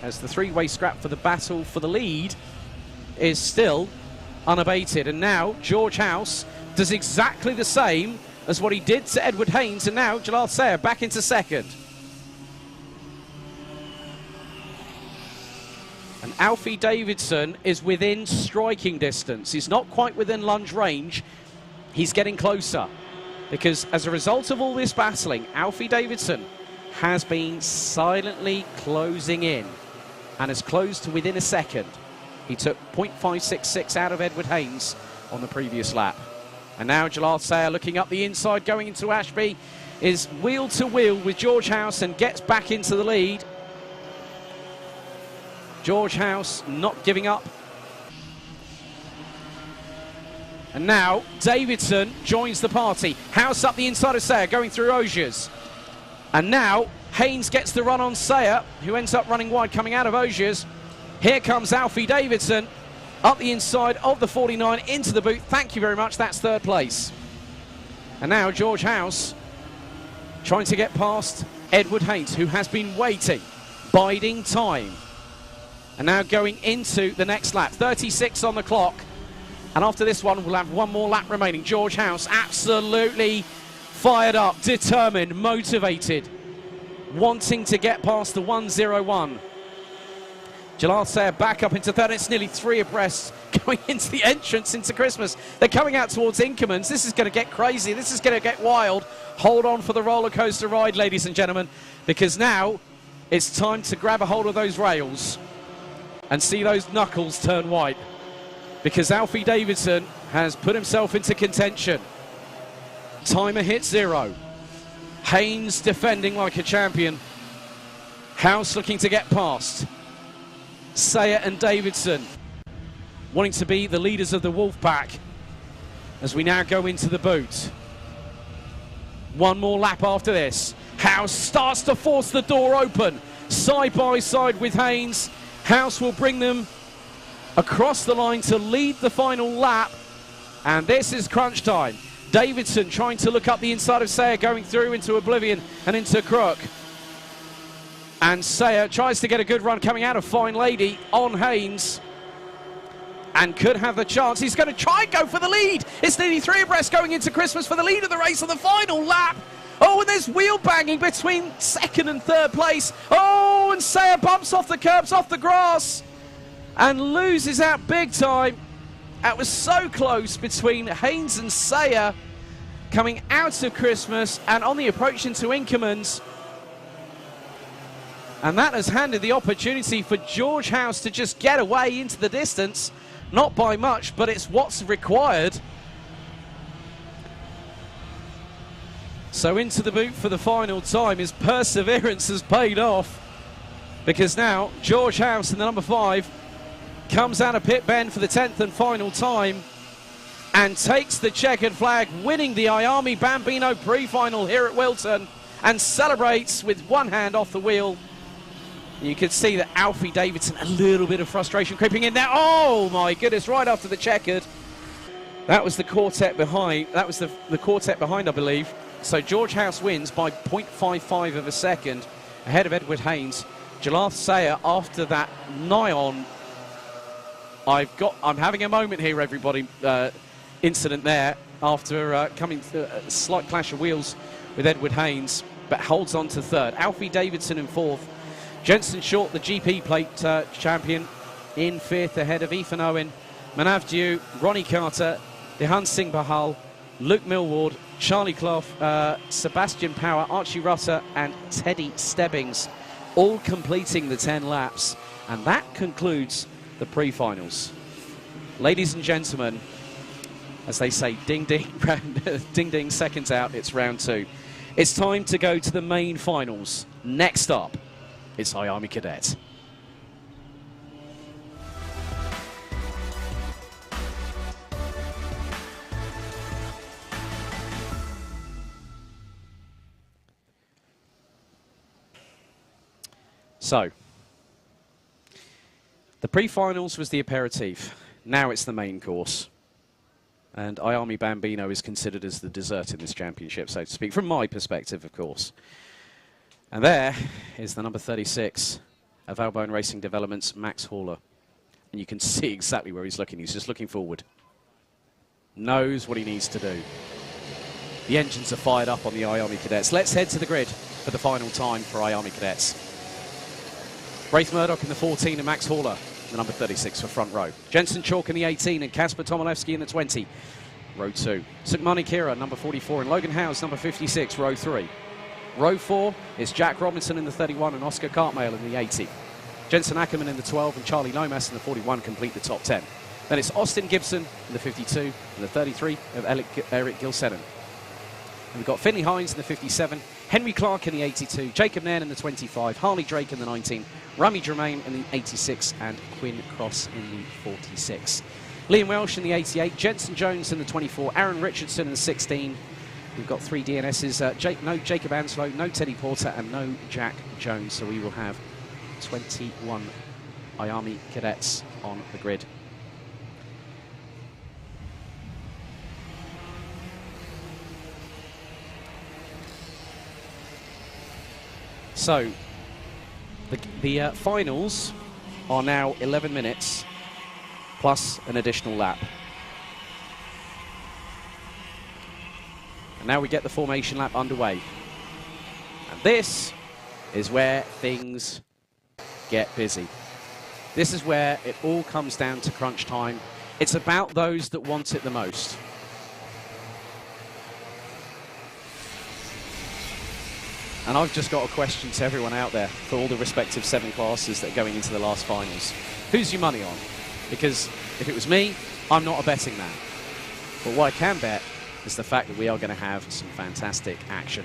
as the three-way scrap for the battle for the lead is still unabated. And now George House does exactly the same as what he did to Edward Haynes, and now Jalal Sayer back into second. And Alfie Davidson is within striking distance. He's not quite within lunge range. He's getting closer, because as a result of all this battling, Alfie Davidson has been silently closing in and has closed to within a second. He took 0.566 out of Edward Haynes on the previous lap. And now Jalal Sayer looking up the inside, going into Ashby, is wheel to wheel with George House and gets back into the lead. George House not giving up. And now Davidson joins the party. House up the inside of Sayer, going through Ogiers. And now Haynes gets the run on Sayer, who ends up running wide coming out of Ogiers. Here comes Alfie Davidson up the inside of the 49 into the boot. Thank you very much, that's 3rd place. And now George House trying to get past Edward Haynes, who has been waiting, biding time. And now going into the next lap. 36 on the clock. And after this one, we'll have one more lap remaining. George House absolutely fired up, determined, motivated, wanting to get past the 101. Jalal Sayer back up into third. It's nearly 3 abreast going into the entrance into Christmas. They're coming out towards Inkermans. This is going to get crazy. This is going to get wild. Hold on for the roller coaster ride, ladies and gentlemen, because now it's time to grab a hold of those rails and see those knuckles turn white, because Alfie Davidson has put himself into contention. Timer hit 0. Haynes defending like a champion. House looking to get past. Sayer and Davidson wanting to be the leaders of the Wolf Pack as we now go into the boot. One more lap after this. House starts to force the door open, side by side with Haynes. House will bring them across the line to lead the final lap, and this is crunch time. Davidson trying to look up the inside of Sayer, going through into Oblivion and into Crook. And Sayer tries to get a good run coming out of Fine Lady on Haynes, and could have the chance. He's going to try and go for the lead. It's nearly 3 abreast going into Christmas for the lead of the race on the final lap. Oh, and there's wheel banging between second and third place. Oh, and Sayer bumps off the curbs, off the grass, and loses out big time. That was so close between Haynes and Sayer coming out of Christmas and on the approach into Inkermans. And that has handed the opportunity for George House to just get away into the distance. Not by much, but it's what's required. So into the boot for the final time. His perseverance has paid off, because now George House in the number 5 comes out of pit bend for the 10th and final time and takes the checkered flag, winning the IAME Bambino Pre-Final here at Whilton, and celebrates with one hand off the wheel. You can see that Alfie Davidson, a little bit of frustration creeping in there. Oh my goodness, right after the checkered. That was the quartet behind. That was the quartet behind, I believe. So George House wins by 0.55 of a second ahead of Edward Haynes. Jalal Sayer, after that nigh on, I'm having a moment here, everybody, incident there after coming to a slight clash of wheels with Edward Haynes, but holds on to third. Alfie Davidson in 4th. Jensen Short, the GP plate champion, in 5th ahead of Ethan Owen, Manav Dew, Ronnie Carter, Dehan Singh Bahal, Luke Millward, Charlie Clough, Sebastian Power, Archie Rutter and Teddy Stebbings, all completing the 10 laps. And that concludes the pre-finals. Ladies and gentlemen, as they say, ding ding, ding ding, seconds out, it's round 2. It's time to go to the main finals. Next up, it's IAME Cadet. So, the pre-finals was the aperitif. Now it's the main course. And IAME Bambino is considered as the dessert in this championship, so to speak, from my perspective, of course. And there is the number 36 of Albone Racing Developments, Max Haller. And you can see exactly where he's looking. He's just looking forward. Knows what he needs to do. The engines are fired up on the IAME Cadets. Let's head to the grid for the final time for IAME Cadets. Braith Murdoch in the 14 and Max Haller, the number 36 for front row. Jensen Chalk in the 18 and Kasper Tomilewski in the 20, row 2. Sukmani Kira, number 44, and Logan Howes, number 56, row 3. Row 4 is Jack Robinson in the 31 and Oscar Cartmail in the 80. Jensen Ackerman in the 12 and Charlie Lomas in the 41 complete the top 10. Then it's Austin Gibson in the 52 and the 33 of Eric Gilsenan. And we've got Finley Hines in the 57, Henry Clark in the 82, Jacob Nairn in the 25, Harley Drake in the 19, Rami Germain in the 86 and Quinn Cross in the 46. Liam Welsh in the 88, Jensen Jones in the 24, Aaron Richardson in the 16. We've got 3 DNSs, no Jacob Anslow, no Teddy Porter and no Jack Jones. So we will have 21 IAME Cadets on the grid. So, the finals are now 11 minutes plus an additional lap. And now we get the formation lap underway. And this is where things get busy. This is where it all comes down to crunch time. It's about those that want it the most. And I've just got a question to everyone out there for all the respective 7 classes that are going into the last finals. Who's your money on? Because if it was me, I'm not a betting man. But what I can bet is the fact that we are going to have some fantastic action.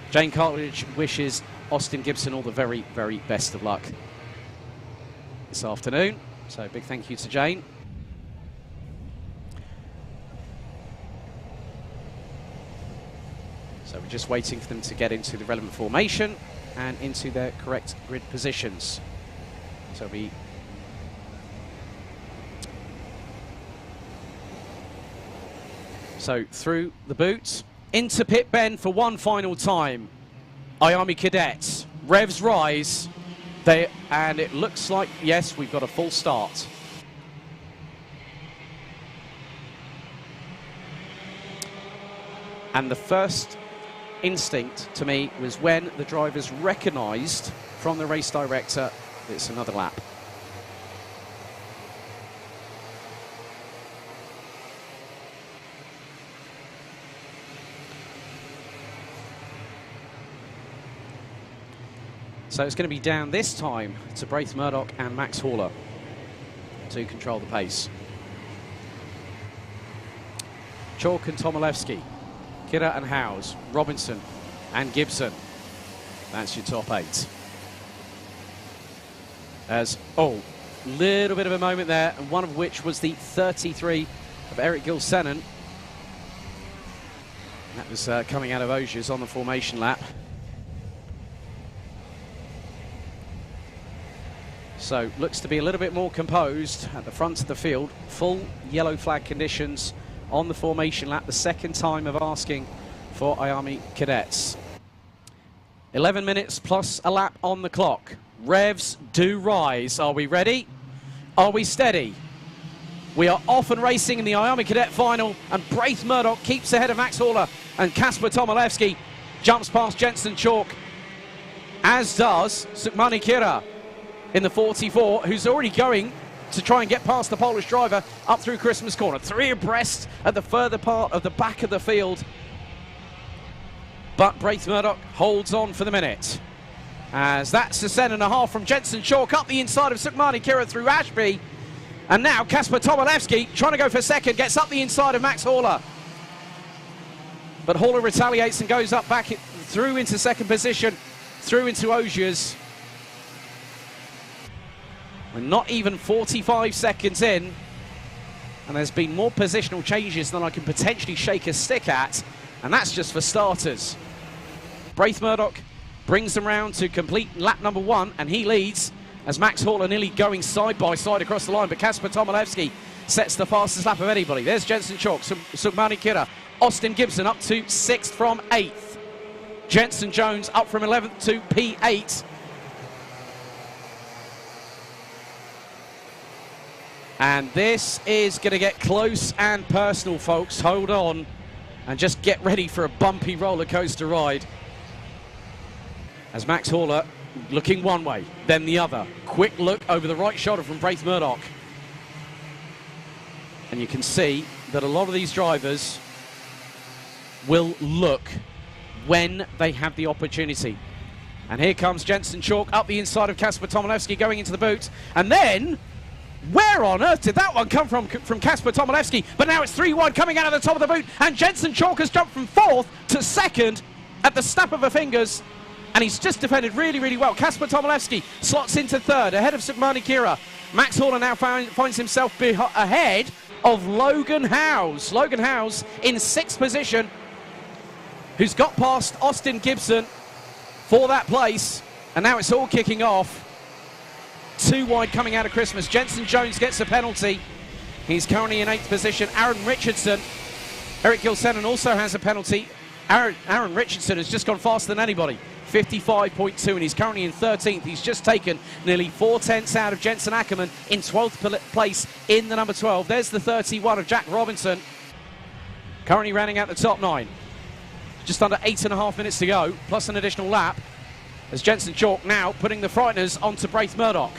Jane Cartledge wishes Austin Gibson all the very, very best of luck this afternoon. So big thank you to Jane. So we're just waiting for them to get into the relevant formation and into their correct grid positions. So through the boot, into pit bend for one final time. IAME Cadets, revs rise. And it looks like, yes, we've got a full start. And the first instinct to me was when the drivers recognised from the race director that it's another lap. So it's going to be down this time to Braith Murdoch and Max Horler to control the pace. Chalk and Tomilewski, Kira and Howes, Robinson and Gibson. That's your top 8. As, little bit of a moment there, and one of which was the 33 of Eric Gilsenan. That was coming out of Ogiers on the formation lap. So, looks to be a little bit more composed at the front of the field. Full yellow flag conditions on the formation lap, the second time of asking for IAME Cadets. 11 minutes plus a lap on the clock. Revs do rise. Are we ready? Are we steady? We are off and racing in the IAME Cadet final, and Braith Murdoch keeps ahead of Max Horler, and Kasper Tomilewski jumps past Jensen Chalk, as does Sukmani Kira in the 44, who's already going to try and get past the Polish driver up through Christmas Corner. 3 abreast at the further part of the back of the field. But Braith Murdoch holds on for the minute. As that's a 7.5 from Jensen Chalk up the inside of Sukmani Kira through Ashby. And now Kasper Tomilewski trying to go for second, gets up the inside of Max Horler. But Horler retaliates and goes up back through into second position, through into Ogiers. We're not even 45 seconds in, and there's been more positional changes than I can potentially shake a stick at, and that's just for starters. Braith Murdoch brings them round to complete lap number 1, and he leads as Max Horler nearly going side by side across the line, but Kasper Tomilewski sets the fastest lap of anybody. There's Jensen Chalk, Sukmani Kira, Austin Gibson up to 6th from 8th. Jensen Jones up from 11th to P8. And this is going to get close and personal, folks. Hold on and just get ready for a bumpy roller coaster ride. As Max Horler looking one way, then the other. Quick look over the right shoulder from Braith Murdoch. And you can see that a lot of these drivers will look when they have the opportunity. And here comes Jensen Chalk up the inside of Kasper Tomilewski going into the boot. And then, where on earth did that one come from Kasper Tomilewski? But now it's 3 wide coming out of the top of the boot, and Jensen Chalk has jumped from 4th to 2nd at the snap of the fingers, and he's just defended really, really well. Kasper Tomilewski slots into 3rd, ahead of Sukmani Kira. Max Horler now finds himself ahead of Logan Howes. Logan Howes in 6th position, who's got past Austin Gibson for that place, and now it's all kicking off. 2 wide coming out of Christmas. Jensen Jones gets a penalty. He's currently in 8th position. Aaron Richardson. Eric Gilsenan also has a penalty. Aaron Richardson has just gone faster than anybody. 55.2, and he's currently in 13th. He's just taken nearly 4/10 out of Jensen Ackerman in 12th place in the number 12. There's the 31 of Jack Robinson, currently rounding out the top 9. Just under 8.5 minutes to go, plus an additional lap, as Jensen Chalk now putting the Frighteners onto Braith Murdoch.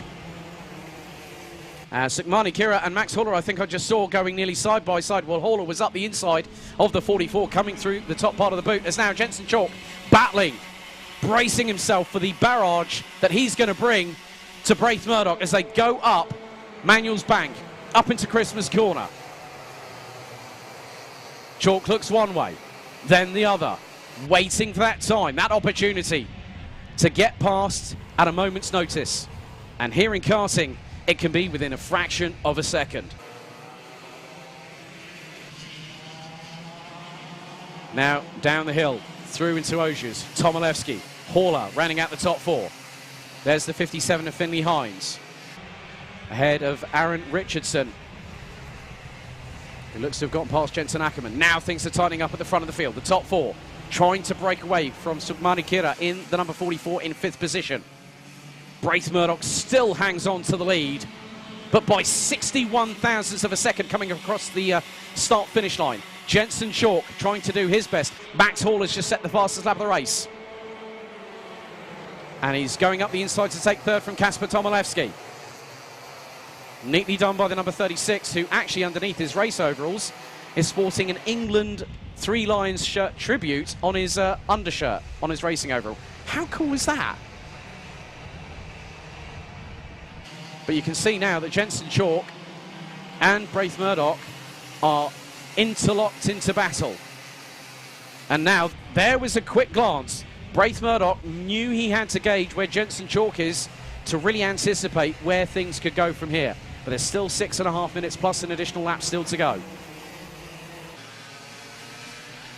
Sukmani Kira and Max Haller, I think I just saw going nearly side by side. Well, Haller was up the inside of the 44, coming through the top part of the boot, as now Jensen Chalk battling, bracing himself for the barrage that he's going to bring to Braith Murdoch as they go up Manuel's Bank, up into Christmas Corner. Chalk looks one way, then the other, waiting for that time, that opportunity to get past at a moment's notice. And here in karting, it can be within a fraction of a second. Now down the hill, through into Osiers, Tomilewski, Haller rounding out the top 4. There's the 57 of Finley Hines, ahead of Aaron Richardson, who looks to have gotten past Jensen Ackerman. Now things are tightening up at the front of the field. The top 4 trying to break away from Sukmani Kira in the number 44 in 5th position. Braith Murdoch still hangs on to the lead, but by 61 thousandths of a second coming across the start-finish line. Jensen Chalk trying to do his best. Max Hall has just set the fastest lap of the race. And he's going up the inside to take 3rd from Kasper Tomilewski. Neatly done by the number 36, who actually underneath his race overalls is sporting an England 3 Lions shirt tribute on his undershirt, on his racing overall. How cool is that? But you can see now that Jensen Chalk and Braith Murdoch are interlocked into battle. And now there was a quick glance. Braith Murdoch knew he had to gauge where Jensen Chalk is to really anticipate where things could go from here. But there's still 6.5 minutes plus an additional lap still to go.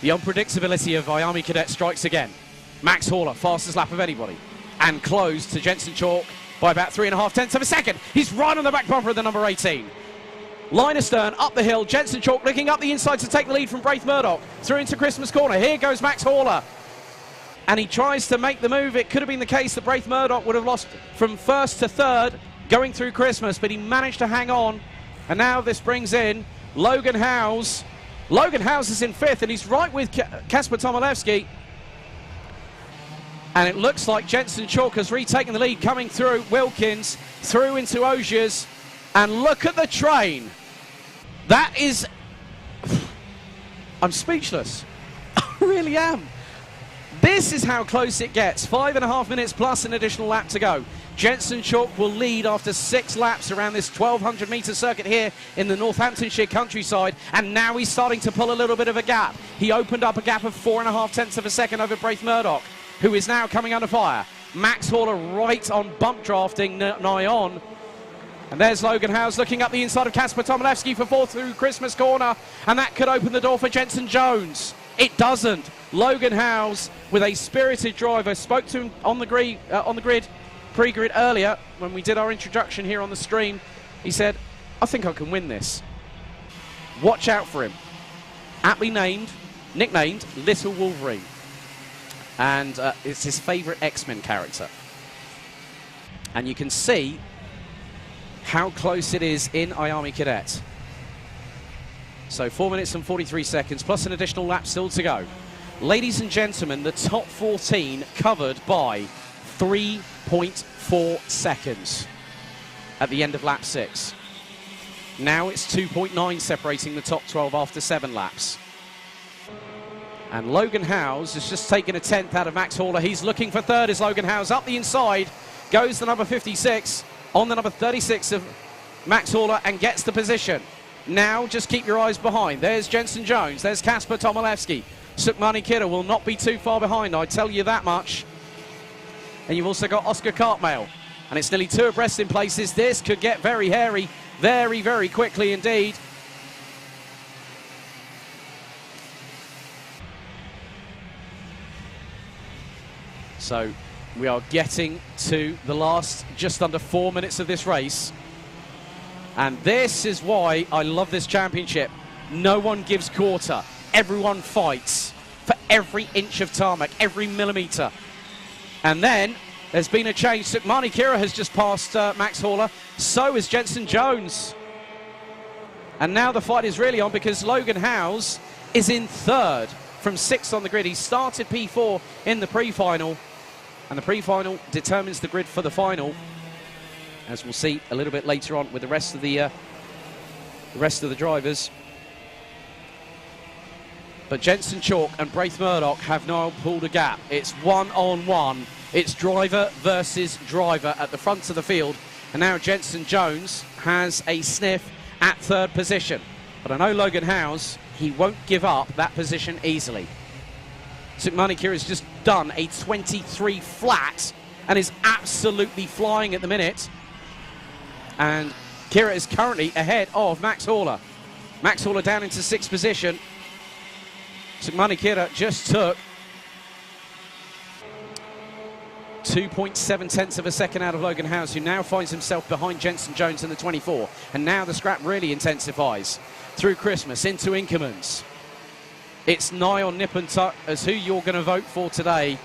The unpredictability of IAME Cadet strikes again. Max Haller, fastest lap of anybody, and closed to Jensen Chalk by about 3.5 tenths of a second. He's right on the back bumper of the number 18. Line astern, up the hill, Jensen Chalk looking up the inside to take the lead from Braith Murdoch. Through into Christmas Corner, here goes Max Haller. And he tries to make the move. It could have been the case that Braith Murdoch would have lost from 1st to 3rd going through Christmas, but he managed to hang on. And now this brings in Logan Howes. Logan Howes is in 5th, and he's right with Kasper Tomilewski. And it looks like Jensen Chalk has retaken the lead, coming through Wilkins, through into Osiers. And look at the train. That is... I'm speechless. I really am. This is how close it gets. 5.5 minutes plus an additional lap to go. Jensen Chalk will lead after 6 laps around this 1,200 metre circuit here in the Northamptonshire countryside, and now he's starting to pull a little bit of a gap. He opened up a gap of 4.5 tenths of a second over Braith Murdoch, who is now coming under fire. Max Haller right on bump drafting nigh on. And there's Logan Howes looking up the inside of Kasper Tomilewski for 4th through Christmas Corner, and that could open the door for Jensen Jones. It doesn't. Logan Howes with a spirited driver. Spoke to him on the grid, pre-grid earlier when we did our introduction here on the stream. He said, I think I can win this. Watch out for him. Aptly nicknamed Little Wolverine. And it's his favourite X-Men character. And you can see how close it is in IAME Cadet. So 4 minutes and 43 seconds, plus an additional lap still to go. Ladies and gentlemen, the top 14 covered by 3.4 seconds at the end of lap 6. Now it's 2.9 separating the top 12 after 7 laps. And Logan Howes has just taken a 10th out of Max Haller. He's looking for 3rd as Logan Howes up the inside. Goes the number 56 on the number 36 of Max Haller and gets the position. Now just keep your eyes behind. There's Jensen Jones. There's Kasper Tomilewski. Sukmani Kira will not be too far behind, I tell you that much. And you've also got Oscar Cartmail. And it's nearly 2 abreast in places. This could get very hairy very, very quickly indeed. So we are getting to the last just under 4 minutes of this race. And this is why I love this championship. No one gives quarter. Everyone fights for every inch of tarmac, every millimetre. And then there's been a change. Sukmani Kira has just passed Max Horler. So is Jenson Jones. And now the fight is really on because Logan Howes is in third from 6th on the grid. He started P4 in the pre-final. And the pre-final determines the grid for the final, as we'll see a little bit later on with the rest of the drivers. But Jenson Chalk and Braith Murdoch have now pulled a gap. It's 1-on-1. It's driver versus driver at the front of the field. And now Jenson Jones has a sniff at third position. But I know Logan Howes, he won't give up that position easily. Sukmani Kira has just done a 23 flat and is absolutely flying at the minute. And Kira is currently ahead of Max Horler. Max Horler down into 6th position. Sukmani Kira just took 2.7 tenths of a second out of Logan Howes, who now finds himself behind Jenson Jones in the 24. And now the scrap really intensifies through Christmas into Inkermans. It's nigh on nip and tuck as who you're going to vote for today.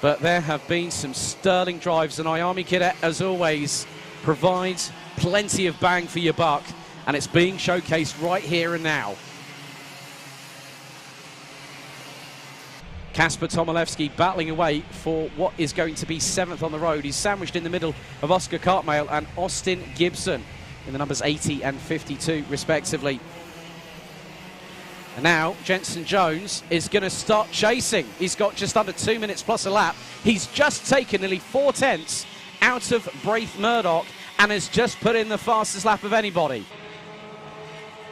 But there have been some sterling drives, and IAME Cadet, as always, provides plenty of bang for your buck, and it's being showcased right here and now. Kasper Tomilewski battling away for what is going to be 7th on the road. He's sandwiched in the middle of Oscar Cartmail and Austin Gibson in the numbers 80 and 52 respectively. And now Jenson Jones is going to start chasing. He's got just under 2 minutes plus a lap. He's just taken nearly 4 tenths out of Braith Murdoch and has just put in the fastest lap of anybody.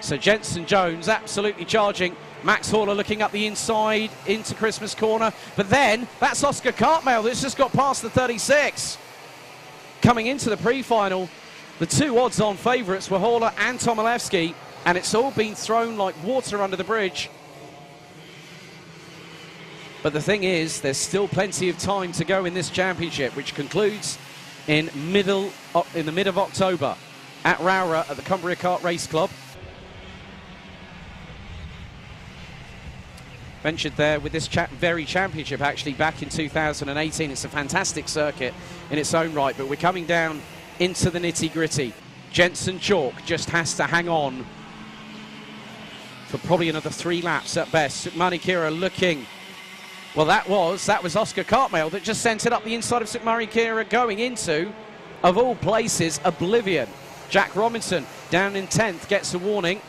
So Jenson Jones absolutely charging. Max Horler looking up the inside into Christmas corner. But then that's Oscar Cartmail that's just got past the 36. Coming into the pre-final, the 2 odds-on favourites were Horler and Tomilewski. And it's all been thrown like water under the bridge. But the thing is, there's still plenty of time to go in this championship, which concludes in the mid of October at Rowrah at the Cumbria Kart Race Club. Ventured there with this very championship actually back in 2018. It's a fantastic circuit in its own right, but we're coming down into the nitty-gritty. Jenson Chalk just has to hang on for probably another 3 laps at best. Sukmani Kira looking, well that was Oscar Cartmail that just sent it up the inside of Sukmani Kira, going into, of all places, oblivion. Jack Robinson down in 10th gets a warning.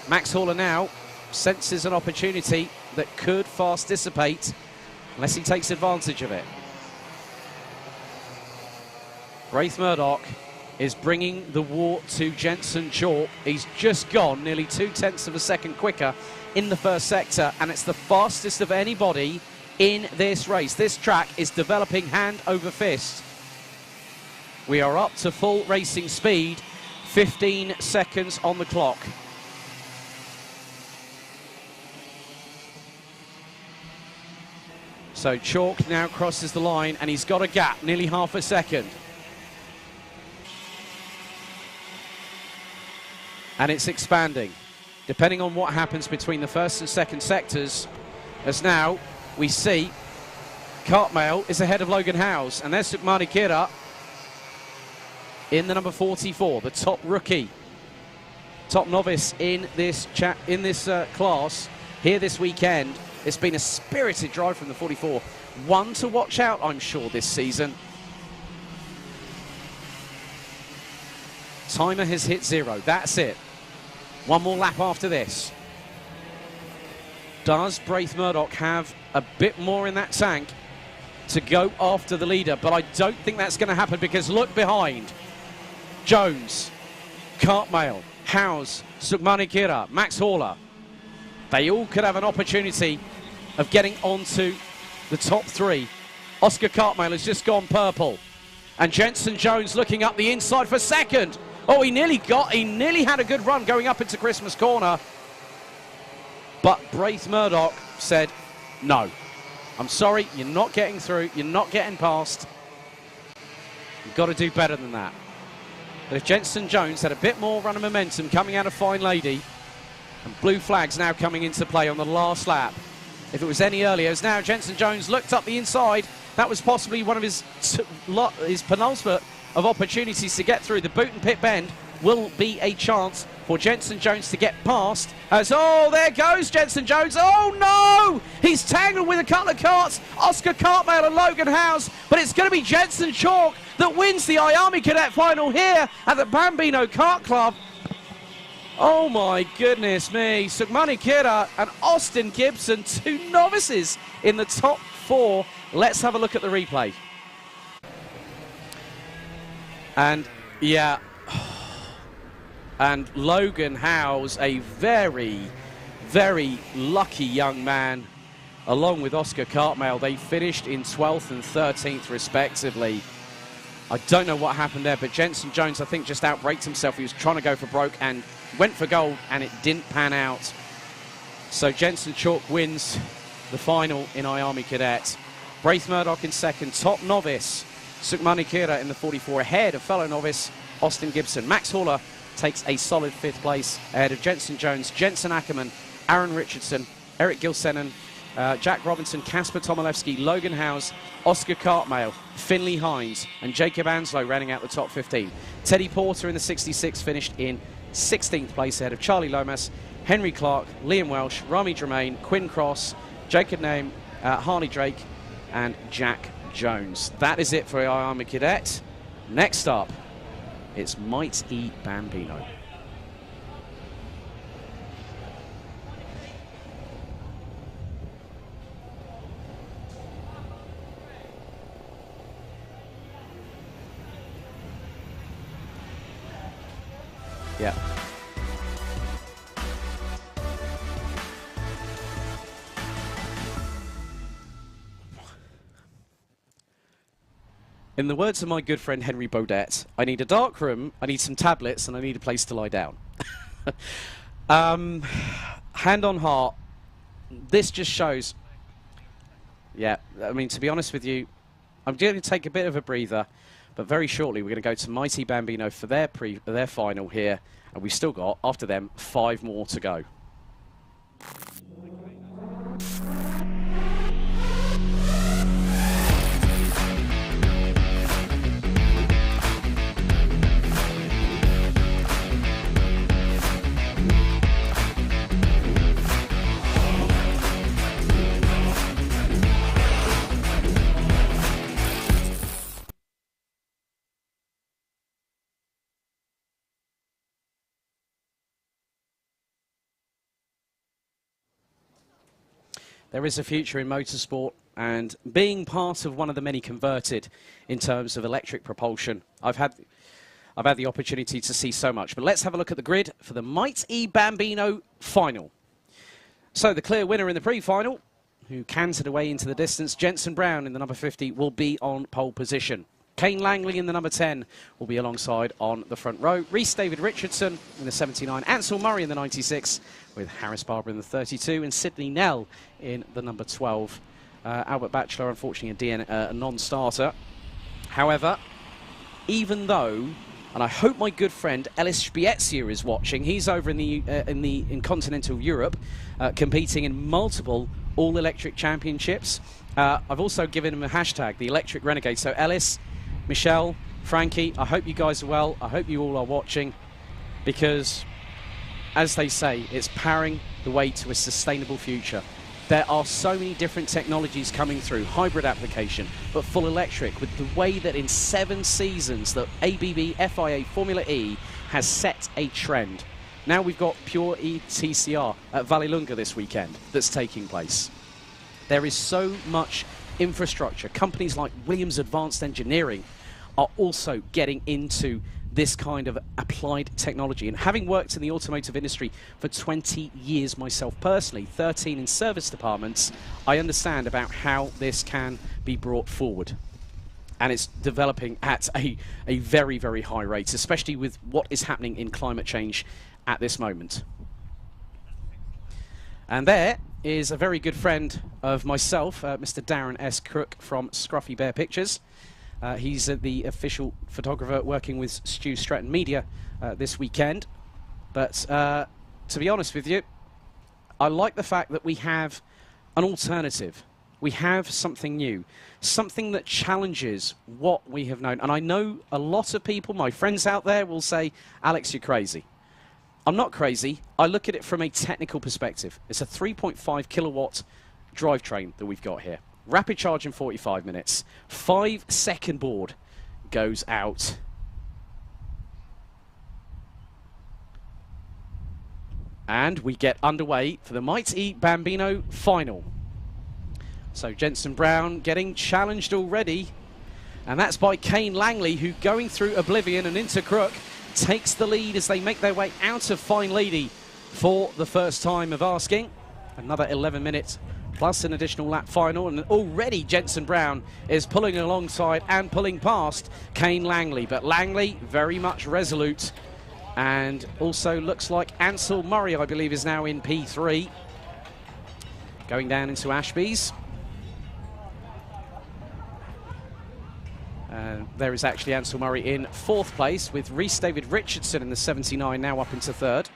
Max Horler now senses an opportunity that could fast dissipate unless he takes advantage of it. Braith Murdoch is bringing the war to Jenson Chalk. He's just gone nearly 2 tenths of a second quicker in the first sector, and it's the fastest of anybody in this race. This track is developing hand over fist. We are up to full racing speed, 15 seconds on the clock. So Chalk now crosses the line, and he's got a gap, nearly half a second. And it's expanding, depending on what happens between the first and second sectors, as now we see Cartmail is ahead of Logan Howes, and there's Sukmani Kira in the number 44, the top rookie, top novice in this class here this weekend. It's been a spirited drive from the 44. One to watch out, I'm sure, this season. Timer has hit 0. That's it. One more lap after this. Does Braith Murdoch have a bit more in that tank to go after the leader? But I don't think that's going to happen, because look behind. Jones, Cartmail, Howes, Sukmani Kira, Max Horler. They all could have an opportunity of getting onto the top 3. Oscar Cartmail has just gone purple. And Jenson Jones looking up the inside for second. Oh, he nearly had a good run going up into Christmas corner. But Braith Murdoch said, no, I'm sorry, you're not getting through, you're not getting past. You've got to do better than that. But if Jenson Jones had a bit more run of momentum coming out of Fine Lady, and blue flags now coming into play on the last lap, if it was any earlier. As now Jenson Jones looked up the inside. That was possibly one of his penultimate of opportunities to get through. The boot and pit bend will be a chance for Jenson Jones to get past. As, oh, there goes Jenson Jones. Oh, no! He's tangled with a couple of karts, Oscar Cartmail and Logan Howes, but it's going to be Jenson Chalk that wins the IAME Cadet Final here at the Bambino Kart Club. Oh, my goodness me. Sukhmani Khera and Austin Gibson, 2 novices in the top 4. Let's have a look at the replay. And, yeah... And Logan Howes, a very, very lucky young man, along with Oscar Cartmail. They finished in 12th and 13th, respectively. I don't know what happened there, but Jenson Jones, I think, just outbraked himself. He was trying to go for broke and went for gold, and it didn't pan out. So Jenson Chalk wins the final in IAME Cadet. Braith Murdoch in second, top novice. Sukhmani Khera in the 44, ahead of fellow novice Austin Gibson. Max Haller takes a solid 5th place ahead of Jenson Jones, Jensen Ackerman, Aaron Richardson, Eric Gilsenan, Jack Robinson, Kasper Tomilewski, Logan Howes, Oscar Cartmail, Finley Hines, and Jacob Anslow rounding out the top 15. Teddy Porter in the 66 finished in 16th place ahead of Charlie Lomas, Henry Clark, Liam Welsh, Rami Germain, Quinn Cross, Jacob Name, Harley Drake, and Jack Jones. That is it for IAME Cadet. Next up, it's Might E Bambino. Yeah. In the words of my good friend Henry Baudet, I need a dark room, I need some tablets, and I need a place to lie down. Hand on heart, this just shows... Yeah, I mean, to be honest with you, I'm going to take a bit of a breather, but very shortly we're going to go to Mighty Bambino for their final here, and we've still got, after them, 5 more to go. There is a future in motorsport, and being part of one of the many converted in terms of electric propulsion, I've had the opportunity to see so much. But let's have a look at the grid for the Might E Bambino final. So the clear winner in the pre-final, who cantered away into the distance, Jensen Brown in the number 50, will be on pole position. Kane Langley in the number 10 will be alongside on the front row. Rhys David Richardson in the 79. Ansel Murray in the 96, with Harris Barber in the 32, and Sidney Nell in the number 12. Albert Batchelor, unfortunately, a non-starter. However, even though, and I hope my good friend Ellis Spiezia is watching, he's over in continental Europe, competing in multiple all-electric championships. I've also given him a hashtag, the Electric Renegade. So Ellis, Michelle, Frankie, I hope you guys are well. I hope you all are watching, because, as they say, it's powering the way to a sustainable future. There are so many different technologies coming through, hybrid application, but full electric, with the way that in 7 seasons that ABB FIA Formula E has set a trend. Now we've got Pure ETCR at Vallelunga this weekend that's taking place. There is so much infrastructure. Companies like Williams Advanced Engineering are also getting into this kind of applied technology. And having worked in the automotive industry for 20 years myself personally, 13 in service departments, I understand about how this can be brought forward. And it's developing at a very, very high rate, especially with what is happening in climate change at this moment. And there is a very good friend of myself, Mr. Darren S. Crook from Scruffy Bear Pictures. He's the official photographer working with Stu Stratton Media this weekend. But to be honest with you, I like the fact that we have an alternative. We have something new, something that challenges what we have known. And I know a lot of people, my friends out there, will say, Alex, you're crazy. I'm not crazy. I look at it from a technical perspective. It's a 3.5 kilowatt drivetrain that we've got here. Rapid charge in 45 minutes. 5-second board goes out. And we get underway for the mighty Bambino Final. So Jensen Brown getting challenged already. And that's by Kane Langley, who going through Oblivion and into Crook takes the lead as they make their way out of Fine Lady for the first time of asking. Another 11 minutes plus an additional lap final, and already Jensen Brown is pulling alongside and pulling past Kane Langley. But Langley very much resolute, and also looks like Ansel Murray, I believe, is now in P3. Going down into Ashby's. There is actually Ansel Murray in 4th place, with Rhys David Richardson in the 79 now up into 3rd.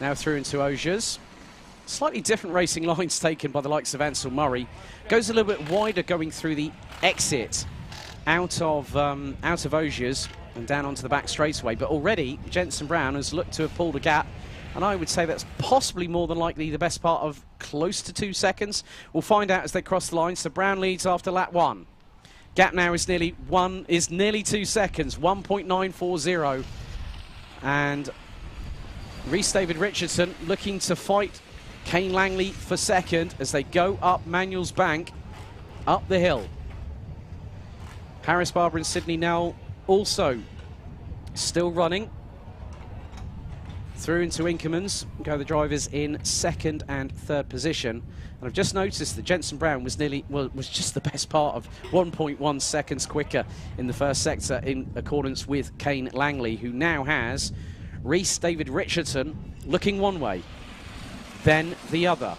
Now through into Osiers. Slightly different racing lines taken by the likes of Ansel Murray. Goes a little bit wider going through the exit out of Osiers and down onto the back straightaway. But already Jensen Brown has looked to have pulled a gap, and I would say that's possibly more than likely the best part of close to 2 seconds. We'll find out as they cross the line. So Brown leads after lap 1. Gap now is nearly 2 seconds, 1.940. And Rhys David Richardson looking to fight Kane Langley for second as they go up Manuel's Bank, up the hill. Harris Barber and Sydney Nell also still running. Through into Inkermans go the drivers in 2nd and 3rd position. And I've just noticed that Jensen Brown was just the best part of 1.1 seconds quicker in the first sector, in accordance with Kane Langley, who now has Rhys David Richardson looking one way, then the other.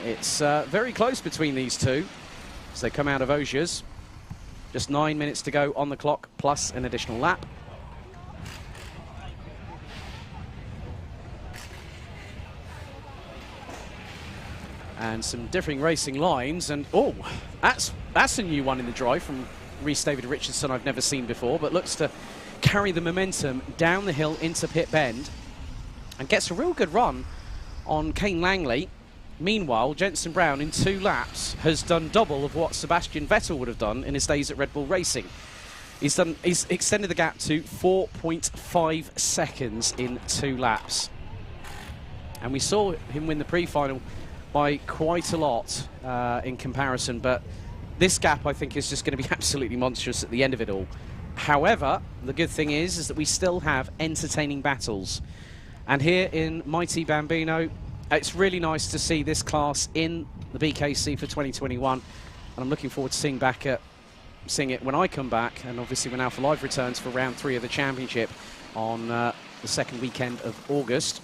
It's very close between these two as they come out of Osiers. Just 9 minutes to go on the clock, plus an additional lap. And some differing racing lines, and oh, that's a new one in the drive from Rhys David Richardson I've never seen before, but looks to carry the momentum down the hill into Pit Bend and gets a real good run on Kane Langley. Meanwhile, Jensen Brown in 2 laps has done double of what Sebastian Vettel would have done in his days at Red Bull Racing. He's extended the gap to 4.5 seconds in 2 laps. And we saw him win the pre-final by quite a lot in comparison, but this gap I think is just going to be absolutely monstrous at the end of it all. However, the good thing is that we still have entertaining battles. And here in mighty Bambino, it's really nice to see this class in the BKC for 2021. And I'm looking forward to seeing it when I come back, and obviously when Alpha Live returns for round 3 of the championship on the 2nd weekend of August.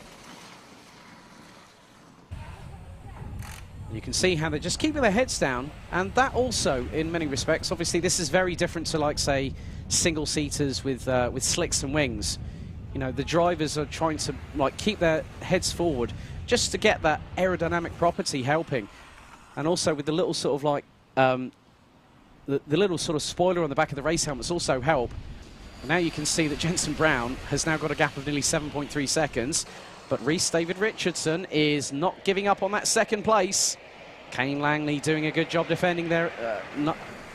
You can see how they're just keeping their heads down, and that also, in many respects, obviously this is very different to, like, say, single-seaters with slicks and wings. You know, the drivers are trying to, like, keep their heads forward just to get that aerodynamic property helping. And also with the little sort of, like, the little sort of spoiler on the back of the race helmets also help. And now you can see that Jensen Brown has now got a gap of nearly 7.3 seconds. But Rhys David Richardson is not giving up on that 2nd place. Kane Langley doing a good job defending there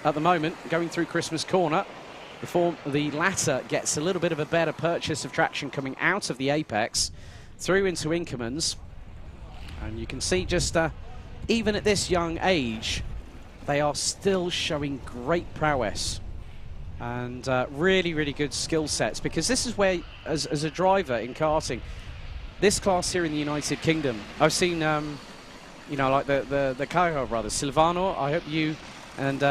at the moment, going through Christmas Corner, before the latter gets a little bit of a better purchase of traction coming out of the apex, through into Inkermans. And you can see just even at this young age, they are still showing great prowess and really, really good skill sets, because this is where, as a driver in karting, this class here in the United Kingdom, I've seen, you know, like the Cairo brothers, Silvano. I hope you and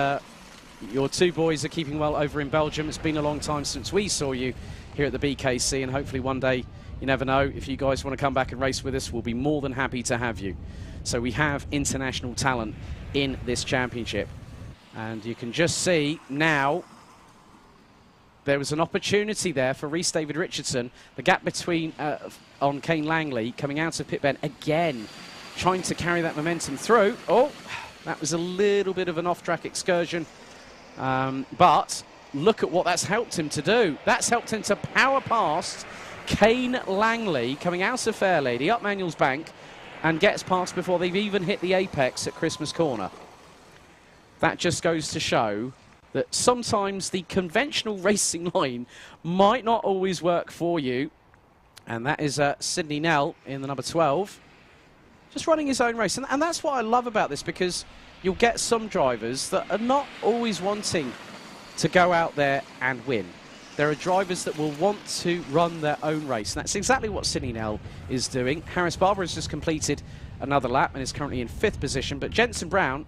your 2 boys are keeping well over in Belgium. It's been a long time since we saw you here at the BKC, and hopefully one day, you never know, if you guys want to come back and race with us, we'll be more than happy to have you. So we have international talent in this championship. And you can just see now there was an opportunity there for Rhys David Richardson. The gap between on Kane Langley coming out of pit bend again, trying to carry that momentum through. Oh, that was a little bit of an off-track excursion. But look at what that's helped him to do. That's helped him to power past Kane Langley coming out of Fairlady, up Manuel's Bank, and gets past before they've even hit the apex at Christmas Corner. That just goes to show that sometimes the conventional racing line might not always work for you. And that is Sidney Nell in the number 12, just running his own race. And that's what I love about this, because you'll get some drivers that are not always wanting to go out there and win. There are drivers that will want to run their own race. And that's exactly what Sidney Nell is doing. Harris Barber has just completed another lap and is currently in 5th position. But Jenson Brown,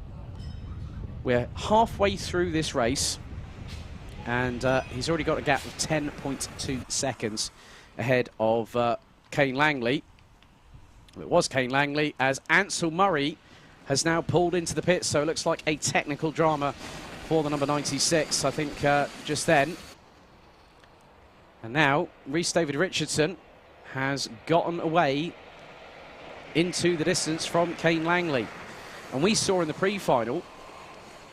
we're halfway through this race, and he's already got a gap of 10.2 seconds ahead of Kane Langley. It was Kane Langley, as Ansel Murray has now pulled into the pits, so it looks like a technical drama for the number 96, I think, just then. And now, Rhys David Richardson has gotten away into the distance from Kane Langley. And we saw in the pre-final,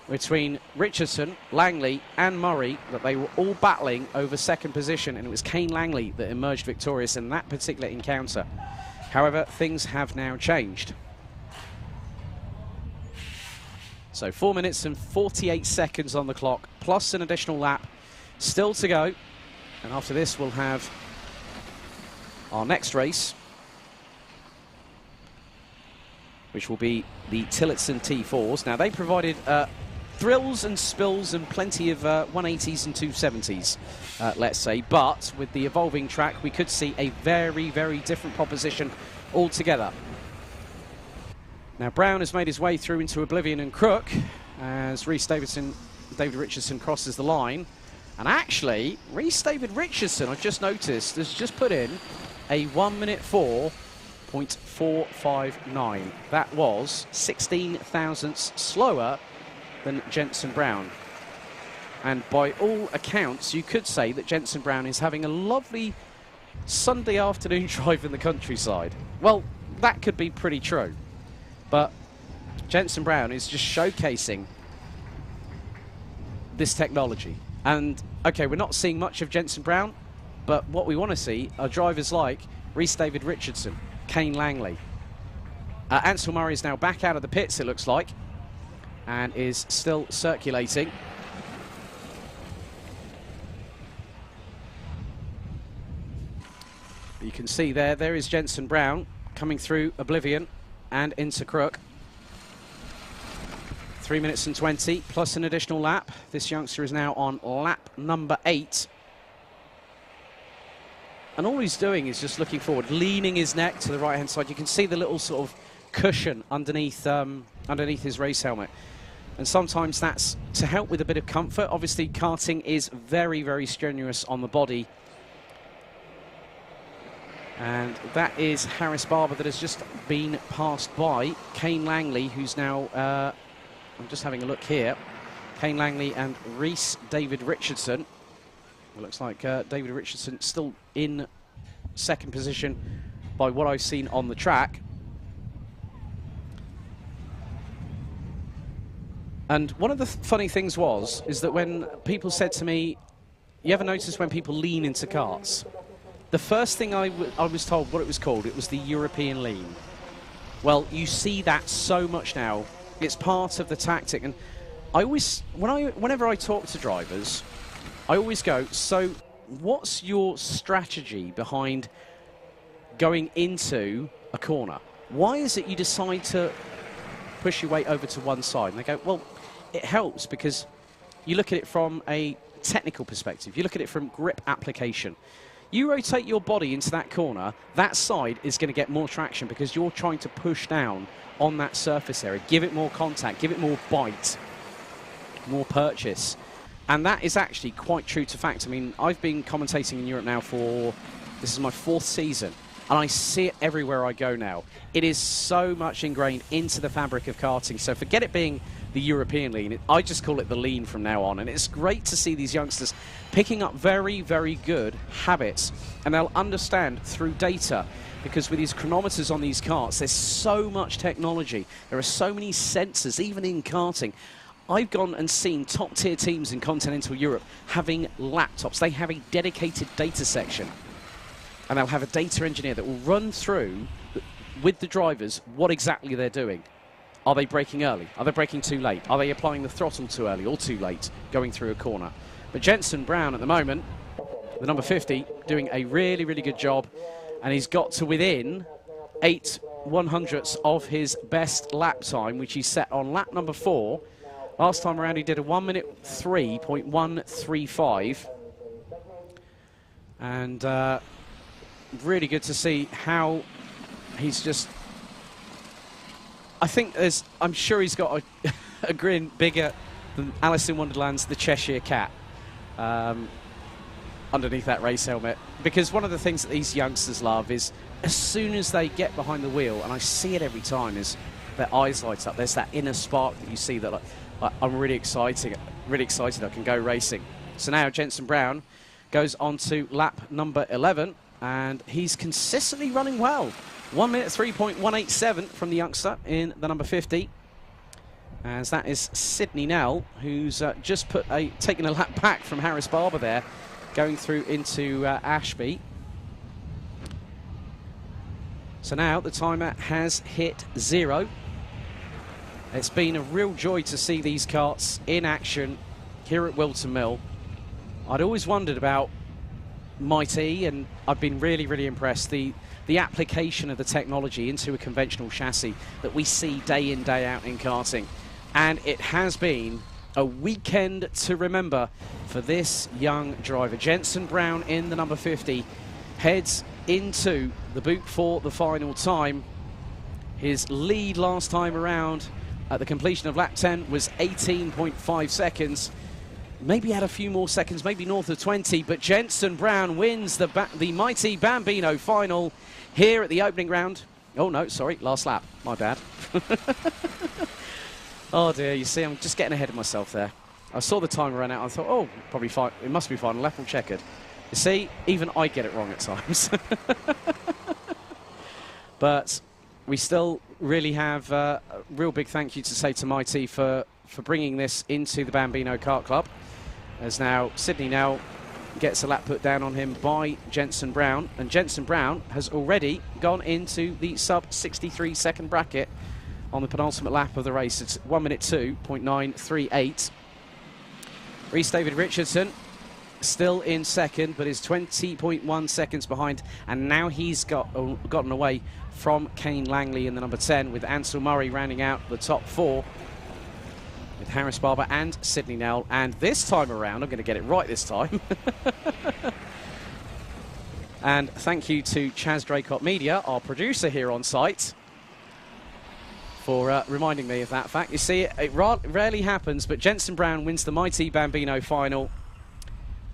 between Richardson, Langley and Murray, that they were all battling over second position, and it was Kane Langley that emerged victorious in that particular encounter. However, things have now changed. So 4 minutes and 48 seconds on the clock, plus an additional lap still to go. And after this, we'll have our next race, which will be the Tilletson T4s. Now, they provided thrills and spills and plenty of 180s and 270s, let's say. But with the evolving track, we could see a very, very different proposition altogether. Now, Brown has made his way through into Oblivion and Crook as Rhys David Richardson crosses the line. And actually, Rhys David Richardson, I've just noticed, has just put in a 1 minute 4.459. That was 16 thousandths slower than Jenson Brown. And by all accounts, you could say that Jenson Brown is having a lovely Sunday afternoon drive in the countryside. Well, that could be pretty true. But Jenson Brown is just showcasing this technology. And, okay, we're not seeing much of Jenson Brown, but what we want to see are drivers like Rhys David Richardson, Kane Langley. Ansel Murray is now back out of the pits, it looks like, and is still circulating. You can see there is Jenson Brown coming through Oblivion and into Crook. 3 minutes and 20 plus an additional lap. This youngster is now on lap number 8. And all he's doing is just looking forward, leaning his neck to the right-hand side. You can see the little sort of cushion underneath, underneath his race helmet. And sometimes that's to help with a bit of comfort. Obviously, karting is very, very strenuous on the body. And that is Harris Barber that has just been passed by Kane Langley, who's now, I'm just having a look here, Kane Langley and Rhys David Richardson. It looks like David Richardson still in second position by what I've seen on the track. And one of the funny things is that when people said to me, you ever notice when people lean into karts? The first thing I was told what it was called, it was the European lean. Well, you see that so much now. It's part of the tactic. And I always, whenever I talk to drivers, I always go, so what's your strategy behind going into a corner? Why is it you decide to push your weight over to one side? And they go, well, it helps because you look at it from a technical perspective. You look at it from grip application. You rotate your body into that corner, that side is going to get more traction because you're trying to push down on that surface area, give it more contact, give it more bite, more purchase. And that is actually quite true to fact. I mean, I've been commentating in Europe now for, this is my 4th season, and I see it everywhere I go now. It is so much ingrained into the fabric of karting. So forget it being the European lean. I just call it the lean from now on, and it's great to see these youngsters picking up very, very good habits, and they'll understand through data, because with these chronometers on these karts, there's so much technology. There are so many sensors, even in karting. I've gone and seen top-tier teams in continental Europe having laptops. They have a dedicated data section, and they'll have a data engineer that will run through with the drivers what exactly they're doing. Are they braking early? Are they braking too late? Are they applying the throttle too early or too late going through a corner? But Jensen Brown at the moment, the number 50, doing a really, really good job, and he's got to within 8/100ths of his best lap time, which he set on lap number 4. Last time around he did a 1 minute 3.135, and really good to see how he's just, I think I'm sure he's got a grin bigger than Alice in Wonderland's The Cheshire Cat underneath that race helmet. Because one of the things that these youngsters love is, as soon as they get behind the wheel, and I see it every time, is their eyes light up. There's that inner spark that you see that, like, I'm really excited I can go racing. So now Jensen Brown goes on to lap number 11, and he's consistently running well. 1 minute 3.187 from the youngster in the number 50, as that is Sidney Nell, who's just taken a lap back from Harris Barber there, going through into Ashby. So now the timer has hit 0. It's been a real joy to see these karts in action here at Whilton Mill. I'd always wondered about Mighty, and I've been really, really impressed. The application of the technology into a conventional chassis that we see day in, day out in karting. And it has been a weekend to remember for this young driver. Jensen Brown in the number 50 heads into the boot for the final time. His lead last time around at the completion of lap 10 was 18.5 seconds. Maybe had a few more seconds, maybe north of 20, but Jensen Brown wins the mighty Bambino final here at the opening round. Oh no, sorry, last lap, my bad. Oh dear, you see, I'm just getting ahead of myself there. I saw the timer run out, I thought, oh, probably fine, it must be final, lap all checkered. You see, even I get it wrong at times. But we still really have a real big thank you to say to Mighty for bringing this into the Bambino Kart Club, as now Sidney Nell gets a lap put down on him by Jensen Brown, and Jensen Brown has already gone into the sub-63 second bracket on the penultimate lap of the race. It's 1 minute 2.938. Rhys David Richardson still in second, but is 20.1 seconds behind, and now he's gotten away from Kane Langley in the number 10, with Ansel Murray rounding out the top 4, with Harris Barber and Sidney Nell. And this time around, I'm going to get it right this time. And thank you to Chaz Draycott Media, our producer here on site, for reminding me of that fact. You see, it rarely happens, but Jensen Brown wins the mighty Bambino final.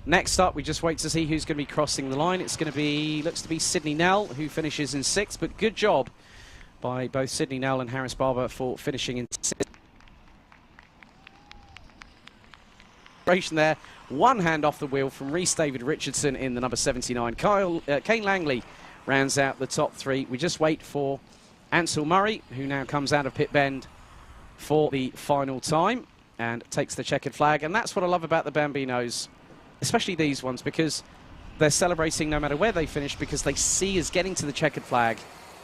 Next up, we just wait to see who's going to be crossing the line. It's going to be, looks to be Sidney Nell, who finishes in 6th, but good job by both Sidney Nell and Harris Barber for finishing in 6th. There, one hand off the wheel from Rhys David Richardson in the number 79. Kane Langley rounds out the top 3. We just wait for Ansel Murray, who now comes out of pit bend for the final time and takes the checkered flag. And that's what I love about the Bambinos, especially these ones, because they're celebrating no matter where they finish, because they see as getting to the checkered flag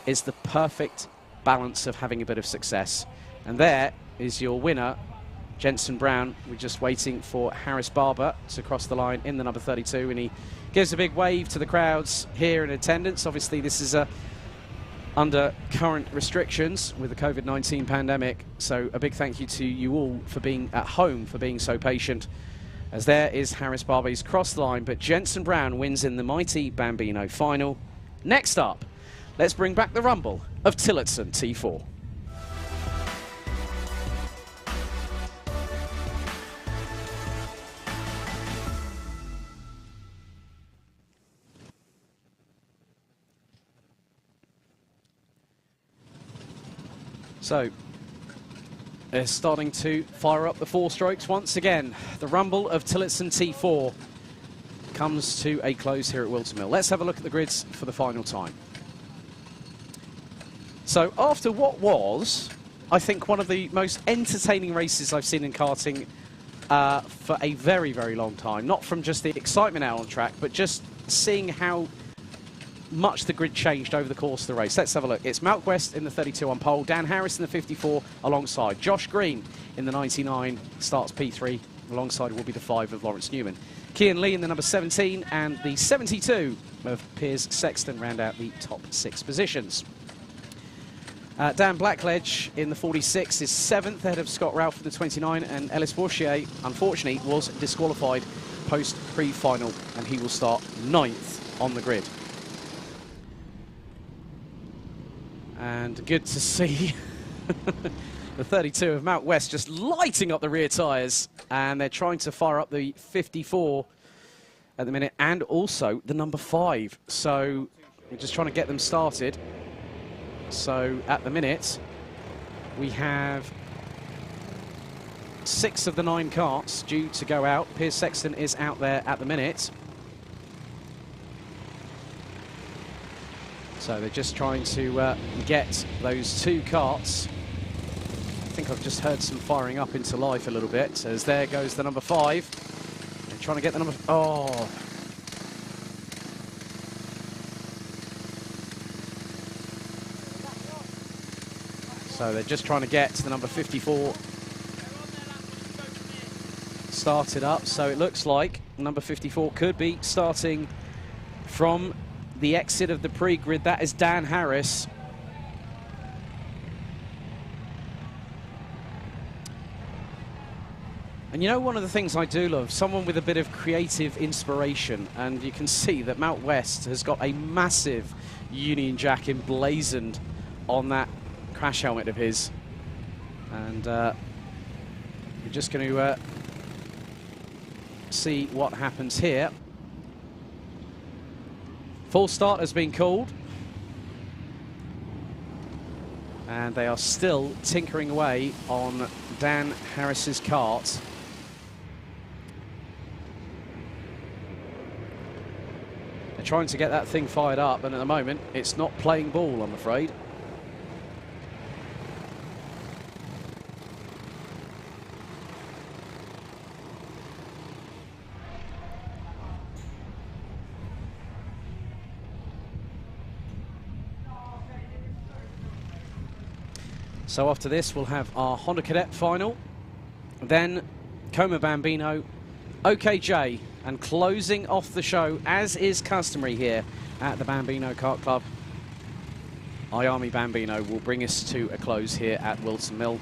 is the perfect balance of having a bit of success. And there is your winner, Jensen Brown. We're just waiting for Harris Barber to cross the line in the number 32, and he gives a big wave to the crowds here in attendance. Obviously, this is under current restrictions with the COVID-19 pandemic, so a big thank you to you all for being at home, for being so patient, as there is Harris Barber. He's crossed the line, but Jensen Brown wins in the mighty Bambino final. Next up, let's bring back the rumble of Tilletson T4. So, They're starting to fire up the 4 strokes once again. The rumble of Tilletson T4 comes to a close here at Whilton Mill. Let's have a look at the grids for the final time. So after what was, I think, one of the most entertaining races I've seen in karting for a very, very long time, not from just the excitement out on track, but just seeing how much the grid changed over the course of the race. Let's have a look. It's Malk West in the 32 on pole, Dan Harris in the 54 alongside. Josh Green in the 99 starts P3, alongside will be the 5 of Lawrence Newman. Kian Lee in the number 17 and the 72 of Piers Sexton round out the top 6 positions. Dan Blackledge in the 46 is 7th ahead of Scott Ralph in the 29, and Ellis Bourchier, unfortunately, was disqualified post pre-final, and he will start 9th on the grid. And good to see the 32 of Mount West just lighting up the rear tyres, and they're trying to fire up the 54 at the minute, and also the number 5. So we're just trying to get them started. So at the minute, we have 6 of the 9 carts due to go out. Piers Sexton is out there at the minute. So they're just trying to get those 2 carts. I think I've just heard some firing up into life a little bit, as there goes the number 5. They're trying to get the number... Oh. So they're just trying to get the number 54 started up. So it looks like number 54 could be starting from the exit of the pre-grid. That is Dan Harris. And you know, one of the things I do love, someone with a bit of creative inspiration, and you can see that Mount West has got a massive Union Jack emblazoned on that crash helmet of his, and we're just going to see what happens here. Full start has been called, and they are still tinkering away on Dan Harris's kart. They're trying to get that thing fired up, and at the moment it's not playing ball, I'm afraid. So after this, we'll have our Honda Cadet final, then Koma Bambino, OKJ, and closing off the show, as is customary here at the Bambino Kart Club, IAME Bambino will bring us to a close here at Whilton Mill.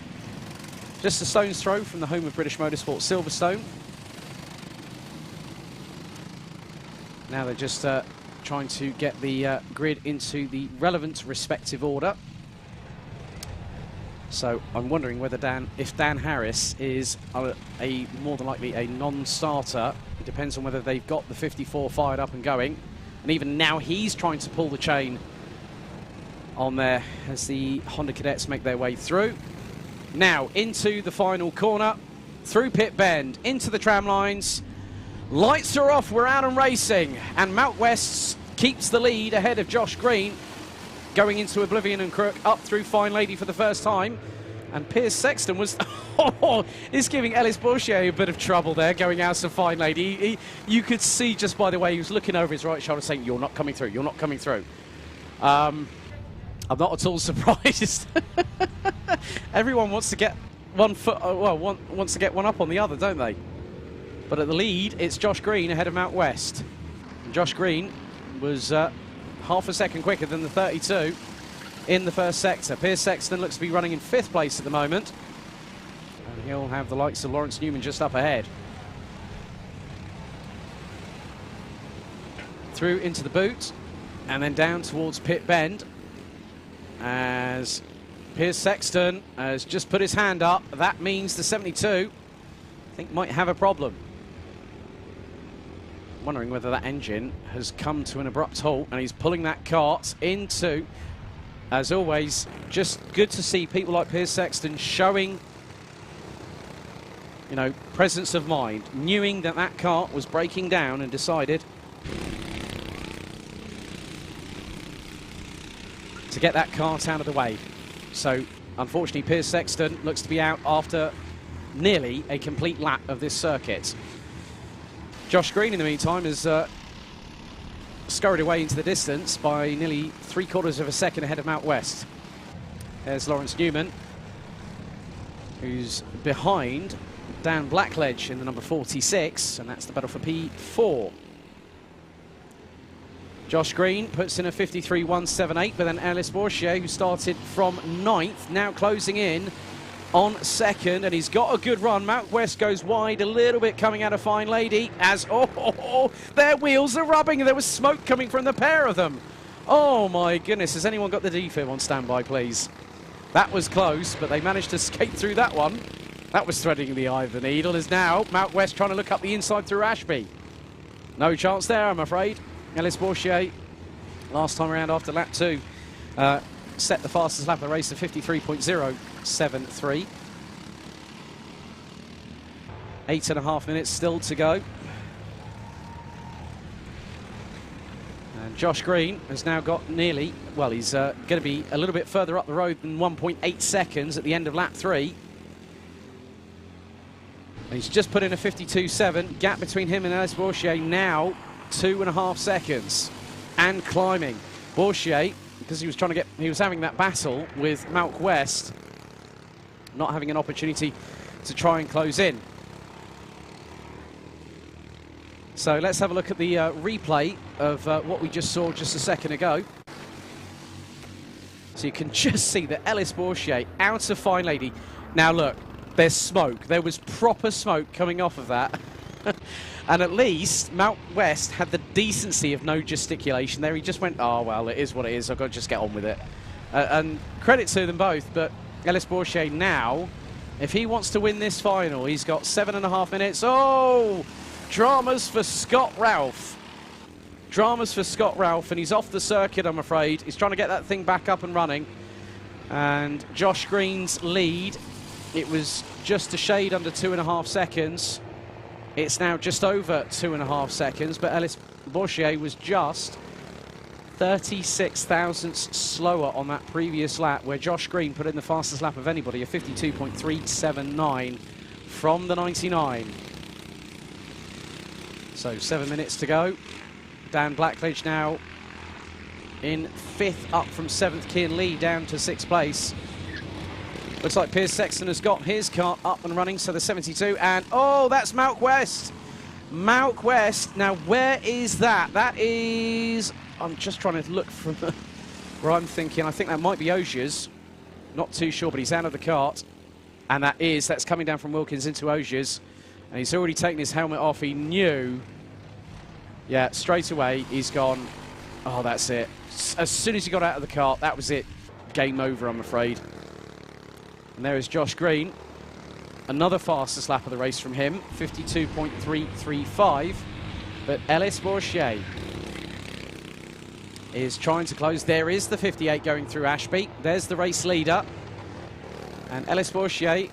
Just a stone's throw from the home of British Motorsport, Silverstone. Now they're just trying to get the grid into the relevant respective order. So I'm wondering whether if Dan Harris is a more than likely a non-starter. It depends on whether they've got the 54 fired up and going. And even now he's trying to pull the chain on there as the Honda Cadets make their way through. Now into the final corner, through pit bend, into the tram lines. Lights are off, we're out and racing. And Mount West keeps the lead ahead of Josh Green, going into Oblivion and Crook, up through Fine Lady for the first time. And Piers Sexton was... is giving Ellis Bourchier a bit of trouble there, going out to Fine Lady. You could see just by the way he was looking over his right shoulder saying, "You're not coming through, you're not coming through." I'm not at all surprised. Everyone wants to get one foot... wants to get one up on the other, don't they? But at the lead, it's Josh Green ahead of Mount West. And Josh Green was... half a second quicker than the 32 in the first sector. Piers Sexton looks to be running in 5th place at the moment, and he'll have the likes of Lawrence Newman just up ahead. Through into the boot, and then down towards pit bend, as Piers Sexton has just put his hand up. That means the 72, I think, might have a problem. Wondering whether that engine has come to an abrupt halt, and he's pulling that kart into, as always, just good to see people like Piers Sexton showing you know, presence of mind, knowing that that kart was breaking down and decided to get that kart out of the way. So, unfortunately, Piers Sexton looks to be out after nearly a complete lap of this circuit. Josh Green, in the meantime, has scurried away into the distance by nearly 3/4 of a second ahead of Mount West. There's Lawrence Newman, who's behind Dan Blackledge in the number 46, and that's the battle for P4. Josh Green puts in a 53.178, but then Ellis Bourchier, who started from 9th, now closing in on 2nd, and he's got a good run. Mount West goes wide a little bit coming out of Fine Lady as, their wheels are rubbing. There was smoke coming from the pair of them. Oh my goodness, has anyone got the defib on standby, please? That was close, but they managed to skate through that one. That was threading the eye of the needle. Is now Mount West trying to look up the inside through Ashby. No chance there, I'm afraid. Ellis Bourchier, last time around after lap 2, set the fastest lap of the race of 53.073. 8.5 minutes still to go. And Josh Green has now got nearly, well, he's going to be a little bit further up the road than 1.8 seconds at the end of lap 3. And he's just put in a 52.7. Gap between him and Ellis Bourchier now 2.5 seconds. And climbing. Bourchier, because he was having that battle with Mount West, not having an opportunity to try and close in. So let's have a look at the replay of what we just saw just a second ago. So you can just see that Ellis Bourchier out of Fine Lady. Now look, there's smoke. There was proper smoke coming off of that. And at least Mount West had the decency of no gesticulation there. He just went, oh, well, it is what it is. I've got to just get on with it. And credit to them both, but Ellis Bourchier now, if he wants to win this final, he's got 7.5 minutes. Oh, dramas for Scott Ralph. Dramas for Scott Ralph, and he's off the circuit, I'm afraid. He's trying to get that thing back up and running. And Josh Green's lead, it was just a shade under 2.5 seconds. It's now just over 2.5 seconds, but Ellis Bourchier was just 36 thousandths slower on that previous lap, where Josh Green put in the fastest lap of anybody, a 52.379 from the 99. So 7 minutes to go. Dan Blackledge now in 5th, up from 7th. Kian Lee down to 6th place. Looks like Piers Sexton has got his car up and running, so the 72, and oh, that's Mount West. Mount West, now where is that? That is, I'm just trying to look from where I'm thinking, I think that might be Osiers. Not too sure, but he's out of the kart. And that's coming down from Wilkins into Osiers. And he's already taken his helmet off. He knew, yeah, straight away he's gone, oh, that's it. As soon as he got out of the kart, that was it. Game over, I'm afraid. And there is Josh Green. Another fastest lap of the race from him, 52.335. But Ellis Bourchier is trying to close. There is the 58 going through Ashby. There's the race leader. And Ellis Bourchier,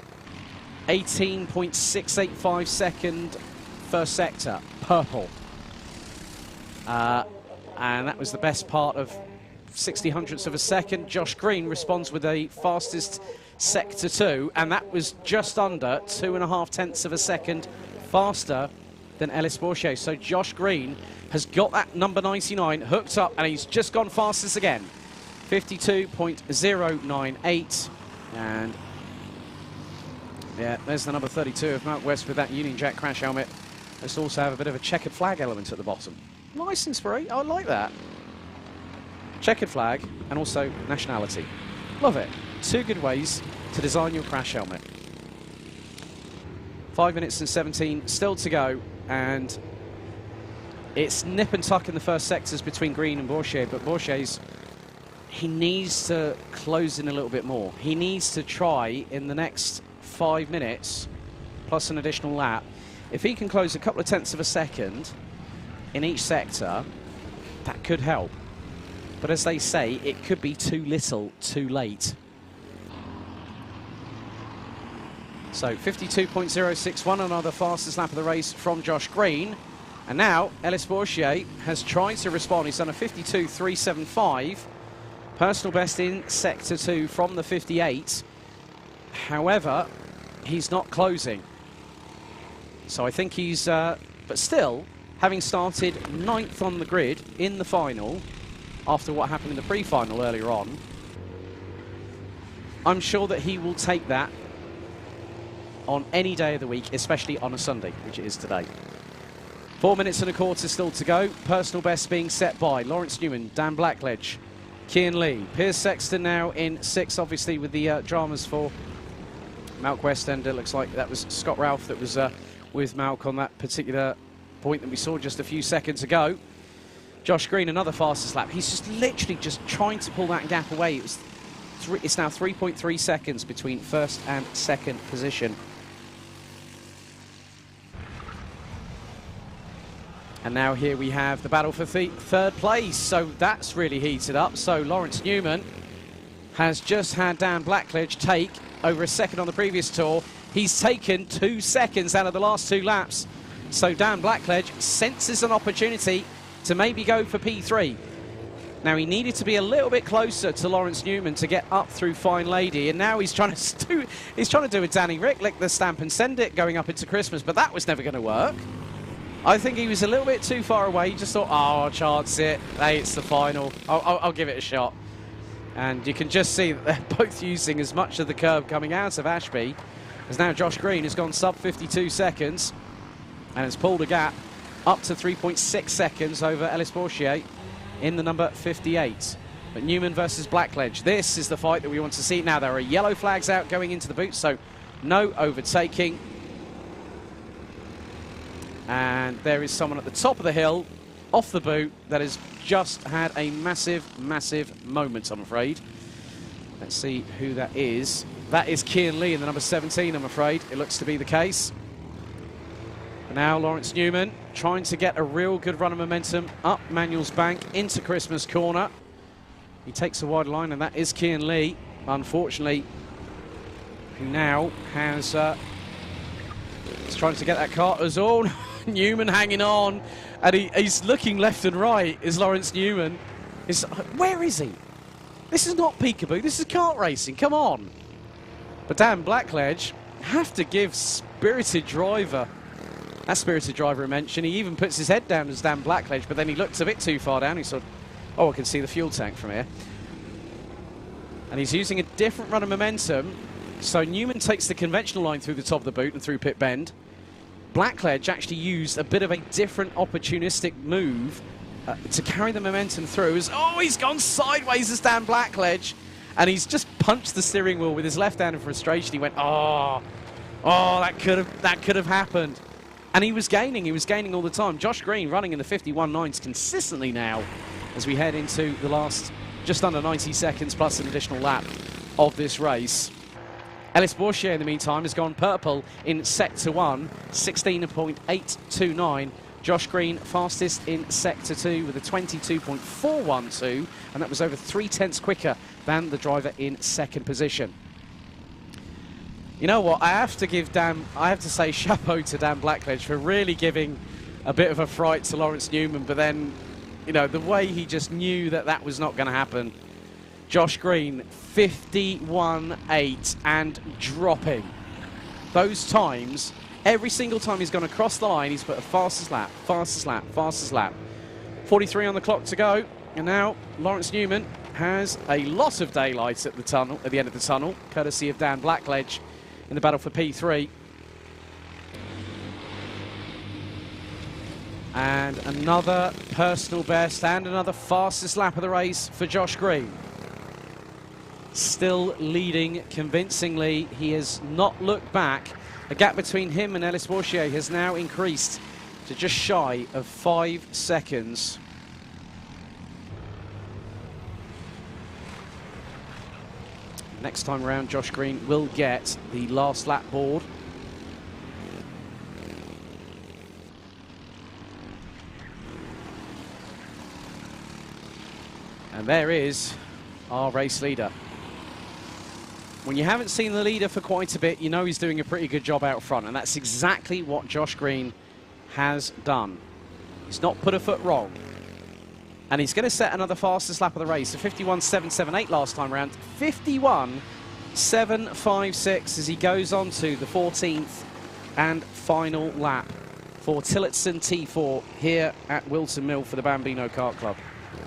18.685 second first sector, purple. And that was the best part of 60 hundredths of a second. Josh Green responds with the fastest sector 2, and that was just under 2.5 tenths of a second faster than Ellis Bourchier. So Josh Green has got that number 99 hooked up, and he's just gone fastest again. 52.098, and yeah, there's the number 32 of Mount West with that Union Jack crash helmet. Let's also have a bit of a checkered flag element at the bottom. Nice inspiration, I like that. Checkered flag and also nationality. Love it. 2 good ways to design your crash helmet. 5 minutes and 17 still to go, and it's nip and tuck in the first sectors between Green and Bourchier, but he needs to close in a little bit more. He needs to try in the next 5 minutes, plus an additional lap. If he can close a couple of tenths of a second in each sector, that could help. But as they say, it could be too little, too late. So 52.061, another fastest lap of the race from Josh Green. And now Ellis Bourchier has tried to respond. He's done a 52.375. Personal best in Sector 2 from the 58. However, he's not closing. So I think he's, but still, having started 9th on the grid in the final, after what happened in the pre-final earlier on, I'm sure that he will take that on any day of the week, especially on a Sunday, which it is today. 4 minutes and a quarter still to go. Personal best being set by Lawrence Newman, Dan Blackledge, Kian Lee. Piers Sexton now in 6th, obviously with the dramas for Malc Westend. It looks like that was Scott Ralph that was with Malc on that particular point that we saw just a few seconds ago. Josh Green, another fastest lap. He's just literally just trying to pull that gap away. It's now 3.3 seconds between first and second position. And now here we have the battle for third place. So that's really heated up. So Lawrence Newman has just had Dan Blackledge take over a second on the previous tour. He's taken 2 seconds out of the last 2 laps. So Dan Blackledge senses an opportunity to maybe go for P3. Now he needed to be a little bit closer to Lawrence Newman to get up through Fine Lady, and now he's trying to do a Danny Rick, lick the stamp and send it going up into Christmas, but that was never going to work. I think he was a little bit too far away. He just thought, oh, I'll chance it. Hey, it's the final. I'll give it a shot. And you can just see that they're both using as much of the curb coming out of Ashby, as now Josh Green has gone sub 52 seconds and has pulled a gap up to 3.6 seconds over Ellis Bourchier in the number 58. But Newman versus Blackledge, this is the fight that we want to see. Now there are yellow flags out going into the boot, so no overtaking. And there is someone at the top of the hill, off the boot, that has just had a massive, massive moment, I'm afraid. Let's see who that is. That is Kian Lee in the number 17, I'm afraid. It looks to be the case. And now Lawrence Newman trying to get a real good run of momentum up Manuel's Bank into Christmas Corner. He takes a wide line, and that is Kian Lee, unfortunately, who now has... he's trying to get that car as all. Newman hanging on, and he's looking left and right. Is Lawrence Newman? Where is he? This is not peekaboo. This is kart racing. Come on. But Dan Blackledge, have to give Spirited Driver. That Spirited Driver I mentioned. He even puts his head down as Dan Blackledge, but then he looks a bit too far down. He sort of, oh, I can see the fuel tank from here. And he's using a different run of momentum. So Newman takes the conventional line through the top of the boot and through pit bend. Blackledge actually used a bit of a different opportunistic move to carry the momentum through. He's gone sideways as Dan Blackledge, and he's just punched the steering wheel with his left hand in frustration. He went, oh, that could have happened. And he was gaining all the time. Josh Green running in the 51.9s consistently now as we head into the last just under 90 seconds plus an additional lap of this race. Ellis Bourchier, in the meantime, has gone purple in Sector 1, 16.829. Josh Green fastest in Sector 2 with a 22.412, and that was over 3/10 quicker than the driver in second position. You know what? I have to say chapeau to Dan Blackledge for really giving a bit of a fright to Lawrence Newman, but then, you know, the way he just knew that was not going to happen. Josh Green, 51.8 and dropping. Those times, every single time he's gone across the line, he's put a fastest lap, fastest lap, fastest lap. 43 on the clock to go, and now Lawrence Newman has a lot of daylight at the end of the tunnel, courtesy of Dan Blackledge in the battle for P3. And another personal best and another fastest lap of the race for Josh Green. Still leading convincingly. He has not looked back. The gap between him and Ellis Bourchier has now increased to just shy of 5 seconds. Next time around, Josh Green will get the last lap board. And there is our race leader. When you haven't seen the leader for quite a bit, you know he's doing a pretty good job out front, and that's exactly what Josh Green has done. He's not put a foot wrong. And he's going to set another fastest lap of the race. So 51.778 last time round. 51.756 as he goes on to the 14th and final lap for Tilletson T4 here at Whilton Mill for the Bambino Kart Club.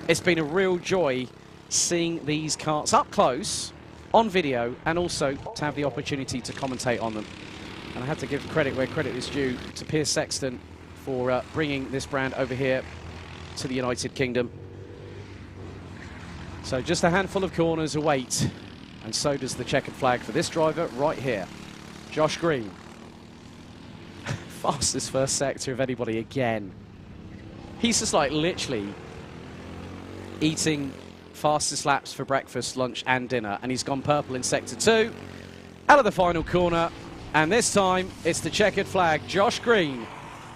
It's been a real joy seeing these karts up close on video and also to have the opportunity to commentate on them. And I have to give credit where credit is due to Piers Sexton for bringing this brand over here to the United Kingdom. So just a handful of corners await, and so does the checkered flag for this driver right here, Josh Green. Fastest first sector of anybody again. He's just like literally eating fastest laps for breakfast, lunch and dinner, and he's gone purple in sector 2, out of the final corner, and this time it's the checkered flag. Josh Green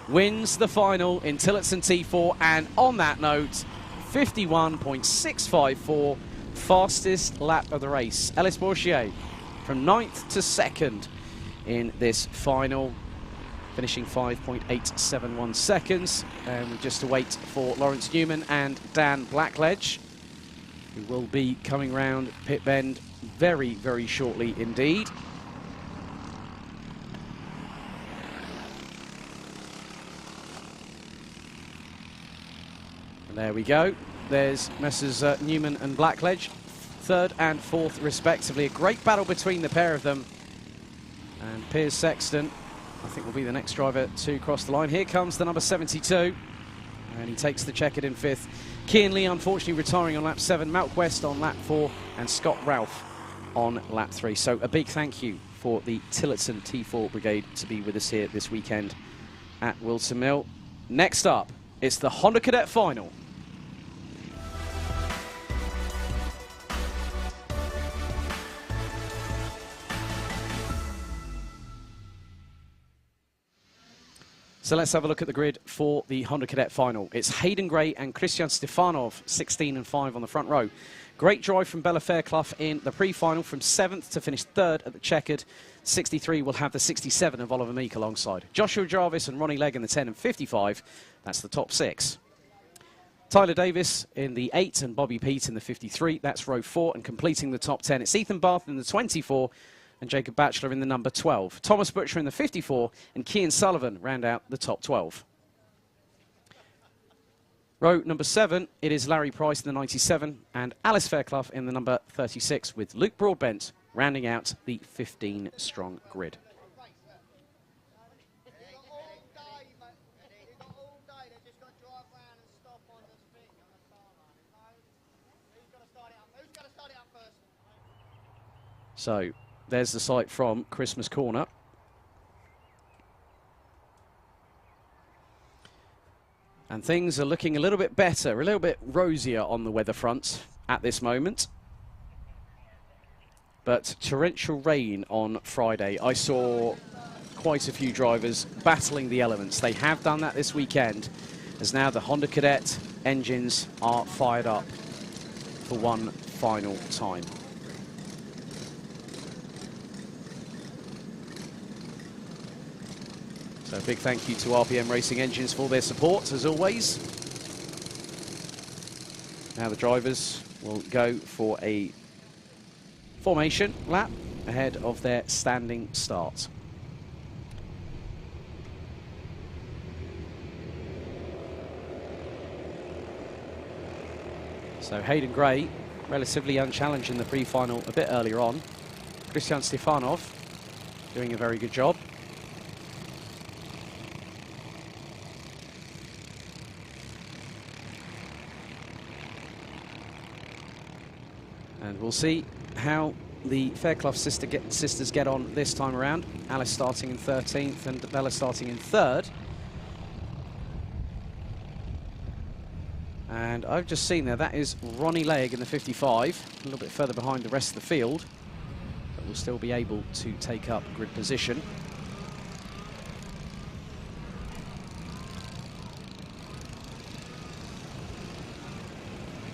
wins the final in Tilletson T4, and on that note, 51.654, fastest lap of the race. Ellis Bourchier from 9th to 2nd in this final, finishing 5.871 seconds. And we just await for Lawrence Newman and Dan Blackledge, who will be coming round pit bend very, very shortly indeed. There we go. There's Messrs. Newman and Blackledge, 3rd and 4th respectively. A great battle between the pair of them. And Piers Sexton, I think, will be the next driver to cross the line. Here comes the number 72. And he takes the checkered in 5th. Cian Lee, unfortunately, retiring on lap 7. Malk West on lap 4. And Scott Ralph on lap 3. So a big thank you for the Tilletson T4 Brigade to be with us here this weekend at Whilton Mill. Next up, it's the Honda Cadet Final. So let's have a look at the grid for the Honda Cadet Final. It's Hayden Gray and Christian Stefanov, 16 and 5 on the front row. Great drive from Bella Fairclough in the pre-final, from 7th to finish 3rd at the checkered. 63 will have the 67 of Oliver Meek alongside. Joshua Jarvis and Ronnie Legg in the 10 and 55. That's the top 6. Tyler Davis in the 8 and Bobby Pete in the 53. That's row 4, and completing the top 10. It's Ethan Barth in the 24 and Jacob Batchelor in the number 12. Thomas Butcher in the 54 and Cian Sullivan round out the top 12. Row number 7, it is Larry Price in the 97 and Alice Fairclough in the number 36, with Luke Broadbent rounding out the 15-strong grid. So there's the sight from Christmas Corner. And things are looking a little bit better, a little bit rosier on the weather front at this moment. But torrential rain on Friday. I saw quite a few drivers battling the elements. They have done that this weekend, as now the Honda Cadet engines are fired up for one final time. So a big thank you to RPM Racing Engines for their support, as always. Now the drivers will go for a formation lap ahead of their standing start. So Hayden Gray, relatively unchallenged in the pre-final a bit earlier on. Christian Stefanov doing a very good job. And we'll see how the Fairclough sisters get on this time around. Alice starting in 13th and Bella starting in 3rd. And I've just seen there, that is Ronnie Legg in the 55, a little bit further behind the rest of the field, but will still be able to take up grid position.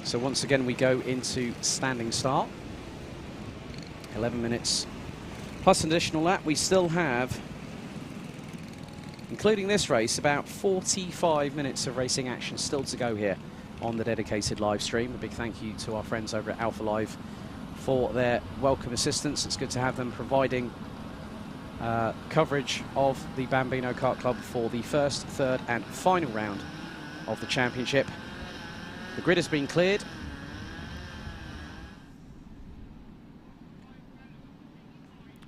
So once again we go into standing start. 11 minutes plus an additional lap. We still have, including this race, about 45 minutes of racing action still to go here on the dedicated live stream. A big thank you to our friends over at Alpha Live for their welcome assistance. It's good to have them providing coverage of the Bambino Kart Club for the first, third and final round of the championship. The grid has been cleared.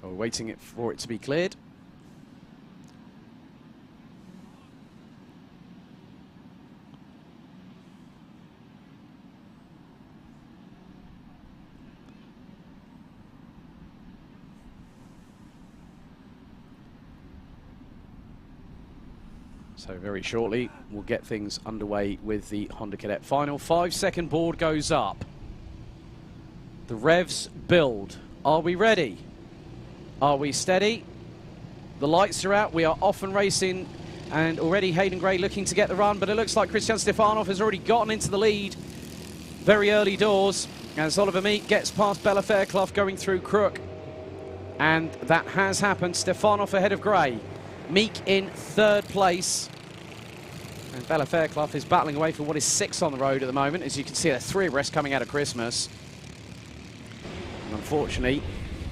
We're waiting for it to be cleared. So very shortly, we'll get things underway with the Honda Cadet Final. 5-second board goes up. The revs build. Are we ready? Are we steady? The lights are out. We are off and racing. And already Hayden Gray looking to get the run. But it looks like Christian Stefanov has already gotten into the lead very early doors. As Oliver Meek gets past Bella Fairclough going through Crook. And that has happened. Stefanov ahead of Gray. Meek in third place. And Bella Fairclough is battling away for what is 6th on the road at the moment. As you can see, there are 3 abreast coming out of Christmas. And unfortunately,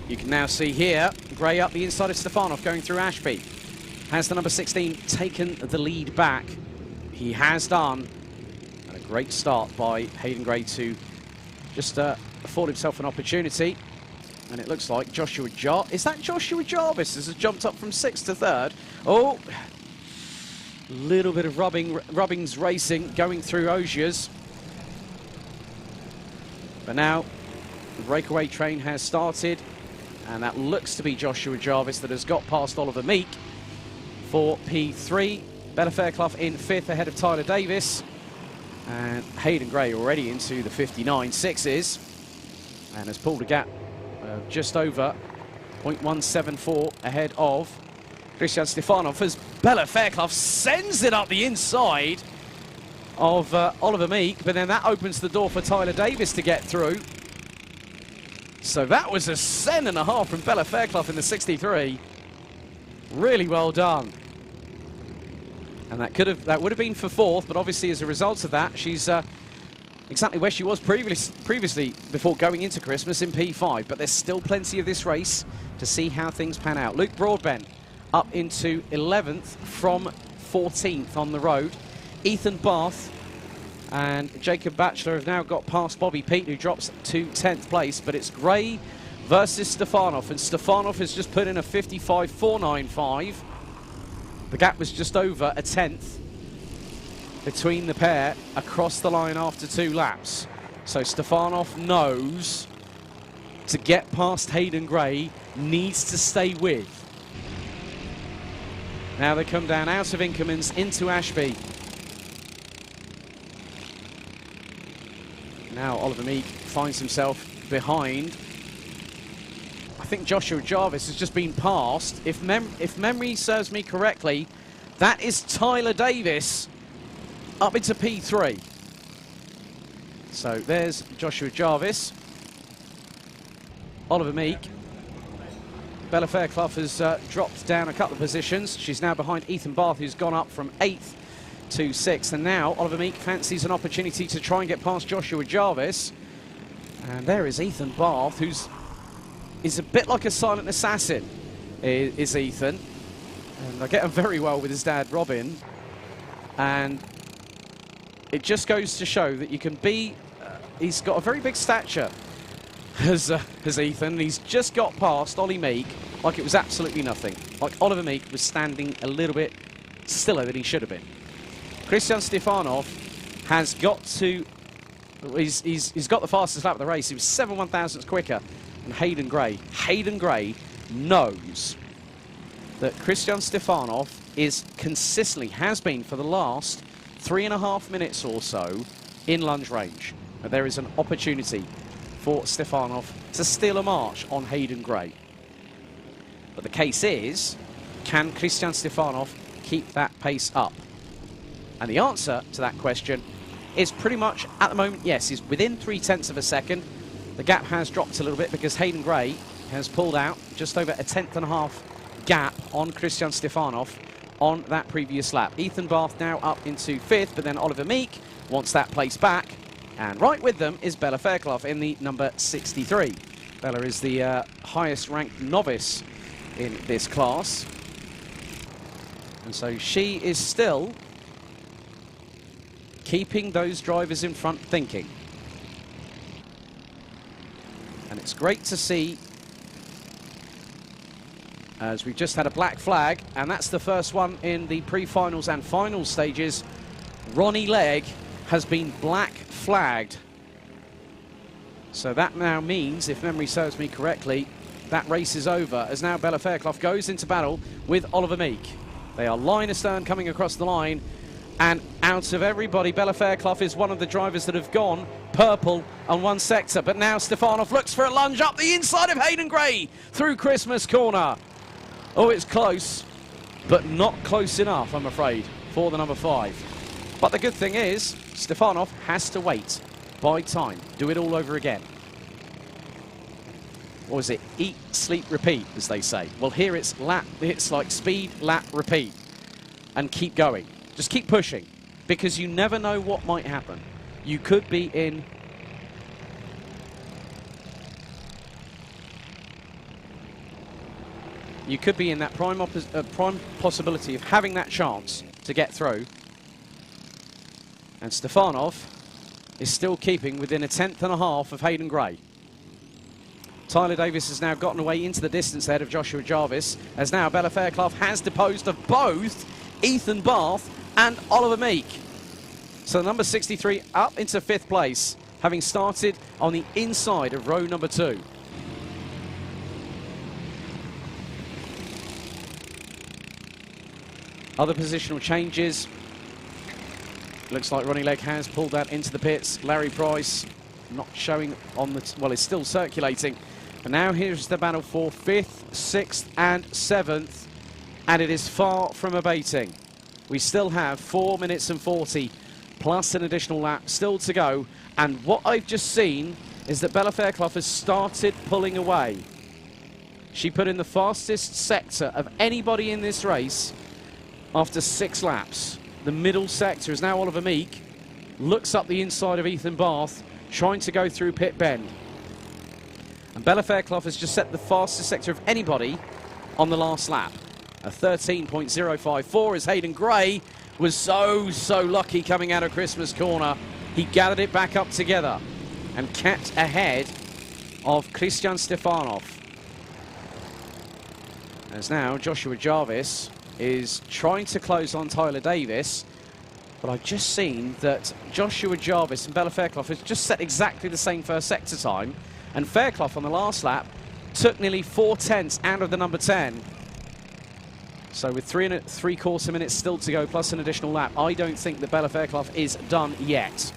you can now see here, Gray up the inside of Stefanov going through Ashby. Has the number 16 taken the lead back? He has done. And a great start by Hayden Gray to just afford himself an opportunity. And it looks like Joshua Jarvis. Is that Joshua Jarvis? Has jumped up from 6th to 3rd. Oh, a little bit of Rubbings racing going through Osiers. But now the breakaway train has started. And that looks to be Joshua Jarvis that has got past Oliver Meek for P3. Bella Fairclough in 5th ahead of Tyler Davis. And Hayden Gray already into the 59.6s. And has pulled a gap just over 0.174 ahead of Christian Stefanov as Bella Fairclough sends it up the inside of Oliver Meek, but then that opens the door for Tyler Davis to get through. So that was a 7.5 from Bella Fairclough in the 63. Really well done. And that would have been for 4th, but obviously as a result of that, she's exactly where she was previously before going into Christmas in P5. But there's still plenty of this race to see how things pan out. Luke Broadbent up into 11th from 14th on the road. Ethan Bath and Jacob Batchelor have now got past Bobby Pete, who drops to 10th place. But it's Gray versus Stefanov, and Stefanov has just put in a 55.495. The gap was just over a 10th between the pair across the line after 2 laps. So Stefanov knows to get past Hayden Gray, needs to stay with. Now they come down out of Inkermans into Ashby. Now Oliver Meek finds himself behind. I think Joshua Jarvis has just been passed. If memory serves me correctly, that is Tyler Davis up into P3. So there's Joshua Jarvis. Oliver Meek. Bella Fairclough has dropped down a couple of positions. She's now behind Ethan Bath, who's gone up from 8th to 6th. And now Oliver Meek fancies an opportunity to try and get past Joshua Jarvis. And there is Ethan Bath, who's a bit like a silent assassin, is Ethan. And I get on very well with his dad, Robin. And it just goes to show that you can be... he's got a very big stature, as Ethan. He's just got past Ollie Meek like it was absolutely nothing. Like Oliver Meek was standing a little bit stiller than he should have been. Christian Stefanov has got to... He's got the fastest lap of the race. He was 7/1000ths quicker than Hayden Gray. Hayden Gray knows that Christian Stefanov is consistently, has been for the last 3.5 minutes or so in lunge range. But there is an opportunity for Stefanov to steal a march on Hayden Gray. But the case is, can Christian Stefanov keep that pace up? And the answer to that question is pretty much, at the moment, yes. He's within 0.3 of a second. The gap has dropped a little bit because Hayden Gray has pulled out just over a 10.5 gap on Christian Stefanov on that previous lap. Ethan Barth now up into 5th, but then Oliver Meek wants that place back. And right with them is Bella Fairclough in the number 63. Bella is the highest ranked novice in this class. And so she is still keeping those drivers in front thinking. And it's great to see, as we've just had a black flag, and that's the first one in the pre-finals and finals stages. Ronnie Legg has been black flagged. So that now means, if memory serves me correctly, that race is over, as now Bella Fairclough goes into battle with Oliver Meek. They are line astern coming across the line, and out of everybody, Bella Fairclough is one of the drivers that have gone purple on one sector. But now Stefanov looks for a lunge up the inside of Hayden Gray through Christmas Corner. Oh, it's close, but not close enough, I'm afraid, for the number 5. But the good thing is, Stefanov has to wait, buy time, do it all over again. What was it? Eat, sleep, repeat, as they say. Well, here it's like speed, lap, repeat, and keep going. Just keep pushing, because you never know what might happen. You could be in that prime possibility of having that chance to get through. And Stefanov is still keeping within a 10.5 of Hayden Gray. Tyler Davis has now gotten away into the distance ahead of Joshua Jarvis, as now Bella Fairclough has disposed of both Ethan Barth and Oliver Meek. So number 63 up into 5th place, having started on the inside of row number 2. Other positional changes. Looks like Ronnie Legg has pulled that into the pits. Larry Price not showing on the... well, is still circulating. And now here's the battle for 5th, 6th and 7th. And it is far from abating. We still have 4 minutes and 40 plus an additional lap still to go. And what I've just seen is that Bella Fairclough has started pulling away. She put in the fastest sector of anybody in this race after 6 laps. The middle sector is now Oliver Meek. Looks up the inside of Ethan Barth, trying to go through Pit Bend. And Bella Fairclough has just set the fastest sector of anybody on the last lap. A 13.054 as Hayden Gray was so lucky coming out of Christmas Corner. He gathered it back up together and kept ahead of Christian Stefanov. As now Joshua Jarvis is trying to close on Tyler Davis, but I've just seen that Joshua Jarvis and Bella Fairclough has just set exactly the same first sector time, and Fairclough on the last lap took nearly 4 tenths out of the number 10. So with 3 3/4 minutes still to go, plus an additional lap, I don't think that Bella Fairclough is done yet.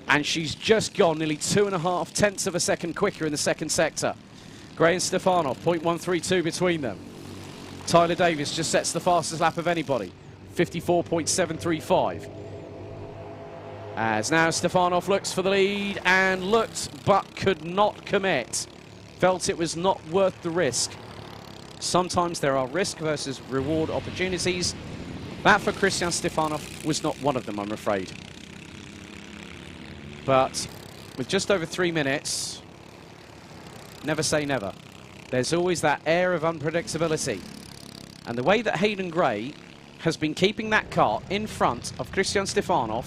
And she's just gone nearly 2.5 tenths of a second quicker in the second sector. Gray and Stefanov, 0.132 between them. Tyler Davis just sets the fastest lap of anybody, 54.735. As now Stefanov looks for the lead and looked but could not commit. Felt it was not worth the risk. Sometimes there are risk versus reward opportunities. That for Christian Stefanov was not one of them, I'm afraid. But with just over 3 minutes, never say never. There's always that air of unpredictability. And the way that Hayden Gray has been keeping that car in front of Christian Stefanov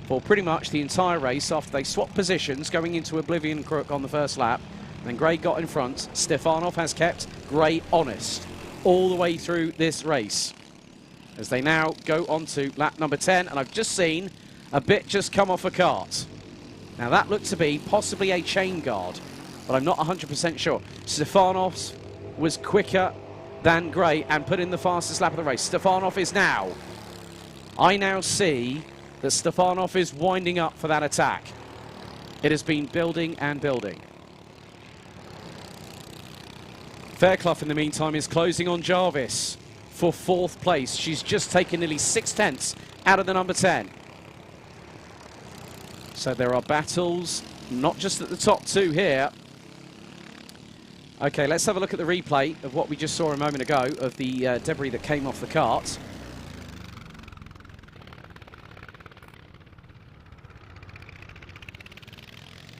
for pretty much the entire race after they swapped positions going into Oblivion Crook on the first lap. Then Gray got in front. Stefanov has kept Gray honest all the way through this race. As they now go on to lap number 10, and I've just seen a bit just come off a kart. Now that looked to be possibly a chain guard, but I'm not 100% sure. Stefanov was quicker than Gray and put in the fastest lap of the race. Stefanov is now. I now see that Stefanov is winding up for that attack. It has been building and building. Fairclough, in the meantime, is closing on Jarvis for 4th place. She's just taken nearly 6 tenths out of the number 10. So there are battles, not just at the top 2 here, Okay, let's have a look at the replay of what we just saw a moment ago of the debris that came off the kart.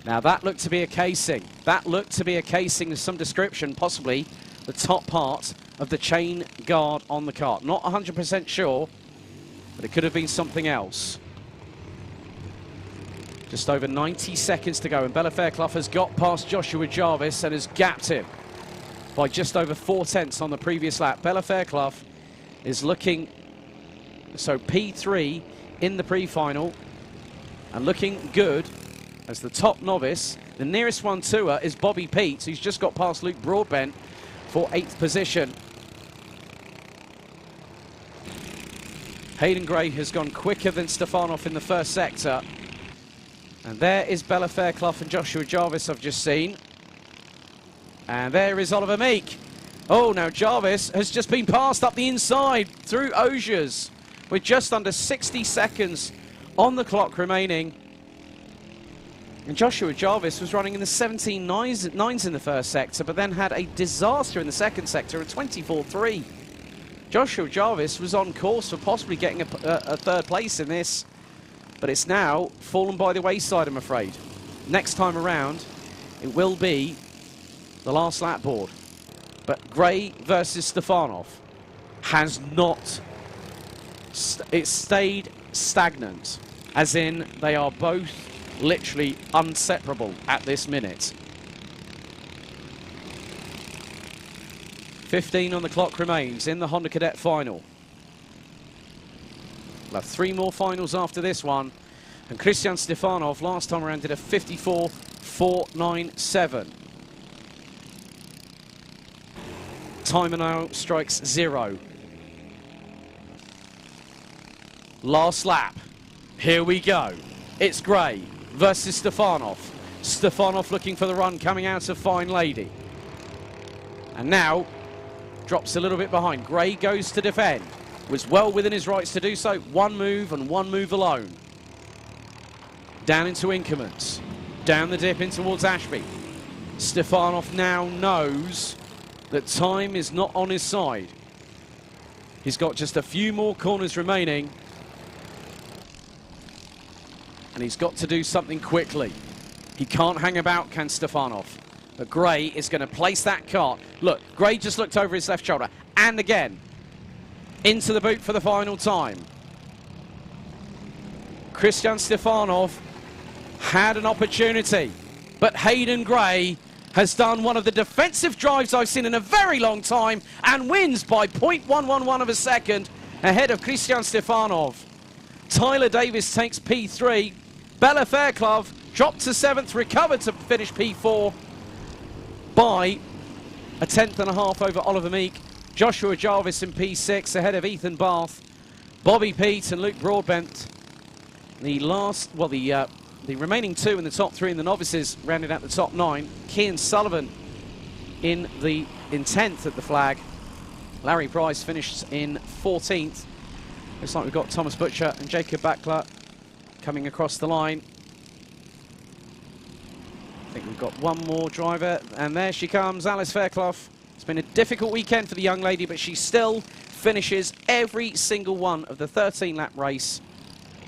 Now that looked to be a casing. That looked to be a casing of some description, possibly the top part of the chain guard on the kart. Not 100% sure, but it could have been something else. Just over 90 seconds to go, and Bella Fairclough has got past Joshua Jarvis and has gapped him by just over 4/10 on the previous lap. Bella Fairclough is looking, so P3 in the pre-final, and looking good as the top novice. The nearest one to her is Bobby Peet, who's just got past Luke Broadbent for 8th position. Hayden Gray has gone quicker than Stefanov in the first sector. And there is Bella Fairclough and Joshua Jarvis I've just seen. And there is Oliver Meek. Oh, now Jarvis has just been passed up the inside through Osiers with just under 60 seconds on the clock remaining. And Joshua Jarvis was running in the 17.9s in the first sector, but then had a disaster in the second sector at 24.3. Joshua Jarvis was on course for possibly getting a third place in this, but it's now fallen by the wayside, I'm afraid. Next time around, it will be the last lap board. But Gray versus Stefanov has not, it's stayed stagnant, as in they are both literally inseparable at this minute. 15 on the clock remains in the Honda Cadet final. We'll have 3 more finals after this one. And Christian Stefanov last time around did a 54.497. Timer now strikes 0. Last lap. Here we go. It's Gray versus Stefanov. Stefanov looking for the run coming out of Fine Lady. And now drops a little bit behind. Gray goes to defend. Was well within his rights to do so. One move and one move alone. Down into increments. Down the dip in towards Ashby. Stefanov now knows that time is not on his side. He's got just a few more corners remaining. And he's got to do something quickly. He can't hang about, can Stefanov. But Gray is going to place that kart. Look, Gray just looked over his left shoulder. And again, into the boot for the final time. Christian Stefanov had an opportunity, but Hayden Gray has done one of the defensive drives I've seen in a very long time and wins by 0.111 of a second ahead of Christian Stefanov. Tyler Davis takes P3. Bella Fairclough dropped to 7th, recovered to finish P4 by a 10.5 over Oliver Meek. Joshua Jarvis in P6 ahead of Ethan Barth, Bobby Peet and Luke Broadbent. The last, well, the remaining 2 in the top 3 in the novices rounded out the top 9. Kean Sullivan in 10th at the flag. Larry Price finished in 14th. Looks like we've got Thomas Butcher and Jacob Backler coming across the line. I think we've got one more driver, and there she comes, Alice Fairclough. It's been a difficult weekend for the young lady, but she still finishes every single one of the 13-lap race.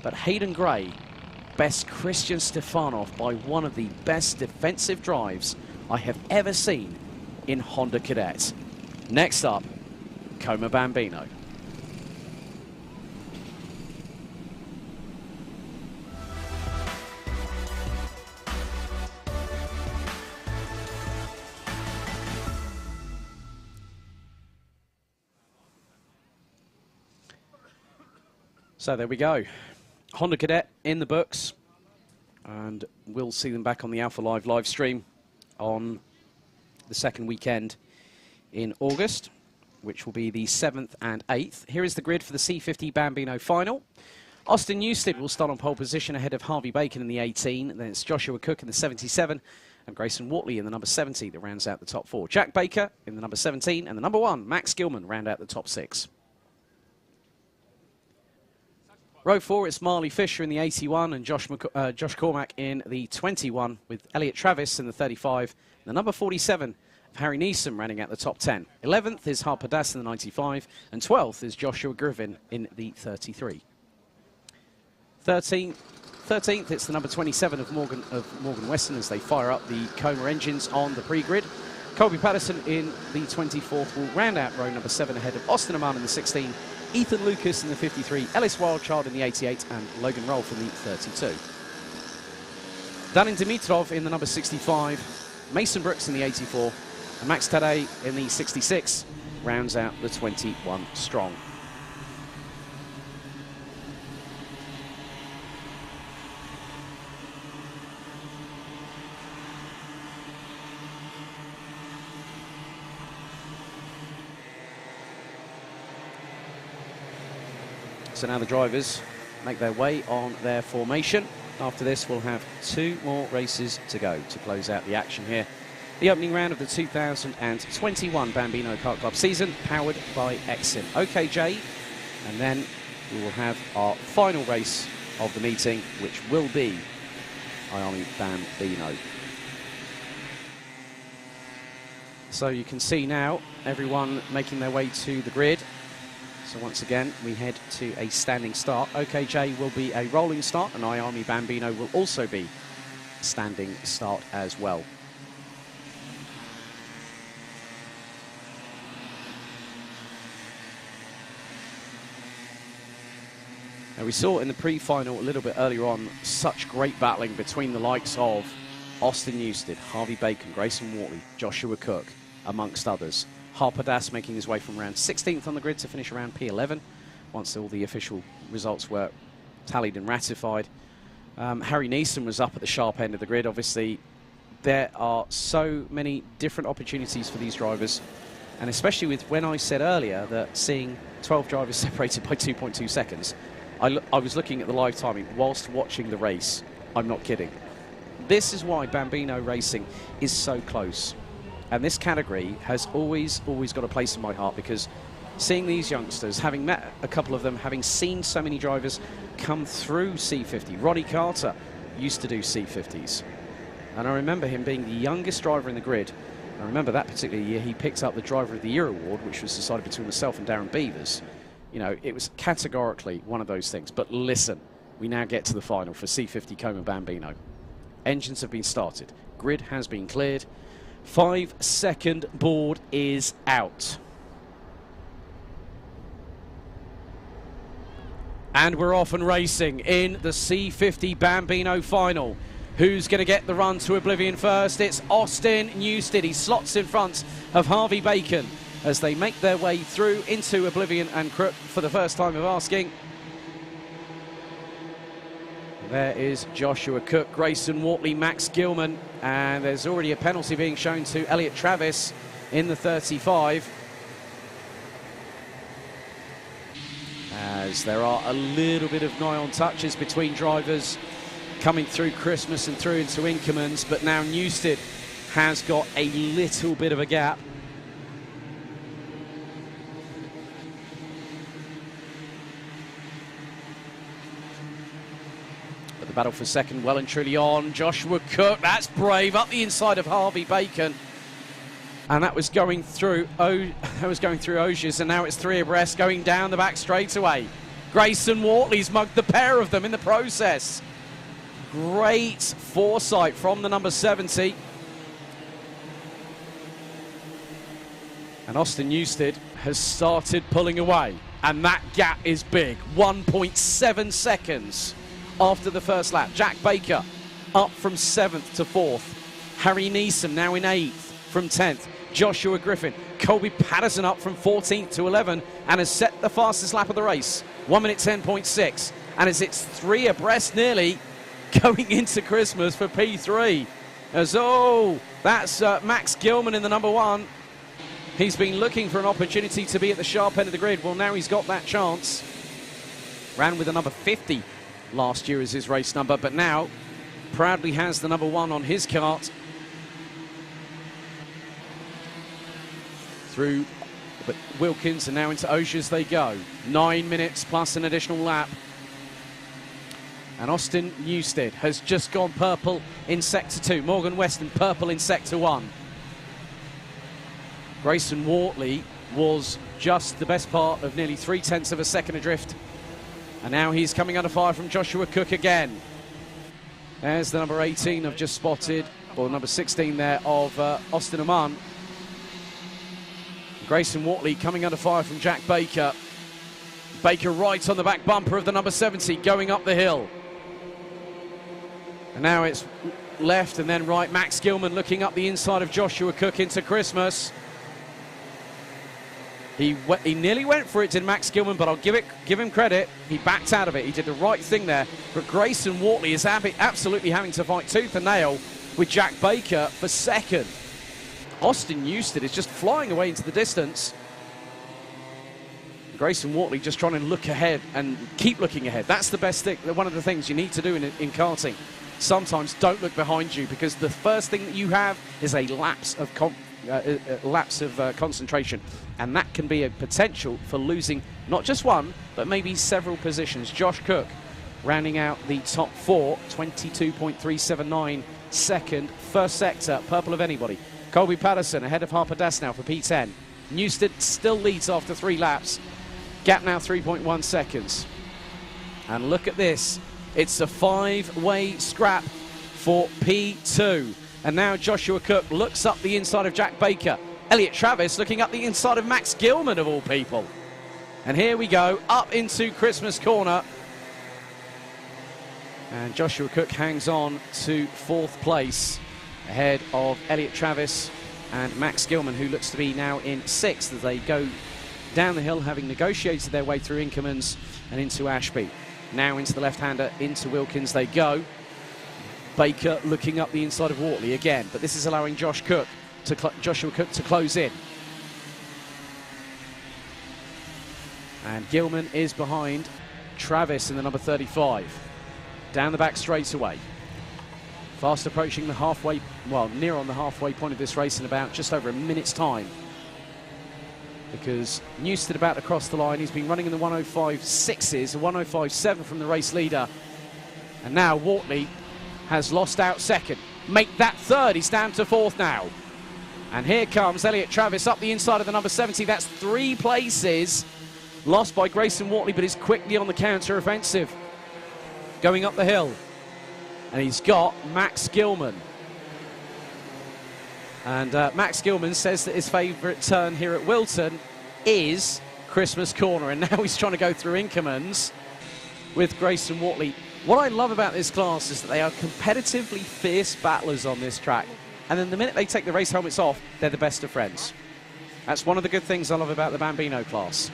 But Hayden Gray bests Christian Stefanov by one of the best defensive drives I have ever seen in Honda Cadet. Next up, Koma Bambino. So there we go. Honda Cadet in the books, and we'll see them back on the Alpha Live live stream on the second weekend in August, which will be the 7th and 8th. Here is the grid for the C50 Bambino final. Austin Newstead will start on pole position ahead of Harvey Bacon in the 18. Then it's Joshua Cook in the 77 and Grayson Watley in the number 70 that rounds out the top 4. Jack Baker in the number 17 and the number 1, Max Gilman, round out the top 6. Row 4, it's Marley Fisher in the 81 and Josh Cormack in the 21, with Elliot Travis in the 35, the number 47, Harry Neeson running at the top 10. 11th is Harper Das in the 95, and 12th is Joshua Griffin in the 33. 13th, it's the number 27 of Morgan Weston as they fire up the Koma engines on the pre-grid. Colby Patterson in the 24th will round out row number 7 ahead of Austin Aman in the 16, Ethan Lucas in the 53, Ellis Wildchild in the 88, and Logan Rolfe in the 32. Danin Dimitrov in the number 65, Mason Brooks in the 84, and Max Tadej in the 66 rounds out the 21 strong. So now the drivers make their way on their formation. After this, we'll have 2 more races to go to close out the action here. The opening round of the 2021 Bambino Kart Club season, powered by Exim OKJ. And then we will have our final race of the meeting, which will be IAME Bambino. So you can see now everyone making their way to the grid. So once again, we head to a standing start. OKJ will be a rolling start, and IAME Bambino will also be standing start as well. Now we saw in the pre-final a little bit earlier on such great battling between the likes of Austin Newsted, Harvey Bacon, Grayson Wortley, Joshua Cook, amongst others. Harper Das making his way from round 16th on the grid to finish around P11 once all the official results were tallied and ratified. Harry Neeson was up at the sharp end of the grid. Obviously, there are so many different opportunities for these drivers, and especially with when I said earlier that seeing 12 drivers separated by 2.2 seconds, I was looking at the live timing whilst watching the race. I'm not kidding. This is why Bambino racing is so close. And this category has always got a place in my heart, because seeing these youngsters, having met a couple of them, having seen so many drivers come through C50. Ronnie Carter used to do C50s. And I remember him being the youngest driver in the grid. I remember that particular year he picked up the Driver of the Year award, which was decided between myself and Darren Beavers. You know, it was categorically one of those things. But listen, we now get to the final for C50 Koma Bambino. Engines have been started. Grid has been cleared. 5-second board is out. And we're off and racing in the C50 Bambino final. Who's going to get the run to oblivion first? It's Austin Newsted. He slots in front of Harvey Bacon as they make their way through into oblivion and crook for the first time of asking. There is Joshua Cook, Grayson Wortley, Max Gilman, and there's already a penalty being shown to Elliot Travis in the 35. As there are a little bit of nigh-on touches between drivers coming through Christmas and through into Inkermans, but now Newsted has got a little bit of a gap. The battle for second well and truly on. Joshua Cook, that's brave, up the inside of Harvey Bacon. And that was going through Ogiers, and now it's 3 abreast going down the back straightaway. Grayson Wortley's mugged the pair of them in the process. Great foresight from the number 70. And Austin Newsted has started pulling away, and that gap is big. 1.7 seconds after the first lap. Jack Baker up from 7th to 4th. Harry Neeson now in 8th from 10th. Joshua Griffin. Colby Patterson up from 14th to 11 and has set the fastest lap of the race. 1 minute 10.6. And as it's 3 abreast nearly going into Christmas for P3. As that's Max Gilman in the number 1. He's been looking for an opportunity to be at the sharp end of the grid. Well, now he's got that chance. Ran with the number 50 last year as his race number, but now proudly has the number 1 on his kart. Through Wilkins and now into Ogiers they go. 9 minutes plus an additional lap. And Austin Newsted has just gone purple in Sector 2. Morgan Weston purple in Sector 1. Grayson Wortley was just the best part of nearly 3/10 of a second adrift. And now he's coming under fire from Joshua Cook again. There's the number 18 I've just spotted, or number 16 there of Austin Aman. Grayson Wortley coming under fire from Jack Baker. Baker right on the back bumper of the number 70 going up the hill. And now it's left and then right. Max Gilman looking up the inside of Joshua Cook into Christmas. He nearly went for it, did Max Gilman, but I'll give him credit. He backed out of it. He did the right thing there. But Grayson Wortley is absolutely having to fight tooth and nail with Jack Baker for second. Austin Newstead is just flying away into the distance. Grayson Wortley just trying to look ahead and keep looking ahead. That's the best thing, one of the things you need to do in karting. Sometimes don't look behind you, because the first thing that you have is a lapse of concentration, and that can be a potential for losing not just one, but maybe several positions. Josh Cook rounding out the top four, 22.379 second, first sector, purple of anybody. Colby Patterson ahead of Harper Das now for P10. Newstead still leads after 3 laps. Gap now 3.1 seconds. And look at this. It's a 5-way scrap for P2. And now Joshua Cook looks up the inside of Jack Baker. Elliot Travis looking up the inside of Max Gilman, of all people. And here we go, up into Christmas corner. And Joshua Cook hangs on to 4th place ahead of Elliot Travis and Max Gilman, who looks to be now in 6th as they go down the hill, having negotiated their way through Inkermans and into Ashby. Now into the left-hander, into Wilkins they go. Baker looking up the inside of Wortley again, but this is allowing Joshua Cook to close in. And Gilman is behind Travis in the number 35. Down the back straightaway. Fast approaching the halfway, well, near on the halfway point of this race in about just over a minute's time. Because Newstead about to cross the line. He's been running in the 105.6s, a 105.7 from the race leader. And now Wortley has lost out second. Make that third. He's down to 4th now. And here comes Elliot Travis up the inside of the number 70. That's 3 places lost by Grayson Wortley, but is quickly on the counter-offensive. Going up the hill. And he's got Max Gilman. And Max Gilman says that his favourite turn here at Whilton is Christmas Corner. And now he's trying to go through Inkermans with Grayson Wortley. What I love about this class is that they are competitively fierce battlers on this track. And then the minute they take the race helmets off, they're the best of friends. That's one of the good things I love about the Bambino class.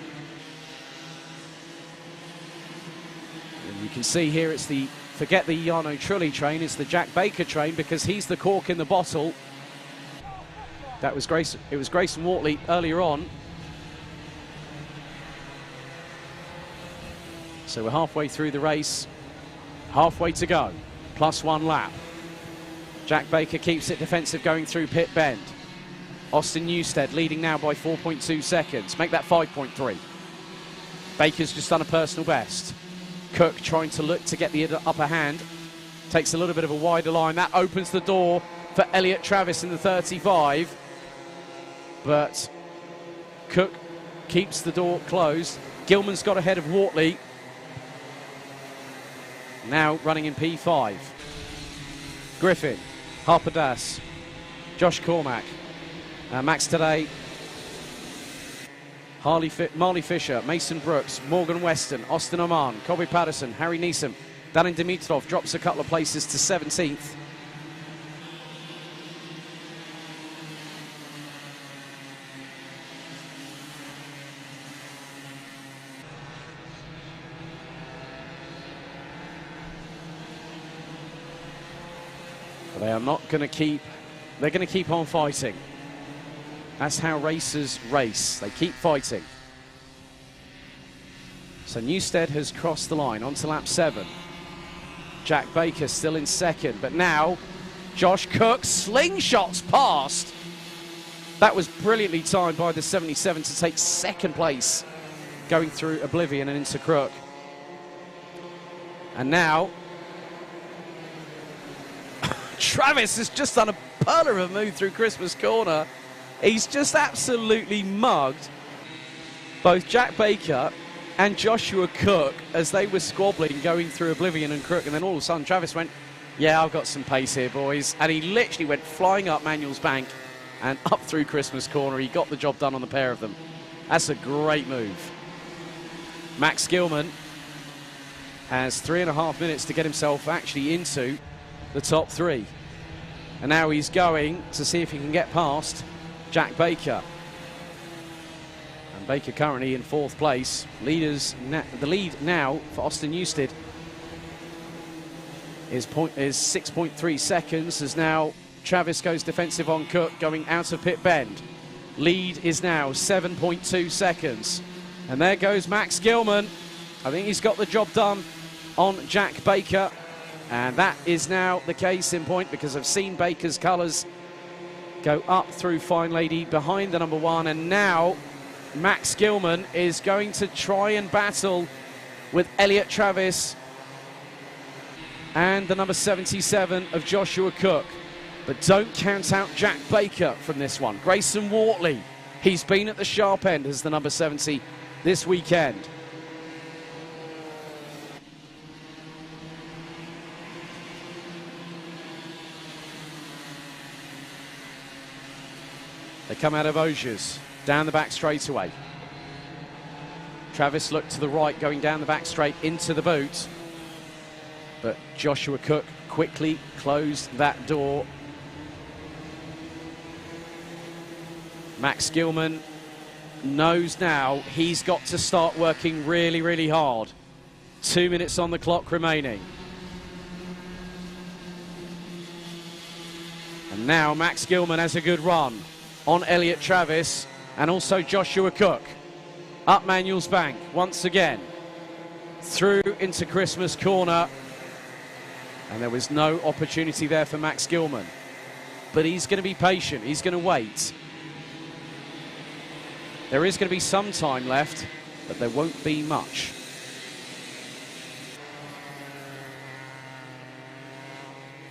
And you can see here it's the, forget the Jarno Trulli train, it's the Jack Baker train, because he's the cork in the bottle. That was Grayson, it was Grayson Wortley earlier on. So we're halfway through the race, halfway to go, plus 1 lap. Jack Baker keeps it defensive going through pit bend. Austin Newstead leading now by 4.2 seconds. Make that 5.3. Baker's just done a personal best. Cook trying to look to get the upper hand. Takes a little bit of a wider line. That opens the door for Elliot Travis in the 35. But Cook keeps the door closed. Gilman's got ahead of Wortley. Now running in P5. Griffin, Harper Das, Josh Cormack, Max Today, Marley Fisher, Mason Brooks, Morgan Weston, Austin Oman, Colby Patterson, Harry Neeson. Danin Dimitrov drops a couple of places to 17th. They are not going to keep, they're going to keep on fighting. That's how racers race. They keep fighting. So Newstead has crossed the line onto lap 7. Jack Baker still in second, but now Josh Cook slingshots past. That was brilliantly timed by the 77 to take second place, going through Oblivion and into Crook. And now Travis has just done a perler of a move through Christmas Corner He's just absolutely mugged both Jack Baker and Joshua Cook as they were squabbling, going through Oblivion and Crook, and then all of a sudden Travis went, yeah, I've got some pace here, boys. And he literally went flying up Manuel's bank and up through Christmas Corner. He got the job done on the pair of them. That's a great move. Max Gilman has 3.5 minutes to get himself actually into the top 3. And now he's going to see if he can get past Jack Baker. And Baker currently in 4th place. The lead now for Austin Newstead is 6.3 seconds, as now Travis goes defensive on Cook going out of pit bend. Lead is now 7.2 seconds. And there goes Max Gilman. I think he's got the job done on Jack Baker. And that is now the case in point, because I've seen Baker's colours go up through Fine Lady behind the number 1. And now Max Gilman is going to try and battle with Elliot Travis and the number 77 of Joshua Cook. But don't count out Jack Baker from this one. Grayson Wortley, he's been at the sharp end as the number 70 this weekend. They come out of Augiers, down the back straightaway. Travis looked to the right, going down the back straight into the boot. But Joshua Cook quickly closed that door. Max Gilman knows now he's got to start working really, really hard. 2 minutes on the clock remaining. And now Max Gilman has a good run on Elliot Travis and also Joshua Cook. Up Manuel's bank once again. Through into Christmas Corner. And there was no opportunity there for Max Gilman. But he's going to be patient. He's going to wait. There is going to be some time left, but there won't be much.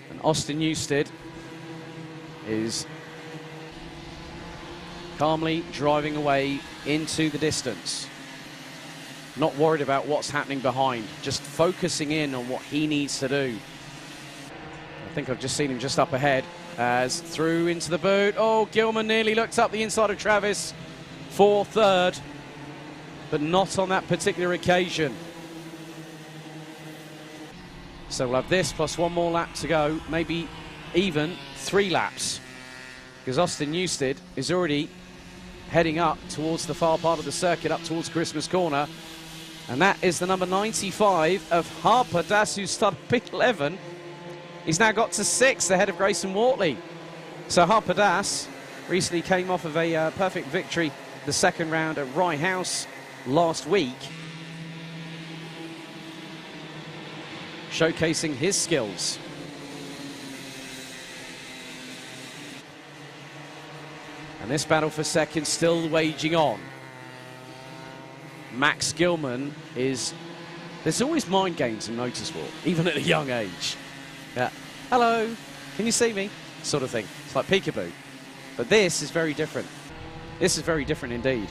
And Austin Newstead is calmly driving away into the distance. Not worried about what's happening behind, just focusing in on what he needs to do. I think I've just seen him just up ahead as through into the boot. Oh, Gilman nearly looked up the inside of Travis for 3rd, but not on that particular occasion. So we'll have this plus 1 more lap to go, maybe even 3 laps, because Austin Newstead is already heading up towards the far part of the circuit, up towards Christmas Corner. And that is the number 95 of Harper Das, who started P11. He's now got to 6th ahead of Grayson Wortley. So Harper Das recently came off of a perfect victory the 2nd round at Rye House last week, showcasing his skills. And this battle for 2nd still waging on. Max Gilman is... There's always mind games in motorsport, even at a young age. Yeah. Hello, can you see me? Sort of thing. It's like peekaboo. But this is very different. This is very different indeed.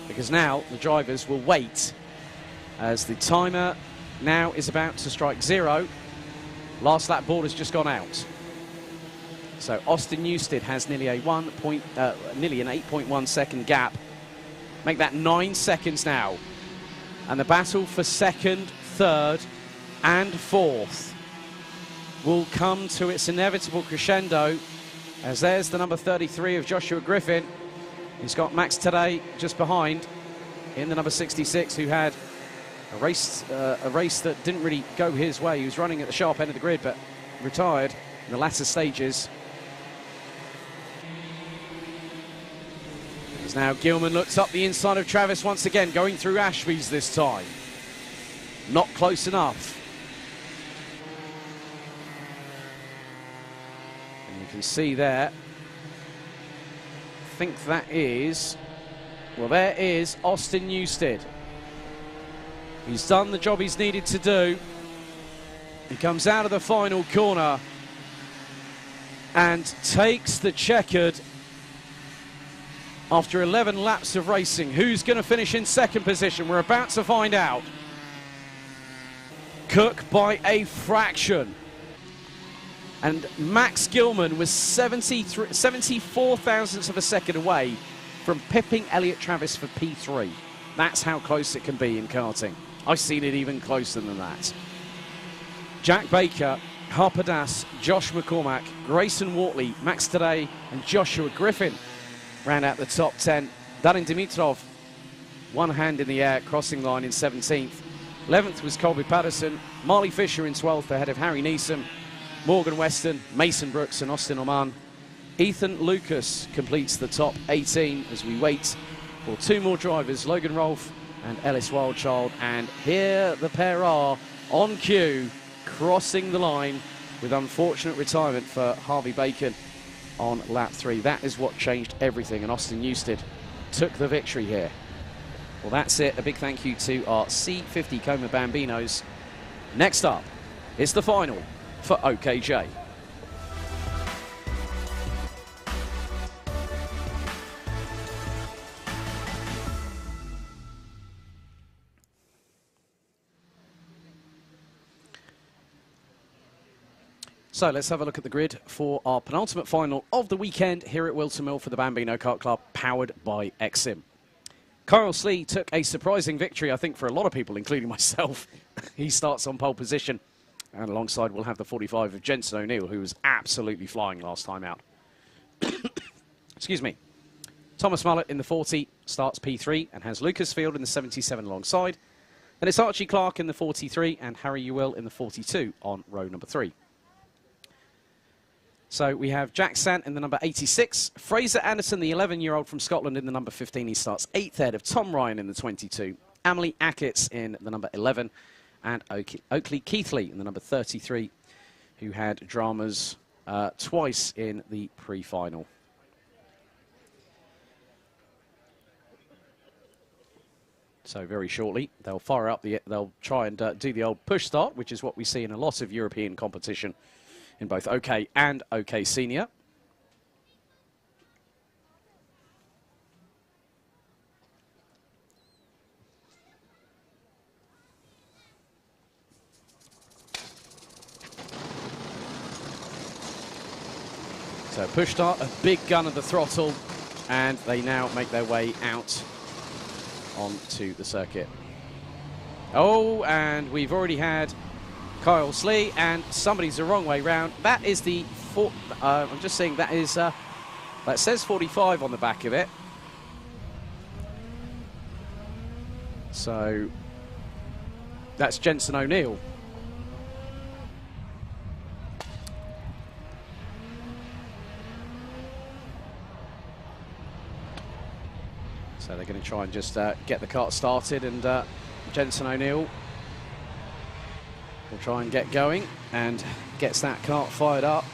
Because now the drivers will wait as the timer now is about to strike 0. Last lap board has just gone out. So Austin Newstead has nearly an 8.1 second gap. Make that 9 seconds now. And the battle for 2nd, 3rd and 4th will come to its inevitable crescendo, as there's the number 33 of Joshua Griffin. He's got Max today just behind in the number 66, who had a race that didn't really go his way. He was running at the sharp end of the grid, but retired in the latter stages. As now Gilman looks up the inside of Travis once again, going through Ashby's this time. Not close enough. And you can see there, I think that is, well, there is Austin Newstead. He's done the job he's needed to do. He comes out of the final corner and takes the checkered After 11 laps of racing, who's going to finish in second position? We're about to find out. Cook by a fraction. And Max Gilman was 74 thousandths of a second away from pipping Elliot Travis for P3. That's how close it can be in karting. I've seen it even closer than that. Jack Baker, Harper Das, Josh McCormack, Grayson Wortley, Max Today and Joshua Griffin round out the top 10. Darin Dimitrov, one hand in the air, crossing line in 17th. 11th was Colby Patterson, Marley Fisher in 12th ahead of Harry Neeson, Morgan Weston, Mason Brooks and Austin Oman. Ethan Lucas completes the top 18 as we wait for two more drivers, Logan Rolfe and Ellis Wildchild. And here the pair are on cue, crossing the line with unfortunate retirement for Harvey Bacon on lap 3. That is what changed everything, and Austin Newsted took the victory here. Well, that's it. A big thank you to our C50 Koma Bambinos. Next up, it's the final for OKJ. So let's have a look at the grid for our penultimate final of the weekend here at Whilton Mill for the Bambino Kart Club, powered by XSIM. Kyle Slee took a surprising victory, I think, for a lot of people, including myself. He starts on pole position, and alongside we'll have the 45 of Jensen O'Neill, who was absolutely flying last time out. Excuse me. Thomas Mullett in the 40 starts P3 and has Lucas Field in the 77 alongside. Then it's Archie Clark in the 43 and Harry Ewell in the 42 on row number 3. So we have Jack Sant in the number 86, Fraser Anderson, the 11-year-old from Scotland, in the number 15. He starts 8th ahead of Tom Ryan in the 22, Amelie Ackett's in the number 11, and Oakley Keithley in the number 33, who had dramas twice in the pre-final. So very shortly, they'll fire up they'll try and do the old push start, which is what we see in a lot of European competition in both OK and OK Senior. So push start, a big gun at the throttle, and they now make their way out onto the circuit. Oh, and we've already had Kyle Slee, and somebody's the wrong way round. That is the I'm just saying that is that says 45 on the back of it. So that's Jensen O'Neill. So they're going to try and just get the kart started, and Jensen O'Neill will try and get going and gets that kart fired up.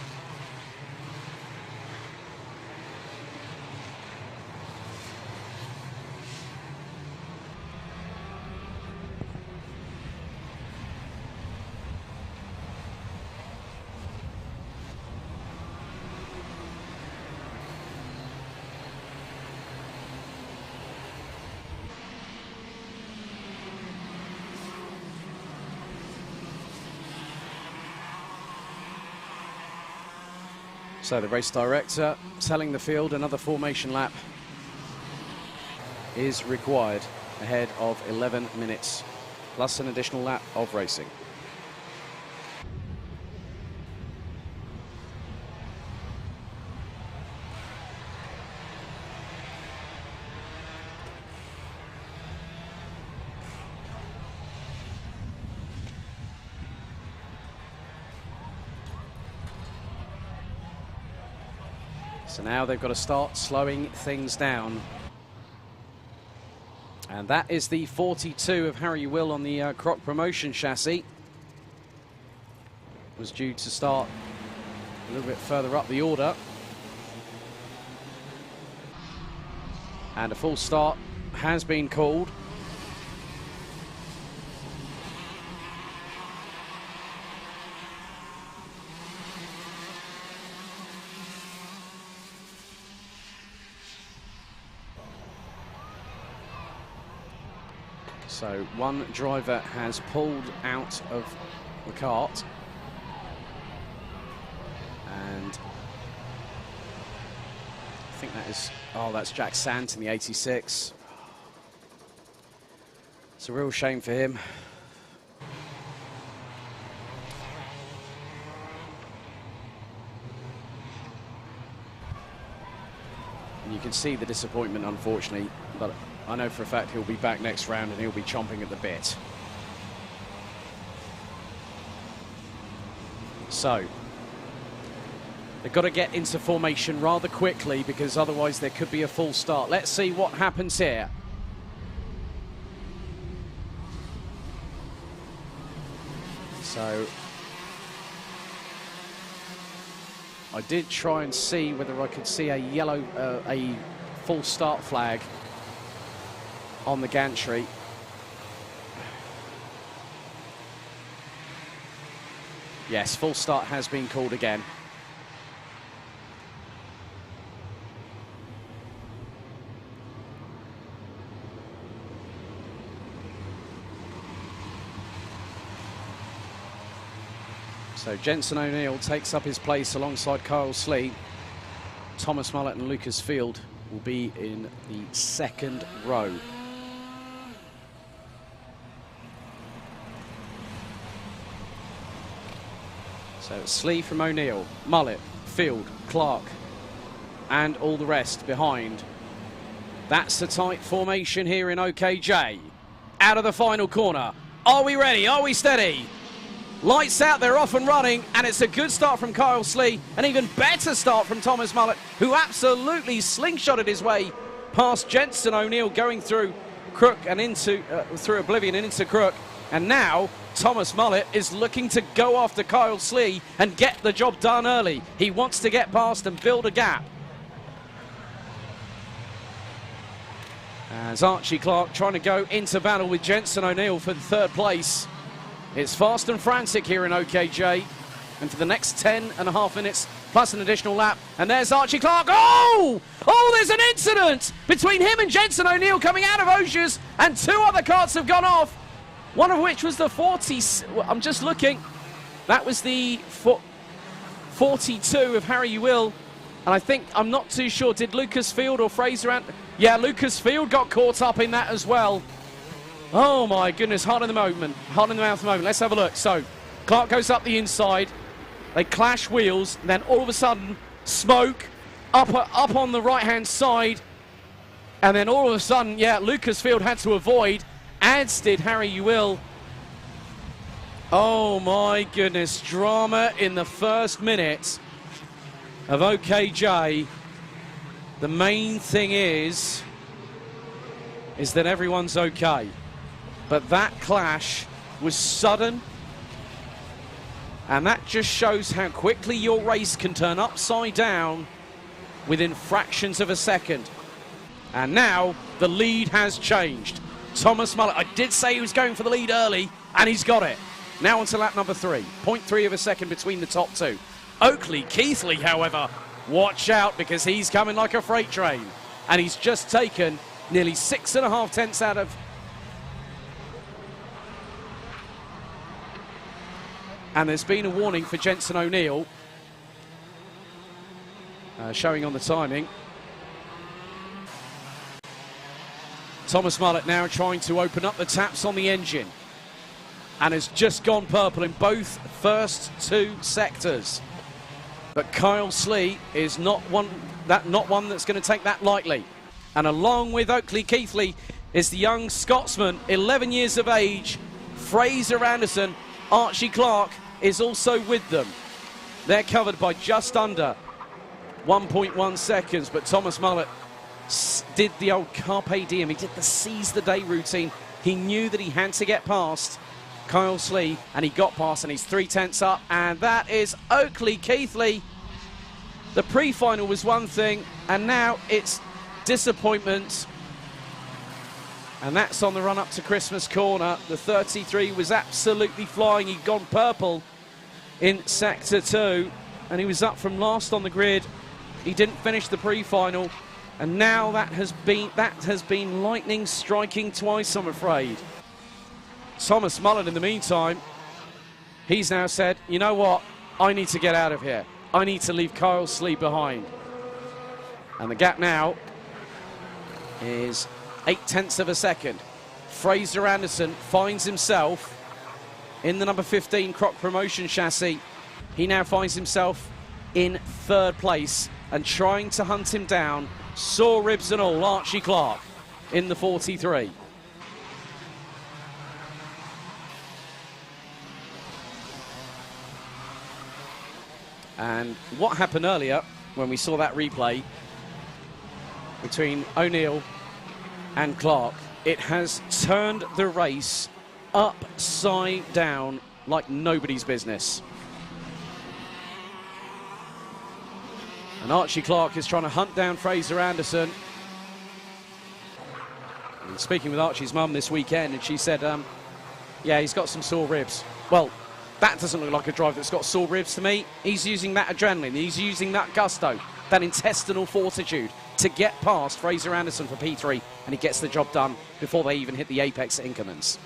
So the race director telling the field another formation lap is required ahead of 11 minutes, plus an additional lap of racing. So now they've got to start slowing things down. And that is the 42 of Harry Will on the Croc Promotion chassis. Was due to start a little bit further up the order. And a full start has been called. So one driver has pulled out of the kart. And I think that is, oh, that's Jack Sant in the 86. It's a real shame for him. And you can see the disappointment, unfortunately, but I know for a fact he'll be back next round and he'll be chomping at the bit. So, they've got to get into formation rather quickly because otherwise there could be a false start. Let's see what happens here. So, I did try and see whether I could see a yellow, a false start flag on the gantry. Yes, false start has been called again. So Jensen O'Neill takes up his place alongside Kyle Slee. Thomas Mullett and Lucas Field will be in the second row. So Slee from O'Neill, Mullett, Field, Clark, and all the rest behind. That's the tight formation here in OKJ. Out of the final corner. Are we ready? Are we steady? Lights out, they're off and running, and it's a good start from Kyle Slee, an even better start from Thomas Mullett, who absolutely slingshotted his way past Jensen O'Neill, going through Crook and into through Oblivion and into Crook. And now Thomas Mullett is looking to go after Kyle Slee and get the job done early. He wants to get past and build a gap. As Archie Clark trying to go into battle with Jensen O'Neill for the third place. It's fast and frantic here in OKJ. And for the next 10.5 minutes, plus an additional lap. And there's Archie Clark. Oh! Oh, there's an incident between him and Jensen O'Neill coming out of Osiers. And two other karts have gone off. One of which was the 40. I'm just looking. That was the 42 of Harry You Will. And I think, I'm not too sure, did Lucas Field or Fraser... Yeah, Lucas Field got caught up in that as well. Oh my goodness, hot in the moment, hot in the mouth moment. Let's have a look. So, Clark goes up the inside, they clash wheels, and then all of a sudden, smoke up on the right-hand side, and then all of a sudden, yeah, Lucas Field had to avoid, as did Harry You Will. Oh my goodness, drama in the first minute of OKJ. The main thing is that everyone's okay. But that clash was sudden, and that just shows how quickly your race can turn upside down within fractions of a second. And now the lead has changed. Thomas Mullett, I did say he was going for the lead early, and he's got it. Now on to lap number 3. 0.3 of a second between the top two. Oakley Keithley, however, watch out because he's coming like a freight train. And he's just taken nearly 6.5 tenths out of... And there's been a warning for Jensen O'Neill. Showing on the timing. Thomas Mullett now trying to open up the taps on the engine. And has just gone purple in both first two sectors. But Kyle Slee is not one that's going to take that lightly. And along with Oakley Keithley is the young Scotsman, 11 years of age, Fraser Anderson. Archie Clark is also with them. They're covered by just under 1.1 seconds, but Thomas Mullett did the old carpe diem. He did the seize the day routine. He knew that he had to get past Kyle Slee, and he got past, and he's 3 tenths up, and that is Oakley Keithley. The pre-final was one thing, and now it's disappointment. And that's on the run up to Christmas corner. The 33 was absolutely flying. He'd gone purple in sector 2, and he was up from last on the grid. He didn't finish the pre-final, and now that has been lightning striking twice, I'm afraid. Thomas Mullen, in the meantime, he's now said, you know what, I need to get out of here. I need to leave Kyle Slee behind. And the gap now is 0.8 of a second. Fraser Anderson finds himself in the number 15 Croc Promotion chassis. He now finds himself in 3rd place and trying to hunt him down, sore ribs and all, Archie Clark in the 43. And what happened earlier when we saw that replay between O'Neill and Clark, it has turned the race upside down like nobody's business. And Archie Clark is trying to hunt down Fraser Anderson. And speaking with Archie's mum this weekend, and she said, yeah, he's got some sore ribs. Well, that doesn't look like a driver that's got sore ribs to me. He's using that adrenaline, he's using that gusto, that intestinal fortitude to get past Fraser Anderson for P3, and he gets the job done before they even hit the apex at Inkermans.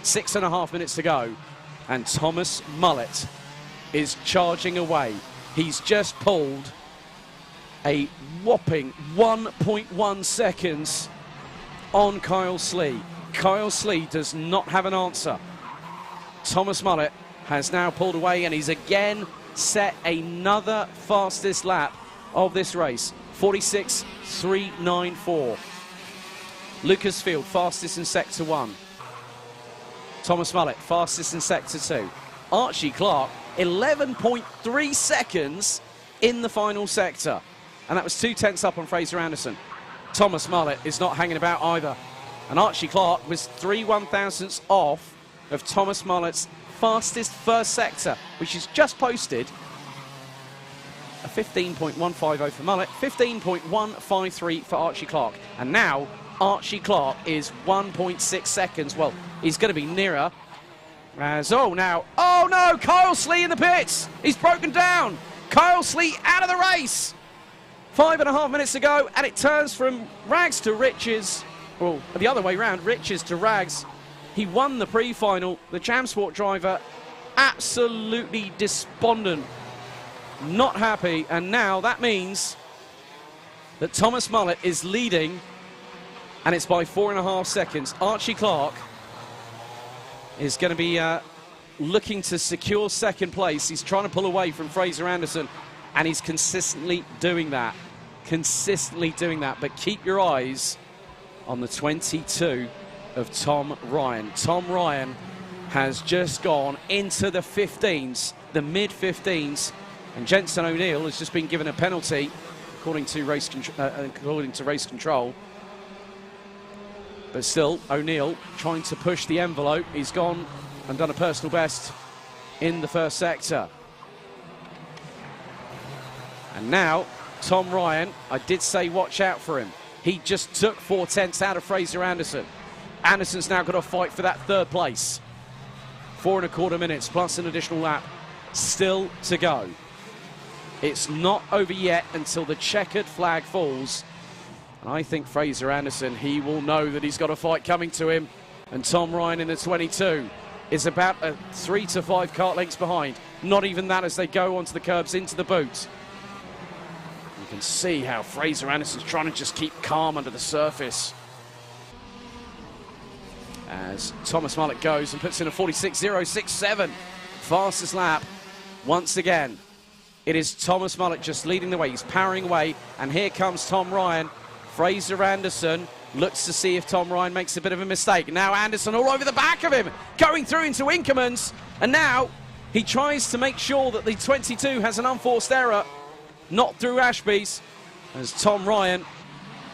6.5 minutes to go, and Thomas Mullet is charging away. He's just pulled a whopping 1.1 seconds on Kyle Slee. Kyle Slee does not have an answer. Thomas Mullet has now pulled away, and he's again set another fastest lap of this race. 46.394. Lucas Field, fastest in Sector 1. Thomas Mullet, fastest in Sector 2. Archie Clark, 11.3 seconds in the final sector. And that was 0.2 up on Fraser Anderson. Thomas Mullet is not hanging about either. And Archie Clark was 3 1/1000ths off of Thomas Mullet's fastest first sector, which is just posted a 15.150 for Mullet, 15.153 for Archie Clark. And now Archie Clark is 1.6 seconds. Well, he's going to be nearer. As, oh no, Kyle Slee in the pits. He's broken down. Kyle Slee out of the race. 5.5 minutes to go, and it turns from rags to riches. Well, the other way round, riches to rags. He won the pre-final. The Jam Sport driver absolutely despondent, not happy, and now that means that Thomas Mullet is leading, and it's by 4.5 seconds. Archie Clark is going to be looking to secure second place. He's trying to pull away from Fraser Anderson, and he's consistently doing that. But keep your eyes on the 22 of Tom Ryan. Tom Ryan has just gone into the 15s, the mid-15s, and Jensen O'Neill has just been given a penalty, according to race control. But still, O'Neill trying to push the envelope. He's gone and done a personal best in the first sector. And now, Tom Ryan, I did say watch out for him. He just took 0.4 out of Fraser Anderson. Anderson's now got to fight for that 3rd place. 4.25 minutes plus an additional lap still to go. It's not over yet until the checkered flag falls. And I think Fraser Anderson, he will know that he's got a fight coming to him. And Tom Ryan in the 22 is about 3 to 5 kart lengths behind. Not even that as they go onto the curbs into the boot. You can see how Fraser Anderson's trying to just keep calm under the surface. As Thomas Mullet goes and puts in a 46.067. Fastest lap once again. It is Thomas Mullet just leading the way. He's powering away, and here comes Tom Ryan. Fraser Anderson looks to see if Tom Ryan makes a bit of a mistake. Now Anderson all over the back of him, going through into Inkermans, and now he tries to make sure that the 22 has an unforced error, not through Ashby's, as Tom Ryan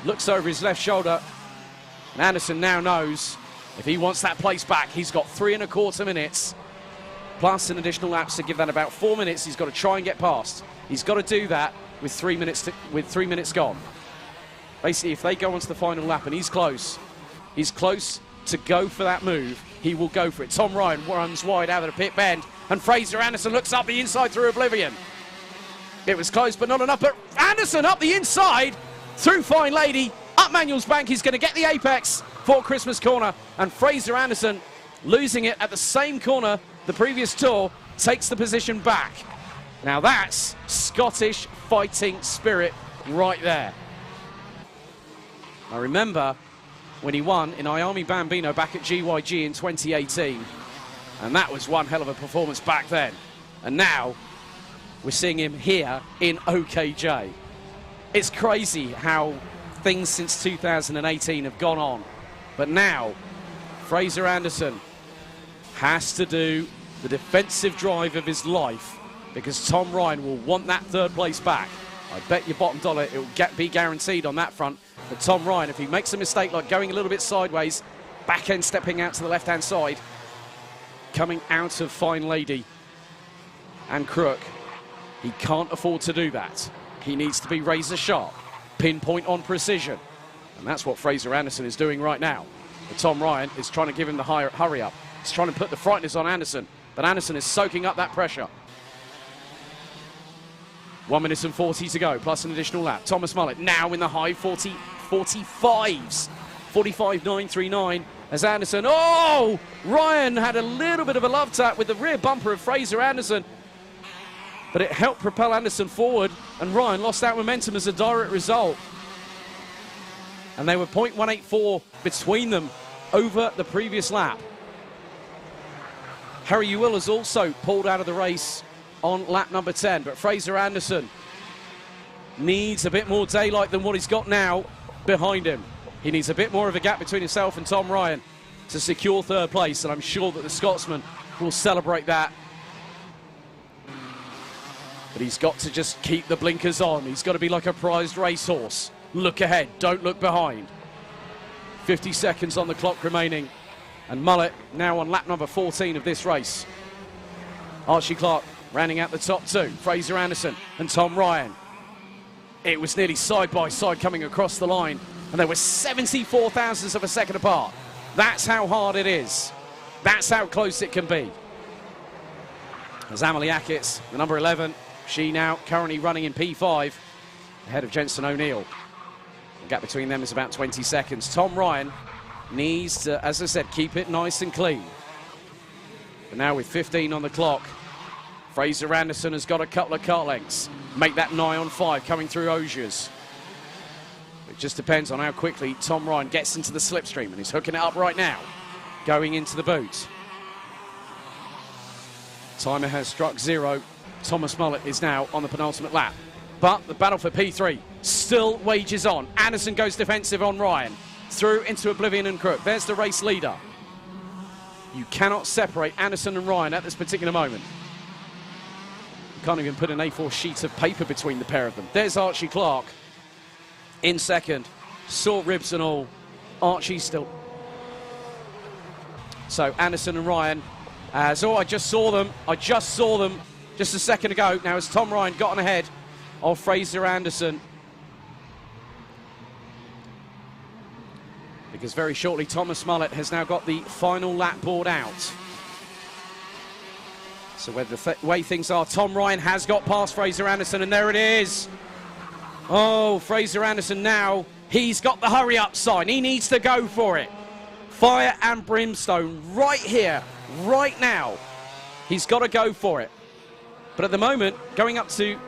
looks over his left shoulder. And Anderson now knows if he wants that place back, he's got 3.25 minutes plus an additional laps to give that about 4 minutes. He's got to try and get past. He's got to do that with 3 minutes gone. Basically, if they go onto the final lap and he's close to go for that move, he will go for it. Tom Ryan runs wide out of the pit bend, and Fraser Anderson looks up the inside through oblivion. It was close, but not enough. But Anderson up the inside through Fine Lady, up Manuel's Bank. He's going to get the apex for Christmas Corner, and Fraser Anderson losing it at the same corner the previous tour, takes the position back. Now that's Scottish fighting spirit right there. I remember when he won in IAME Bambino back at GYG in 2018, and that was one hell of a performance back then. And now we're seeing him here in OKJ. It's crazy how things since 2018 have gone on. But now, Fraser Anderson has to do the defensive drive of his life, because Tom Ryan will want that third place back. I bet your bottom dollar it will be guaranteed on that front. But Tom Ryan, if he makes a mistake like going a little bit sideways, back end stepping out to the left-hand side, coming out of Fine Lady and Crook, he can't afford to do that. He needs to be razor sharp, pinpoint on precision. And that's what Fraser Anderson is doing right now. But Tom Ryan is trying to give him the hurry up. He's trying to put the frighteners on Anderson, but Anderson is soaking up that pressure. 1 minute and 40 to go, plus an additional lap. Thomas Mullet now in the high 45s. 45.939 as Anderson. Oh! Ryan had a little bit of a love tap with the rear bumper of Fraser Anderson, but it helped propel Anderson forward, and Ryan lost that momentum as a direct result. And they were 0.184 between them over the previous lap. Harry Ewell has also pulled out of the race on lap number 10, but Fraser Anderson needs a bit more daylight than what he's got now behind him. He needs a bit more of a gap between himself and Tom Ryan to secure third place, and I'm sure that the Scotsman will celebrate that. But he's got to just keep the blinkers on. He's got to be like a prized racehorse. Look ahead, don't look behind. 50 seconds on the clock remaining, and Mullet now on lap number 14 of this race. Archie Clark rounding out the top two. Fraser Anderson and Tom Ryan. It was nearly side by side coming across the line, and they were 74 thousandths of a second apart. That's how hard it is. That's how close it can be. As Amelie Ackett's, the number 11, she now currently running in P5, ahead of Jensen O'Neill. The gap between them is about 20 seconds. Tom Ryan needs to, as I said, keep it nice and clean. But now with 15 on the clock, Fraser Anderson has got a couple of car lengths. Make that nigh on 5 coming through Osiers. It just depends on how quickly Tom Ryan gets into the slipstream, and he's hooking it up right now, going into the boot. Timer has struck 0. Thomas Mullet is now on the penultimate lap. But the battle for P3 still wages on. Anderson goes defensive on Ryan. Through into Oblivion and Crook. There's the race leader. You cannot separate Anderson and Ryan at this particular moment. You can't even put an A4 sheet of paper between the pair of them. There's Archie Clark in second. Sore ribs and all. Archie still. So Anderson and Ryan. I just saw them just a second ago. Now as Tom Ryan got on ahead of Fraser Anderson, because very shortly Thomas Mullet has now got the final lap board out. So with the way things are, Tom Ryan has got past Fraser Anderson, and there it is. Oh, Fraser Anderson now, he's got the hurry up sign. He needs to go for it. Fire and brimstone right here, right now. He's got to go for it. But at the moment, going up to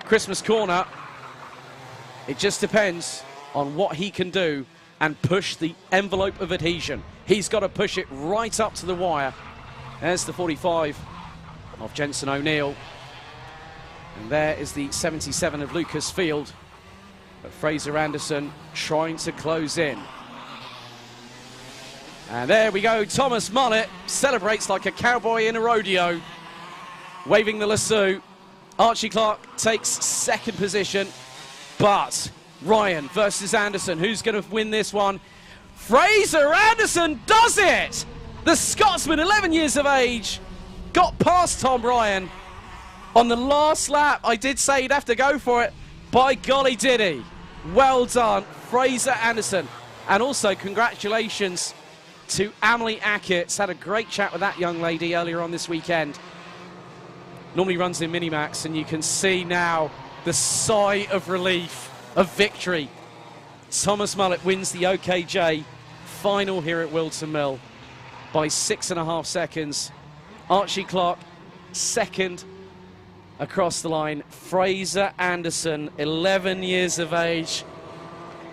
Christmas corner, it just depends on what he can do and push the envelope of adhesion. He's got to push it right up to the wire. There's the 45 of Jensen O'Neill. And there is the 77 of Lucas Field. But Fraser Anderson trying to close in. And there we go. Thomas Mullet celebrates like a cowboy in a rodeo, waving the lasso. Archie Clark takes second position, but Ryan versus Anderson. Who's going to win this one? Fraser Anderson does it! The Scotsman, 11 years of age, got past Tom Ryan on the last lap. I did say he'd have to go for it. By golly, did he? Well done, Fraser Anderson. And also, congratulations to Amelie Ackett's. Had a great chat with that young lady earlier on this weekend. Normally runs in Minimax, and you can see now the sigh of relief of victory. Thomas Mullet wins the OKJ final here at Whilton Mill. by 6.5 seconds. Archie Clark, second across the line. Fraser Anderson, 11 years of age.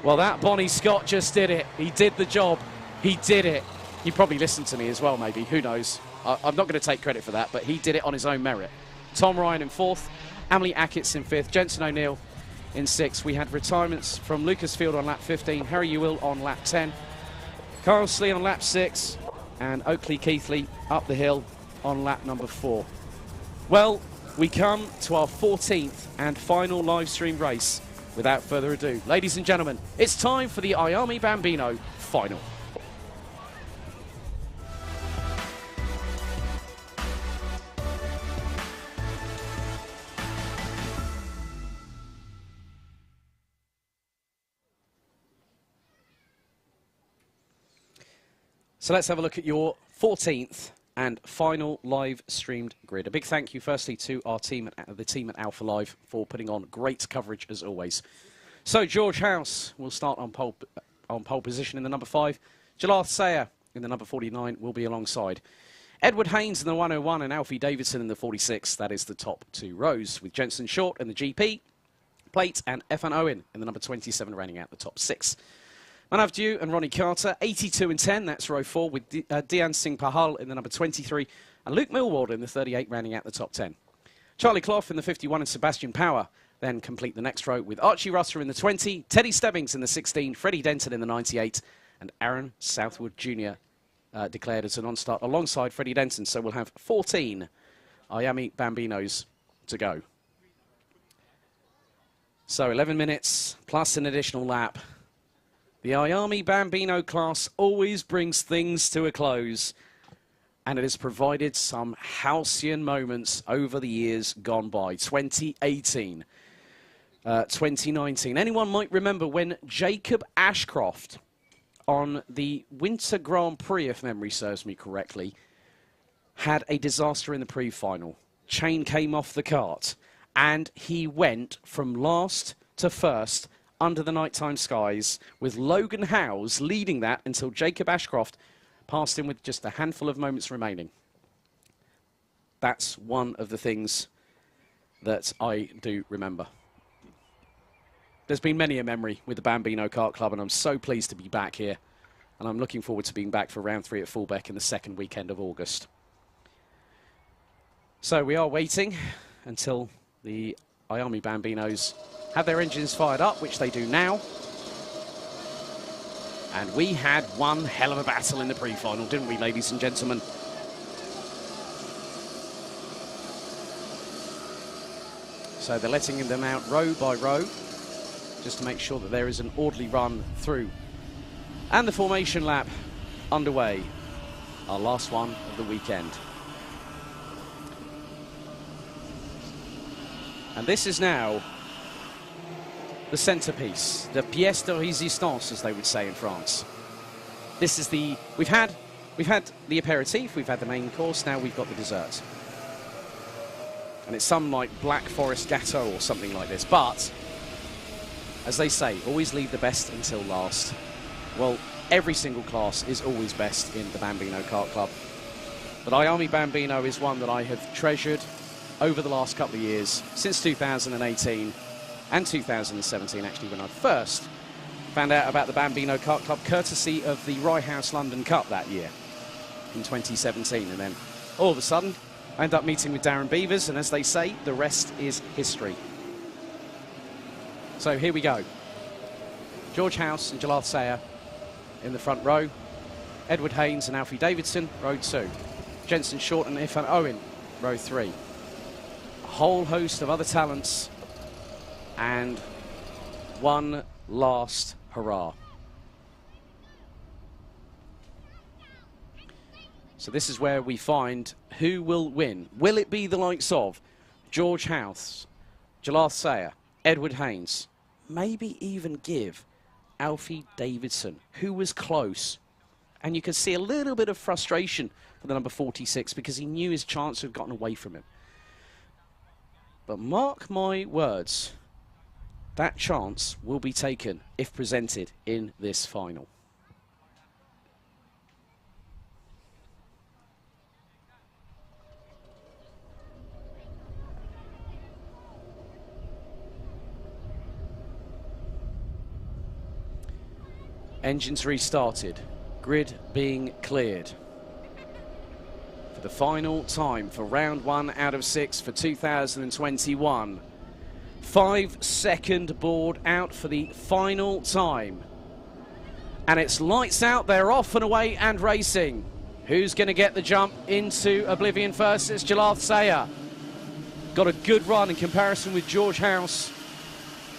Well, that Bonnie Scott just did it. He did the job. He did it. He probably listened to me as well, maybe. Who knows? I'm not going to take credit for that, but he did it on his own merit. Tom Ryan in 4th. Emily Ackett's in 5th. Jensen O'Neill in 6th. We had retirements from Lucas Field on lap 15. Harry Ewell on lap 10. Carl Slee on lap 6. And Oakley Keithley up the hill on lap number 4. Well, we come to our 14th and final live stream race. Without further ado, ladies and gentlemen, it's time for the IAME Bambino Final. So let's have a look at your 14th and final live streamed grid. A big thank you firstly to our team, the team at Alpha Live, for putting on great coverage as always. So George House will start on pole position in the number 5. Jalarth Sayer in the number 49 will be alongside. Edward Haynes in the 101 and Alfie Davidson in the 46. That is the top 2 rows, with Jensen Short in the GP plate and Efan Owen in the number 27 rounding out the top 6. Manav Dew and Ronnie Carter, 82 and 10, that's row 4, with Dian Singh Pahal in the number 23, and Luke Millward in the 38, rounding out the top 10. Charlie Clough in the 51 and Sebastian Power then complete the next row, with Archie Russer in the 20, Teddy Stebbings in the 16, Freddie Denton in the 98, and Aaron Southwood Jr. Declared as a non-start alongside Freddie Denton, so we'll have 14 IAME Bambinos to go. So 11 minutes plus an additional lap. The IAME Bambino class always brings things to a close, and it has provided some halcyon moments over the years gone by. 2018, 2019. Anyone might remember when Jacob Ashcroft, on the Winter Grand Prix, if memory serves me correctly, had a disaster in the pre-final. Chain came off the kart, and he went from last to first under the nighttime skies, with Logan Howes leading that until Jacob Ashcroft passed him with just a handful of moments remaining. That's one of the things that I do remember. There's been many a memory with the Bambino Kart Club, and I'm so pleased to be back here. And I'm looking forward to being back for round 3 at Fullbeck in the second weekend of August. So we are waiting until the IAME Bambinos have their engines fired up, which they do now. And we had one hell of a battle in the pre-final, didn't we, ladies and gentlemen? So they're letting them out row by row, just to make sure that there is an orderly run through. And the formation lap underway, our last one of the weekend. And this is now the centerpiece, the pièce de résistance, as they would say in France. This is the, we've had the aperitif, we've had the main course, now we've got the dessert. And it's some like Black Forest Gâteau or something like this, but as they say, always leave the best until last. Well, every single class is always best in the Bambino Kart Club. But IAME Bambino is one that I have treasured over the last couple of years, since 2018 and 2017, actually, when I first found out about the Bambino Kart Club, courtesy of the Rye House London Cup that year in 2017. And then all of a sudden, I ended up meeting with Darren Beavers, and as they say, the rest is history. So here we go. George House and Jalarth Sayer in the front row. Edward Haynes and Alfie Davidson, row 2. Jensen Short and Ifan Owen, row 3. A whole host of other talents, and one last hurrah. So this is where we find who will win. Will it be the likes of George House, Jalarth Sayer, Edward Haynes, maybe even give Alfie Davidson, who was close? And you can see a little bit of frustration for the number 46 because he knew his chance had gotten away from him. But mark my words, that chance will be taken if presented in this final. Engines restarted. Grid being cleared. For the final time for round 1 out of 6 for 2021. 5-second board out for the final time. And it's lights out, they're off and away and racing. Who's going to get the jump into oblivion first? It's Jalal Sayer. Got a good run in comparison with George House.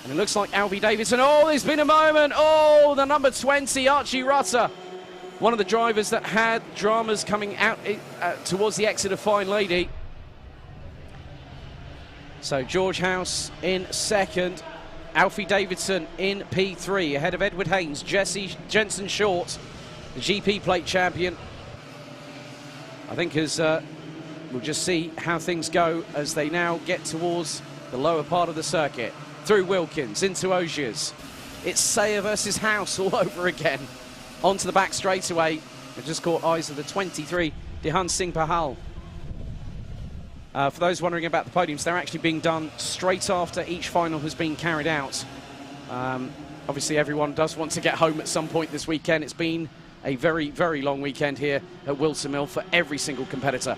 And it looks like Alfie Davidson. Oh, there's been a moment. Oh, the number 20, Archie Rutter. One of the drivers that had dramas coming out towards the exit of Fine Lady. So George House in second. Alfie Davidson in P3, ahead of Edward Haynes. Jensen Short, the GP plate champion. I think as we'll just see how things go as they now get towards the lower part of the circuit. Through Wilkins, into Ogiers. It's Sayer versus House all over again. Onto the back straightaway. It just caught eyes of the 23, Dehan Singh Pahal. For those wondering about the podiums, they're actually being done straight after each final has been carried out. Obviously, everyone does want to get home at some point this weekend. It's been a very, very long weekend here at Whilton Mill for every single competitor.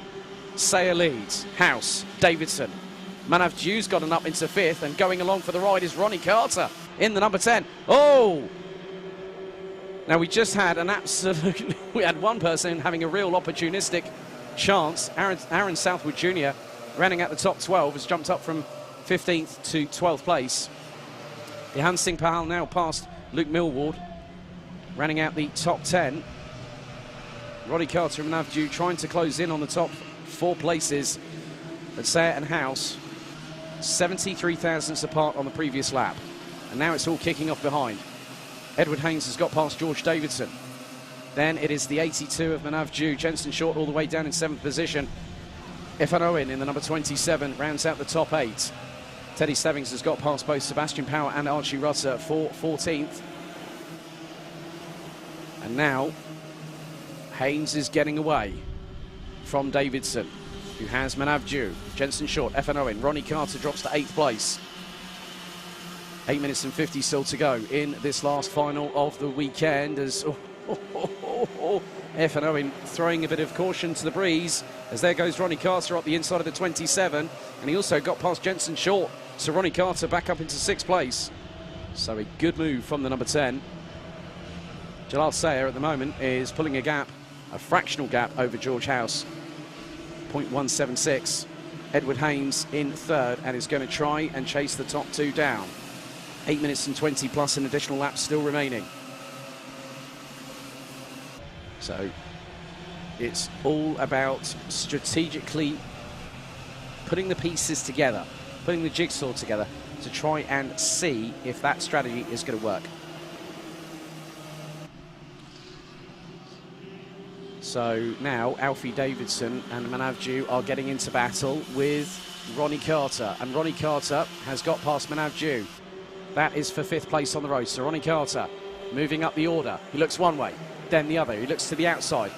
Sayer leads, House, Davidson. Manav Dew's gotten up into 5th, and going along for the ride is Ronnie Carter in the number 10. Oh! Now, we just had an absolute... we had one person having a real opportunistic chance. Aaron Southwood Jr., running at the top 12, has jumped up from 15th to 12th place. Dehan Singh Pahal now past Luke Millward, running out the top 10. Roddy Carter and Manav Dew trying to close in on the top 4 places. But Sayer and House, 73 thousandths apart on the previous lap. And now it's all kicking off behind. Edward Haynes has got past George Davidson. Then it is the 82 of Manav Dew. Jensen Short all the way down in 7th position. Ifan Owen in the number 27 rounds out the top 8. Teddy Stebbings has got past both Sebastian Power and Archie Rutter for 14th. And now Haynes is getting away from Davidson, who has Manav Dew. Jensen Short, Ifan Owen. Ronnie Carter drops to 8th place. 8 minutes and 50 still to go in this last final of the weekend as... Ifan Owen throwing a bit of caution to the breeze as there goes Ronnie Carter up the inside of the 27, and he also got past Jensen Short, so Ronnie Carter back up into 6th place. So a good move from the number 10. Jalal Sayer at the moment is pulling a gap, a fractional gap over George House, 0.176. Edward Haynes in 3rd and is going to try and chase the top 2 down. 8 minutes and 20 plus an additional lap still remaining. So it's all about strategically putting the pieces together, putting the jigsaw together to try and see if that strategy is going to work. So now Alfie Davidson and Manav Dew are getting into battle with Ronnie Carter, and Ronnie Carter has got past Manav Dew. That is for 5th place on the road. So Ronnie Carter moving up the order. He looks one way, then the other. He looks to the outside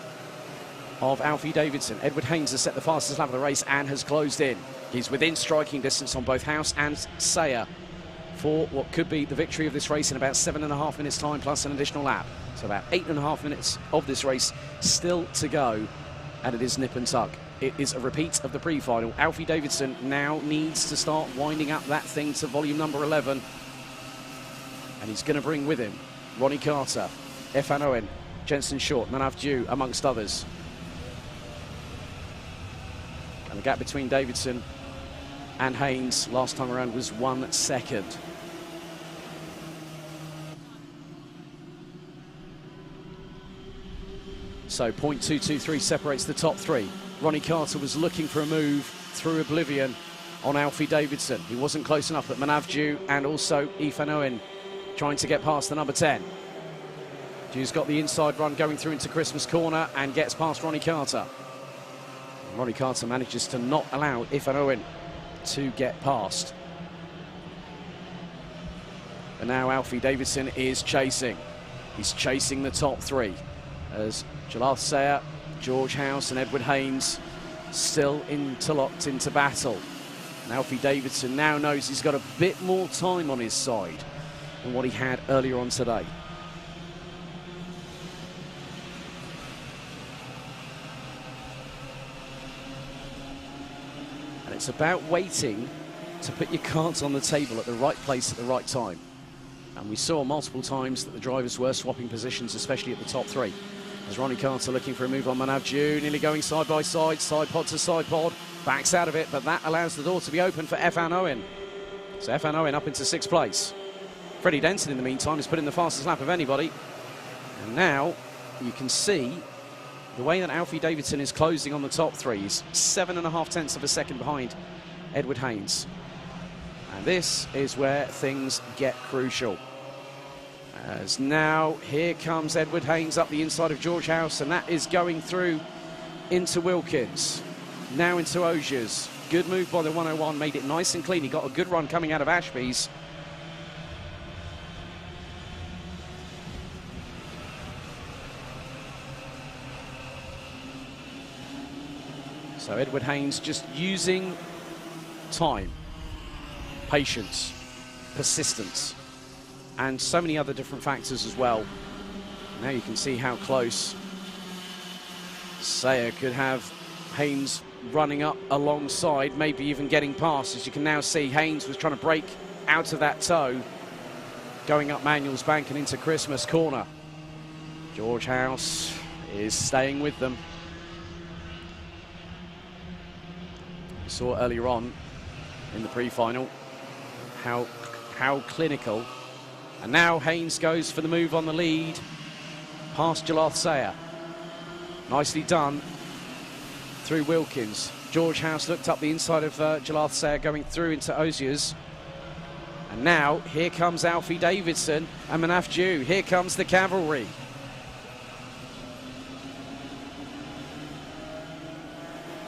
of Alfie Davidson. Edward Haynes has set the fastest lap of the race and has closed in. He's within striking distance on both House and Sayer for what could be the victory of this race in about 7.5 minutes time plus an additional lap. So about 8.5 minutes of this race still to go, and it is nip and tuck. It is a repeat of the pre-final. Alfie Davidson now needs to start winding up that thing to volume number 11, and he's going to bring with him Ronnie Carter, Ifan Owen, Jensen Short, Manav Dew, amongst others. And the gap between Davidson and Haynes last time around was 1 second. So 0.223 separates the top 3. Ronnie Carter was looking for a move through oblivion on Alfie Davidson. He wasn't close enough, but Manav Dew and also Ifan Owen trying to get past the number 10. Dew's got the inside run going through into Christmas corner and gets past Ronnie Carter. And Ronnie Carter manages to not allow Ifan Owen to get past. And now Alfie Davidson is chasing. He's chasing the top 3 as Jalal Sayer, George House and Edward Haynes still interlocked into battle. And Alfie Davidson now knows he's got a bit more time on his side than what he had earlier on today. It's about waiting to put your cards on the table at the right place at the right time. And we saw multiple times that the drivers were swapping positions, especially at the top three. As Ronnie Carter looking for a move on Manav Jew, nearly going side by side pod to side pod, backs out of it, but that allows the door to be open for F.An. Owen. So F.An. Owen up into 6th place. Freddie Denton, in the meantime, has put in the fastest lap of anybody. And now you can see the way that Alfie Davidson is closing on the top three. He's 7.5 tenths of a second behind Edward Haynes. And this is where things get crucial. As now, here comes Edward Haynes up the inside of George House, and that is going through into Wilkins. Now into Ogiers. Good move by the 101, made it nice and clean. He got a good run coming out of Ashby's. So Edward Haynes just using time, patience, persistence, and so many other different factors as well. Now you can see how close Sayer could have Haynes running up alongside, maybe even getting past. As you can now see, Haynes was trying to break out of that toe, going up Manuel's Bank and into Christmas Corner. George House is staying with them. We saw earlier on in the pre-final how clinical. And now Haynes goes for the move on the lead, past Jalath Sayer. Nicely done through Wilkins. George House looked up the inside of Jalath Sayer, going through into Oziers. And now here comes Alfie Davidson and Manav Jew. Here comes the cavalry.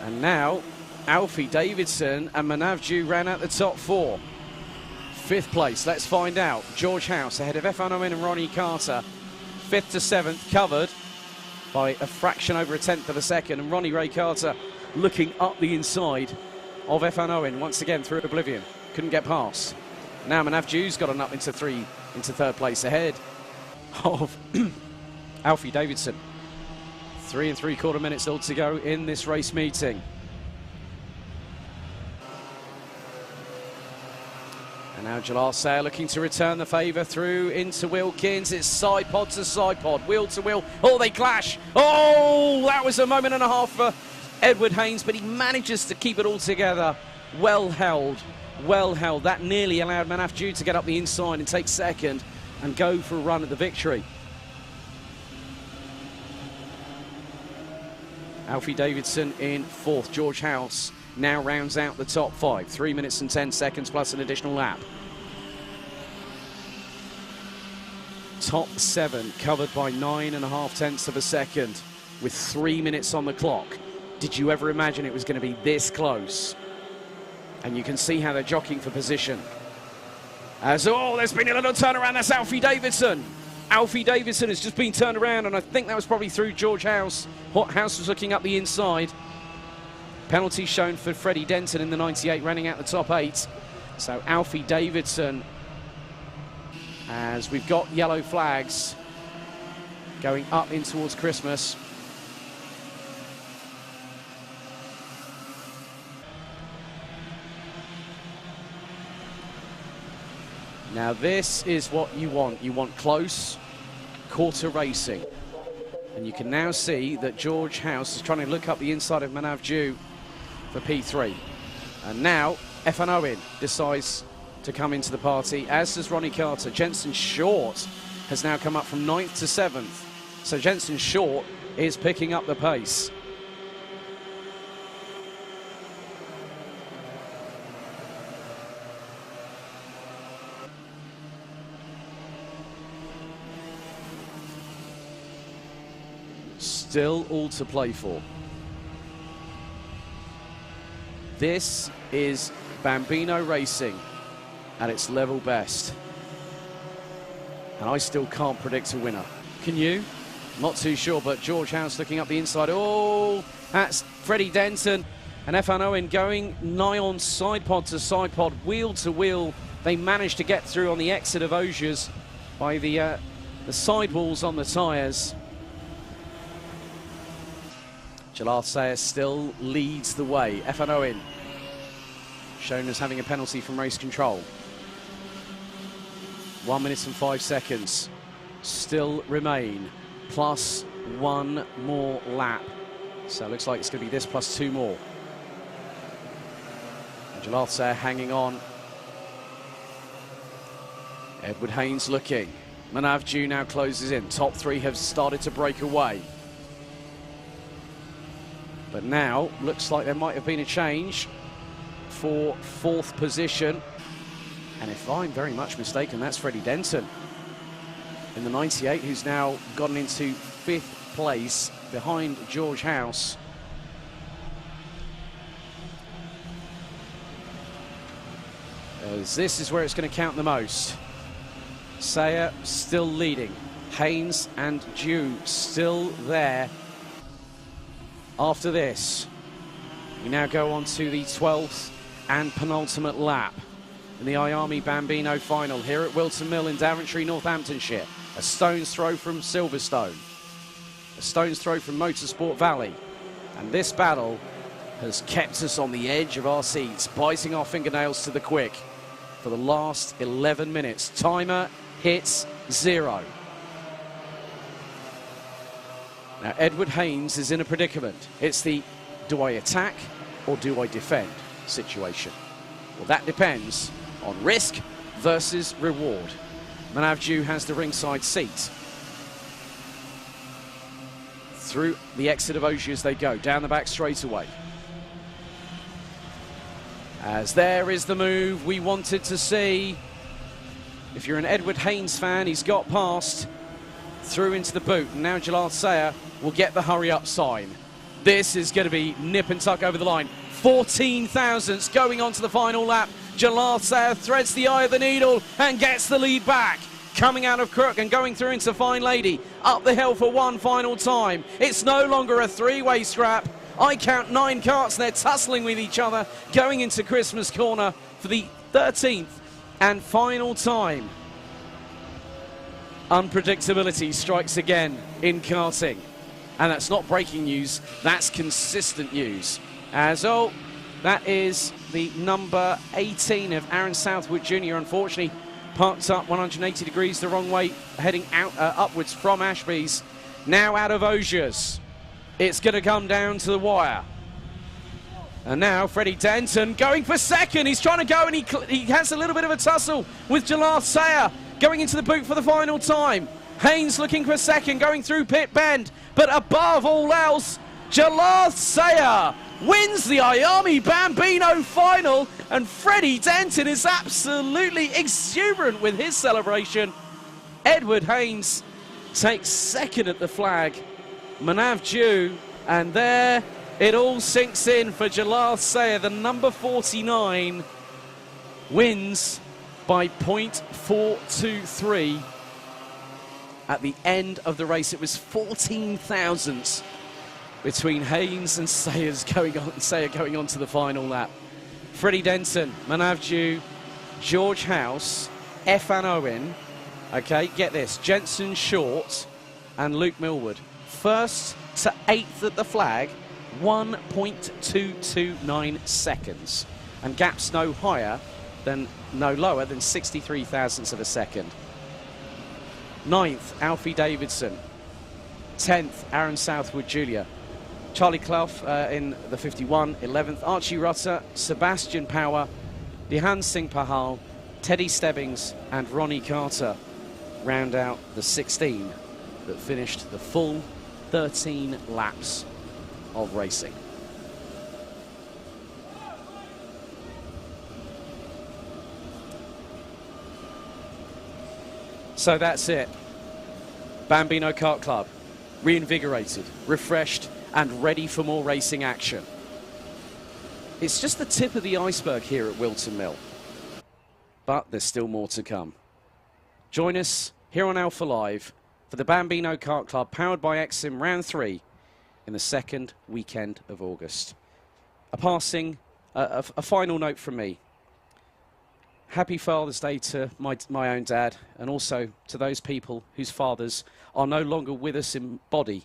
And now Alfie Davidson and Manav Jew ran out the top four. 5th place, let's find out. George House ahead of F.An. Owen and Ronnie Carter. 5th to 7th, covered by a fraction over a tenth of a second. And Ronnie Ray Carter looking up the inside of F.An. Owen once again through oblivion. Couldn't get past. Now Manav Jew's got an up into 3rd place ahead of Alfie Davidson. 3 3/4 minutes all to go in this race meeting. And now Jalath Sayer looking to return the favour through into Wilkins. It's side pod to side pod, wheel to wheel. Oh, they clash. Oh, that was a moment and a half for Edward Haynes, but he manages to keep it all together. Well held, well held. That nearly allowed Manav Jew to get up the inside and take 2nd and go for a run at the victory. Alfie Davidson in 4th. George House now rounds out the top 5. 3 minutes and 10 seconds plus an additional lap. Top 7 covered by 9.5 tenths of a second with 3 minutes on the clock. Did you ever imagine it was going to be this close? And you can see how they're jockeying for position. As, oh, there's been a little turnaround. That's Alfie Davidson. Alfie Davidson has just been turned around, and I think that was probably through George House. House was looking up the inside. Penalty shown for Freddie Denton in the 98, running out the top 8. So Alfie Davidson, as we've got yellow flags going up in towards Christmas. Now this is what you want. You want close quarter racing. And you can now see that George House is trying to look up the inside of Manav Jew for P3. And now F.An. Owen decides to come into the party, as does Ronnie Carter. Jensen Short has now come up from 9th to 7th. So Jensen Short is picking up the pace. Still all to play for. This is Bambino racing at its level best. And I still can't predict a winner. Can you? Not too sure, but George House looking up the inside. Oh, that's Freddie Denton. And F.An. Owen going nigh on side pod to side pod, wheel to wheel. They managed to get through on the exit of Ogiers by the sidewalls on the tyres. Jalath Sayer still leads the way. F.An. Owen shown as having a penalty from race control. 1 minute and 5 seconds still remain, plus one more lap. So it looks like it's going to be this plus two more. Tilletson hanging on. Edward Haynes looking. Manavju now closes in. Top three have started to break away. But now, looks like there might have been a change for fourth position. And if I'm very much mistaken, that's Freddie Denton in the 98, who's now gotten into fifth place behind George House. As this is where it's going to count the most. Sayer still leading. Haynes and Dew still there. After this, we now go on to the 12th and penultimate lap in the IAME Bambino Final here at Whilton Mill in Daventry, Northamptonshire. A stone's throw from Silverstone. A stone's throw from Motorsport Valley. And this battle has kept us on the edge of our seats, biting our fingernails to the quick for the last 11 minutes. Timer hits 0. Now, Edward Haynes is in a predicament. It's the do I attack or do I defend situation. Well, that depends on risk versus reward. Manavju has the ringside seat. Through the exit of Ogier as they go, down the back straightaway. As there is the move we wanted to see. If you're an Edward Haynes fan, he's got past, through into the boot. And now Jalal Sayer will get the hurry up sign. This is going to be nip and tuck over the line. 14 thousandths going on to the final lap. Jalal Sayer threads the eye of the needle and gets the lead back. Coming out of Crook and going through into Fine Lady. Up the hill for one final time. It's no longer a three-way scrap. I count 9 carts and they're tussling with each other, going into Christmas Corner for the 13th and final time. Unpredictability strikes again in karting. And that's not breaking news, that's consistent news. As that is the number 18 of Aaron Southwood Jr. Unfortunately, parked up 180 degrees the wrong way, heading out upwards from Ashby's. Now out of Ogier's. It's going to come down to the wire. And now Freddie Denton going for second. He's trying to go and he has a little bit of a tussle with Jalal Sayer going into the boot for the final time. Haynes looking for second, going through pit bend. But above all else, Jalal Sayer wins the IAME Bambino Final. And Freddie Denton is absolutely exuberant with his celebration. Edward Haynes takes second at the flag. Manavju, and there it all sinks in for Jalal Sayer. The number 49 wins by 0.423 at the end of the race. It was 14 thousandths between Haynes and Sayer going on to the final lap. Freddie Denton, Manavju, George House, Efan Owen, okay, get this, Jensen Short and Luke Millward. First to 8th at the flag, 1.229 seconds. And gaps no lower than 63 thousandths of a second. 9th, Alfie Davidson. 10th, Aaron Southwood Jr. Charlie Clough in the 51. 11th, Archie Rutter, Sebastian Power, Dihan Singh Pahal, Teddy Stebbings and Ronnie Carter round out the 16 that finished the full 13 laps of racing. So that's it. Bambino Kart Club, reinvigorated, refreshed, and ready for more racing action. It's just the tip of the iceberg here at Whilton Mill. But there's still more to come. Join us here on Alpha Live for the Bambino Kart Club, powered by Exim, round 3 in the second weekend of August. A final note from me. Happy Father's Day to my own dad, and also to those people whose fathers are no longer with us in body,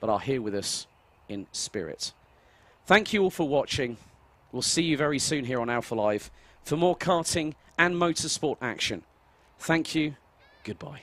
but are here with us in spirit. Thank you all for watching. We'll see you very soon here on Alpha Live for more karting and motorsport action. Thank you. Goodbye.